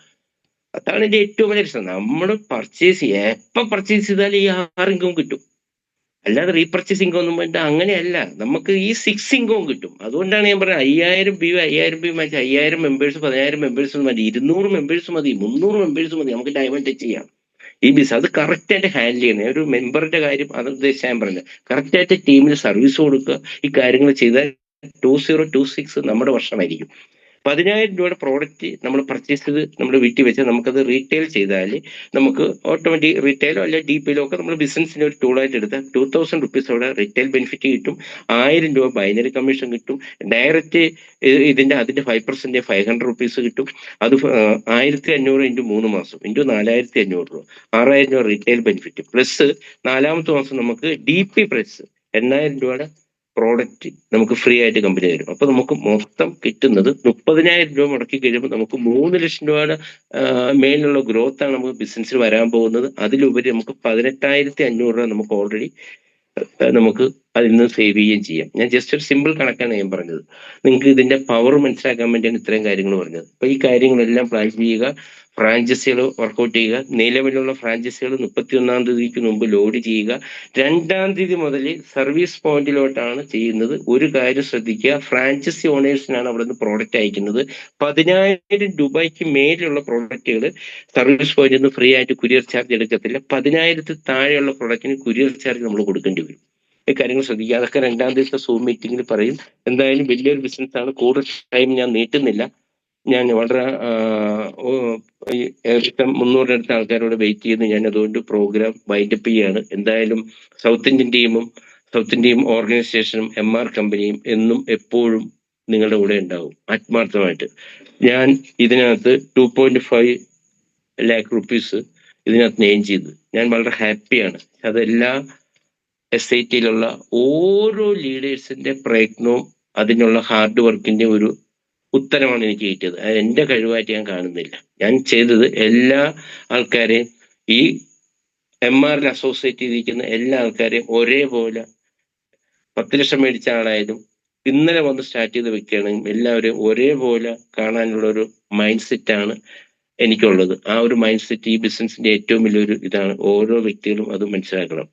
അതാണ് എന്റെ ഏറ്റവും വലിയ രസം. നമ്മൾ എപ്പോ പർച്ചേസ് ചെയ്താൽ ഈ 6 ഇൻകം കിട്ടും. അല്ലാതെ റീപർച്ചേസ് ഇൻകം ഒന്നും വേണ്ട, അങ്ങനെയല്ല. നമുക്ക് ഈ 6 ഇൻകവും കിട്ടും. അതുകൊണ്ടാണ് ഞാൻ പറഞ്ഞത് 5,000 PV മാറ്റി 5,000 മെമ്പേഴ്സ് 10,000 മെമ്പേഴ്സ് മതി, 200 മെമ്പേഴ്സ് മതി, 300 മെമ്പേഴ്സ് മതി, നമുക്ക് ഡയമണ്ട് ടച്ച് ചെയ്യാം ഈ ബിസിനസ്. അത് കറക്റ്റ് ആയിട്ട് ഹാൻഡിൽ ചെയ്യണം. ഒരു മെമ്പറിന്റെ കാര്യം അത് ഉദ്ദേശിച്ചാൽ ഞാൻ പറഞ്ഞത് കറക്റ്റ് ആയിട്ട് ടീമിന് സർവീസ് കൊടുക്കുക. ഈ കാര്യങ്ങൾ ചെയ്താൽ 2026 നമ്മുടെ വർഷമായിരിക്കും. 10,000 രൂപയുടെ പ്രോഡക്റ്റ് നമ്മൾ പർച്ചേസ് ചെയ്ത് നമ്മുടെ വീട്ടിൽ വെച്ച് നമുക്കത് റീറ്റെയിൽ ചെയ്താൽ നമുക്ക് ഓട്ടോമാറ്റിക് റീറ്റെയിലോ അല്ലെങ്കിൽ DPയിലോ ഒക്കെ നമ്മൾ ബിസിനസ്സിന് ഒരു ടൂളായിട്ട് എടുത്താൽ 2,000 റുപ്പീസ് അവിടെ റീറ്റെയിൽ ബെനിഫിറ്റ് കിട്ടും. 1,000 രൂപ ബൈനറി കമ്മീഷൻ കിട്ടും. ഡയറക്റ്റ് അതിന്റെ 5% 500 റുപ്പീസ് കിട്ടും. അത് 1,500 ഇൻറ്റു 3 മാസം ഇൻറ്റു 4,500 രൂപ, 6,000 രൂപ റീറ്റെയിൽ ബെനിഫിറ്റ്. പ്ലസ് 4-ാമത്തെ മാസം നമുക്ക് DP പ്രൈസ് 8,000 രൂപയുടെ പ്രോഡക്റ്റ് നമുക്ക് ഫ്രീ ആയിട്ട് കമ്പനി തരും. അപ്പൊ നമുക്ക് മൊത്തം കിട്ടുന്നത് 30,000 രൂപ മുടക്കി കഴിയുമ്പോൾ നമുക്ക് 3 ലക്ഷം രൂപയുടെ മേലുള്ള ഗ്രോത്ത് ആണ് നമുക്ക് ബിസിനസ്സിൽ വരാൻ പോകുന്നത്. അതിലുപരി നമുക്ക് 18,500 രൂപ നമുക്ക് ഓൾറെഡി നമുക്ക് അതിൽ നിന്ന് സേവ് ചെയ്യുകയും ചെയ്യാം. ഞാൻ ജസ്റ്റ് ഒരു സിമ്പിൾ കണക്കാണ് ഞാൻ പറഞ്ഞത്. നിങ്ങൾക്ക് ഇതിന്റെ പവർ മനസ്സിലാക്കാൻ വേണ്ടിയാണ് ഇത്രയും കാര്യങ്ങൾ പറഞ്ഞത്. അപ്പൊ ഈ കാര്യങ്ങളെല്ലാം പ്ലാൻ ചെയ്യുക, ഫ്രാഞ്ചൈസികൾ വർക്കൗട്ട് ചെയ്യുക. നിലവിലുള്ള ഫ്രാഞ്ചൈസികൾ 31-ാം തീയതിക്ക് മുമ്പ് ലോഡ് ചെയ്യുക. 2-ാം തീയതി മുതൽ സർവീസ് പോയിന്റിലോട്ടാണ് ചെയ്യുന്നത്. ഒരു കാര്യം ശ്രദ്ധിക്കുക, ഫ്രാഞ്ചൈസി ഓണേഴ്സിനാണ് അവിടെ നിന്ന് പ്രോഡക്റ്റ് അയക്കുന്നത്. 10,000 രൂപയ്ക്ക് മേലുള്ള പ്രോഡക്റ്റുകൾ സർവീസ് പോയിന്റിൽ നിന്ന് ഫ്രീ ആയിട്ട് കുരിയർ ചാർജ് എടുക്കത്തില്ല. 10,000 താഴെയുള്ള പ്രോഡക്റ്റിന് കുരിയർ ചാർജ് നമ്മൾ കൊടുക്കേണ്ടി വരും. ഈ കാര്യങ്ങൾ ശ്രദ്ധിക്കുക. അതൊക്കെ 2-ാം തീയതി സൂം മീറ്റിംഗിൽ പറയും. എന്തായാലും വലിയൊരു ബിസിനസ് ആണ്. കൂടുതൽ ടൈം ഞാൻ നീട്ടുന്നില്ല. ഞാൻ വളരെ ഏകദേശം 300 അടുത്ത ആൾക്കാരോട് വെയിറ്റ് ചെയ്ത് ഞാൻ അതുകൊണ്ട് പ്രോഗ്രാം വൈൻഡപ്പ് ചെയ്യാണ്. എന്തായാലും സൗത്ത് ഇന്ത്യൻ ഓർഗനൈസേഷനും MR കമ്പനിയും എന്നും എപ്പോഴും നിങ്ങളുടെ കൂടെ ഉണ്ടാവും ആത്മാർത്ഥമായിട്ട്. ഞാൻ ഇതിനകത്ത് 2.5 lakh റുപ്പീസ് ഇതിനകത്ത് നെയിം ചെയ്തു. ഞാൻ വളരെ ഹാപ്പിയാണ്. അതെല്ലാ SITയിലുള്ള ഓരോ ലീഡേഴ്സിന്റെ പ്രയത്നവും അതിനുള്ള ഹാർഡ് വർക്കിന്റെ ഒരു ഉത്തരമാണ് എനിക്ക് കിട്ടിയത്. അത് എന്റെ കഴിവായിട്ട് ഞാൻ കാണുന്നില്ല. ഞാൻ ചെയ്തത് എല്ലാ ആൾക്കാരെയും, ഈ MRൽ അസോസിയേറ്റ് ചെയ്തിരിക്കുന്ന എല്ലാ ആൾക്കാരെയും ഒരേപോലെ 10 ലക്ഷം മേടിച്ച ആളായാലും ഇന്നലെ വന്ന് സ്റ്റാർട്ട് ചെയ്ത വ്യക്തിയാണെങ്കിൽ എല്ലാവരും ഒരേപോലെ കാണാനുള്ള ഒരു മൈൻഡ് സെറ്റാണ് എനിക്കുള്ളത്. ആ ഒരു മൈൻഡ് സെറ്റ് ഈ ബിസിനസിന്റെ ഏറ്റവും വലിയൊരു ഇതാണ്. ഓരോ വ്യക്തികളും അത് മനസ്സിലാക്കണം.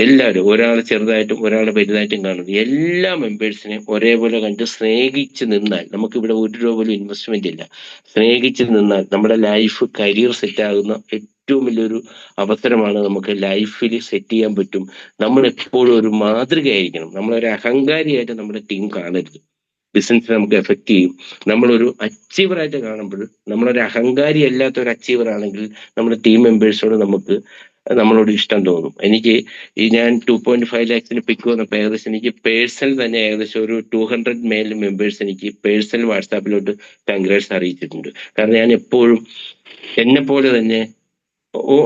എല്ലാവരും ഒരാൾ ചെറുതായിട്ടും ഒരാൾ വലുതായിട്ടും കാണുന്നത് എല്ലാ മെമ്പേഴ്സിനെയും ഒരേപോലെ കണ്ട് സ്നേഹിച്ച് നിന്നാൽ നമുക്ക് ഇവിടെ 1 രൂപ പോലും ഇൻവെസ്റ്റ്മെന്റ് ഇല്ല. സ്നേഹിച്ച് നിന്നാൽ നമ്മുടെ ലൈഫ് കരിയർ സെറ്റ് ആകുന്ന ഏറ്റവും വലിയൊരു അവസരമാണ്. നമുക്ക് ലൈഫിൽ സെറ്റ് ചെയ്യാൻ പറ്റും. നമ്മൾ എപ്പോഴും ഒരു മാതൃകയായിരിക്കണം. നമ്മളൊരു അഹങ്കാരിയായിട്ട് നമ്മുടെ ടീം കാണരുത്. ബിസിനസ് നമുക്ക് എഫക്ട് ചെയ്യും. നമ്മളൊരു അച്ചീവറായിട്ട് കാണുമ്പോൾ നമ്മളൊരു അഹങ്കാരി അല്ലാത്ത ഒരു അച്ചീവർ ആണെങ്കിൽ നമ്മുടെ ടീം മെമ്പേഴ്സിനോട് നമുക്ക് നമ്മളോട് ഇഷ്ടം തോന്നും. എനിക്ക് ഞാൻ 2.5 lakhs പിക്ക് വന്നപ്പോൾ ഏകദേശം എനിക്ക് പേഴ്സണൽ തന്നെ ഏകദേശം ഒരു 200 മെയിൽ മെമ്പേഴ്സ് എനിക്ക് പേഴ്സണൽ വാട്സാപ്പിലോട്ട് കൺഗ്രാറ്റ്സ് അറിയിച്ചിട്ടുണ്ട്. കാരണം ഞാൻ എപ്പോഴും എന്നെ പോലെ തന്നെ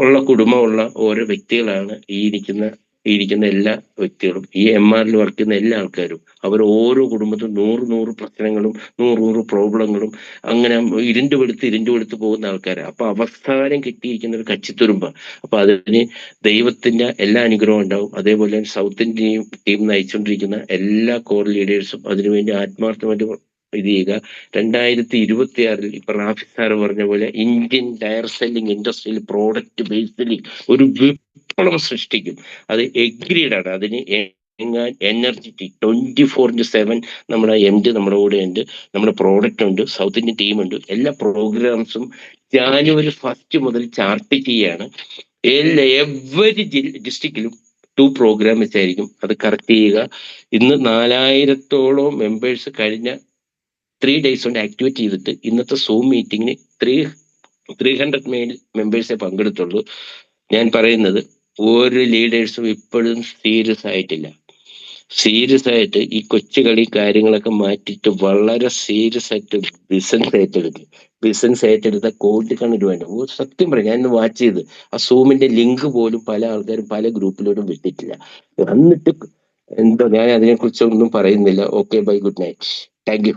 ഉള്ള കുടുംബമുള്ള ഓരോ വ്യക്തികളാണ് ഈ ഇരിക്കുന്ന എല്ലാ വ്യക്തികളും. ഈ MRൽ വർക്ക് ചെയ്യുന്ന എല്ലാ ആൾക്കാരും അവർ ഓരോ കുടുംബത്തിലും 100 പ്രശ്നങ്ങളും 100 പ്രോബ്ലങ്ങളും അങ്ങനെ ഇരുണ്ടുപെടുത്ത് പോകുന്ന ആൾക്കാരാണ്. അപ്പൊ അവസാനം കിട്ടിയിരിക്കുന്ന ഒരു കച്ചിത്തുരുമ്പ. അപ്പൊ അതിന് ദൈവത്തിന്റെ എല്ലാ അനുഗ്രഹവും ഉണ്ടാവും. അതേപോലെ സൗത്ത് ഇന്ത്യൻ ടീം നയിച്ചുകൊണ്ടിരിക്കുന്ന എല്ലാ കോർ ലീഡേഴ്സും അതിനുവേണ്ടി ആത്മാർത്ഥമായിട്ട് ഇത് ചെയ്യുക. 2026 ഇപ്പൊ റാഫി സാറ് പറഞ്ഞ പോലെ ഇന്ത്യൻ ഡയർ സെല്ലിംഗ് ഇൻഡസ്ട്രിയിൽ പ്രോഡക്റ്റ് ബേസിൽ ഒരു വിപ്ലവം സൃഷ്ടിക്കും. അത് എഗ്രീഡാണ്. അതിന് എനർജറ്റിക് 24/7 നമ്മുടെ നമ്മുടെ കൂടെ ഉണ്ട്. നമ്മുടെ പ്രോഡക്റ്റ് ഉണ്ട്, സൗത്ത് ഇന്ത്യൻ ടീം ഉണ്ട്. എല്ലാ പ്രോഗ്രാംസും January 1 മുതൽ ചാർട്ട് ചെയ്യാണ്. എവരി ഡിസ്ട്രിക്റ്റിലും 2 പ്രോഗ്രാം വെച്ചായിരിക്കും അത് കറക്റ്റ് ചെയ്യുക. ഇന്ന് 4000-ഓളം മെമ്പേഴ്സ് കഴിഞ്ഞ 3 days കൊണ്ട് ആക്ടിവേറ്റ് ചെയ്തിട്ട് ഇന്നത്തെ സൂം മീറ്റിങ്ങിന് 300 മെമ്പേഴ്സേ പങ്കെടുത്തുള്ളൂ. ഞാൻ പറയുന്നത് ഒരു ലീഡേഴ്സും ഇപ്പോഴും സീരിയസ് ആയിട്ടില്ല. സീരിയസ് ആയിട്ട് ഈ കൊച്ചു കളി കാര്യങ്ങളൊക്കെ മാറ്റിയിട്ട് വളരെ സീരിയസ് ആയിട്ട് ബിസിനസ് ഏറ്റെടുത്ത കോടിക്കണക്കിന് വേണ്ട. സത്യം പറയാം, ഞാൻ വാച്ച് ചെയ്ത് ആ സൂമിന്റെ ലിങ്ക് പോലും പല ആൾക്കാരും പല ഗ്രൂപ്പിലോട്ടും വിട്ടിട്ടില്ല. എന്നിട്ട് എന്തോ ഞാൻ അതിനെക്കുറിച്ചൊന്നും പറയുന്നില്ല. Okay, bye, good night, thank U.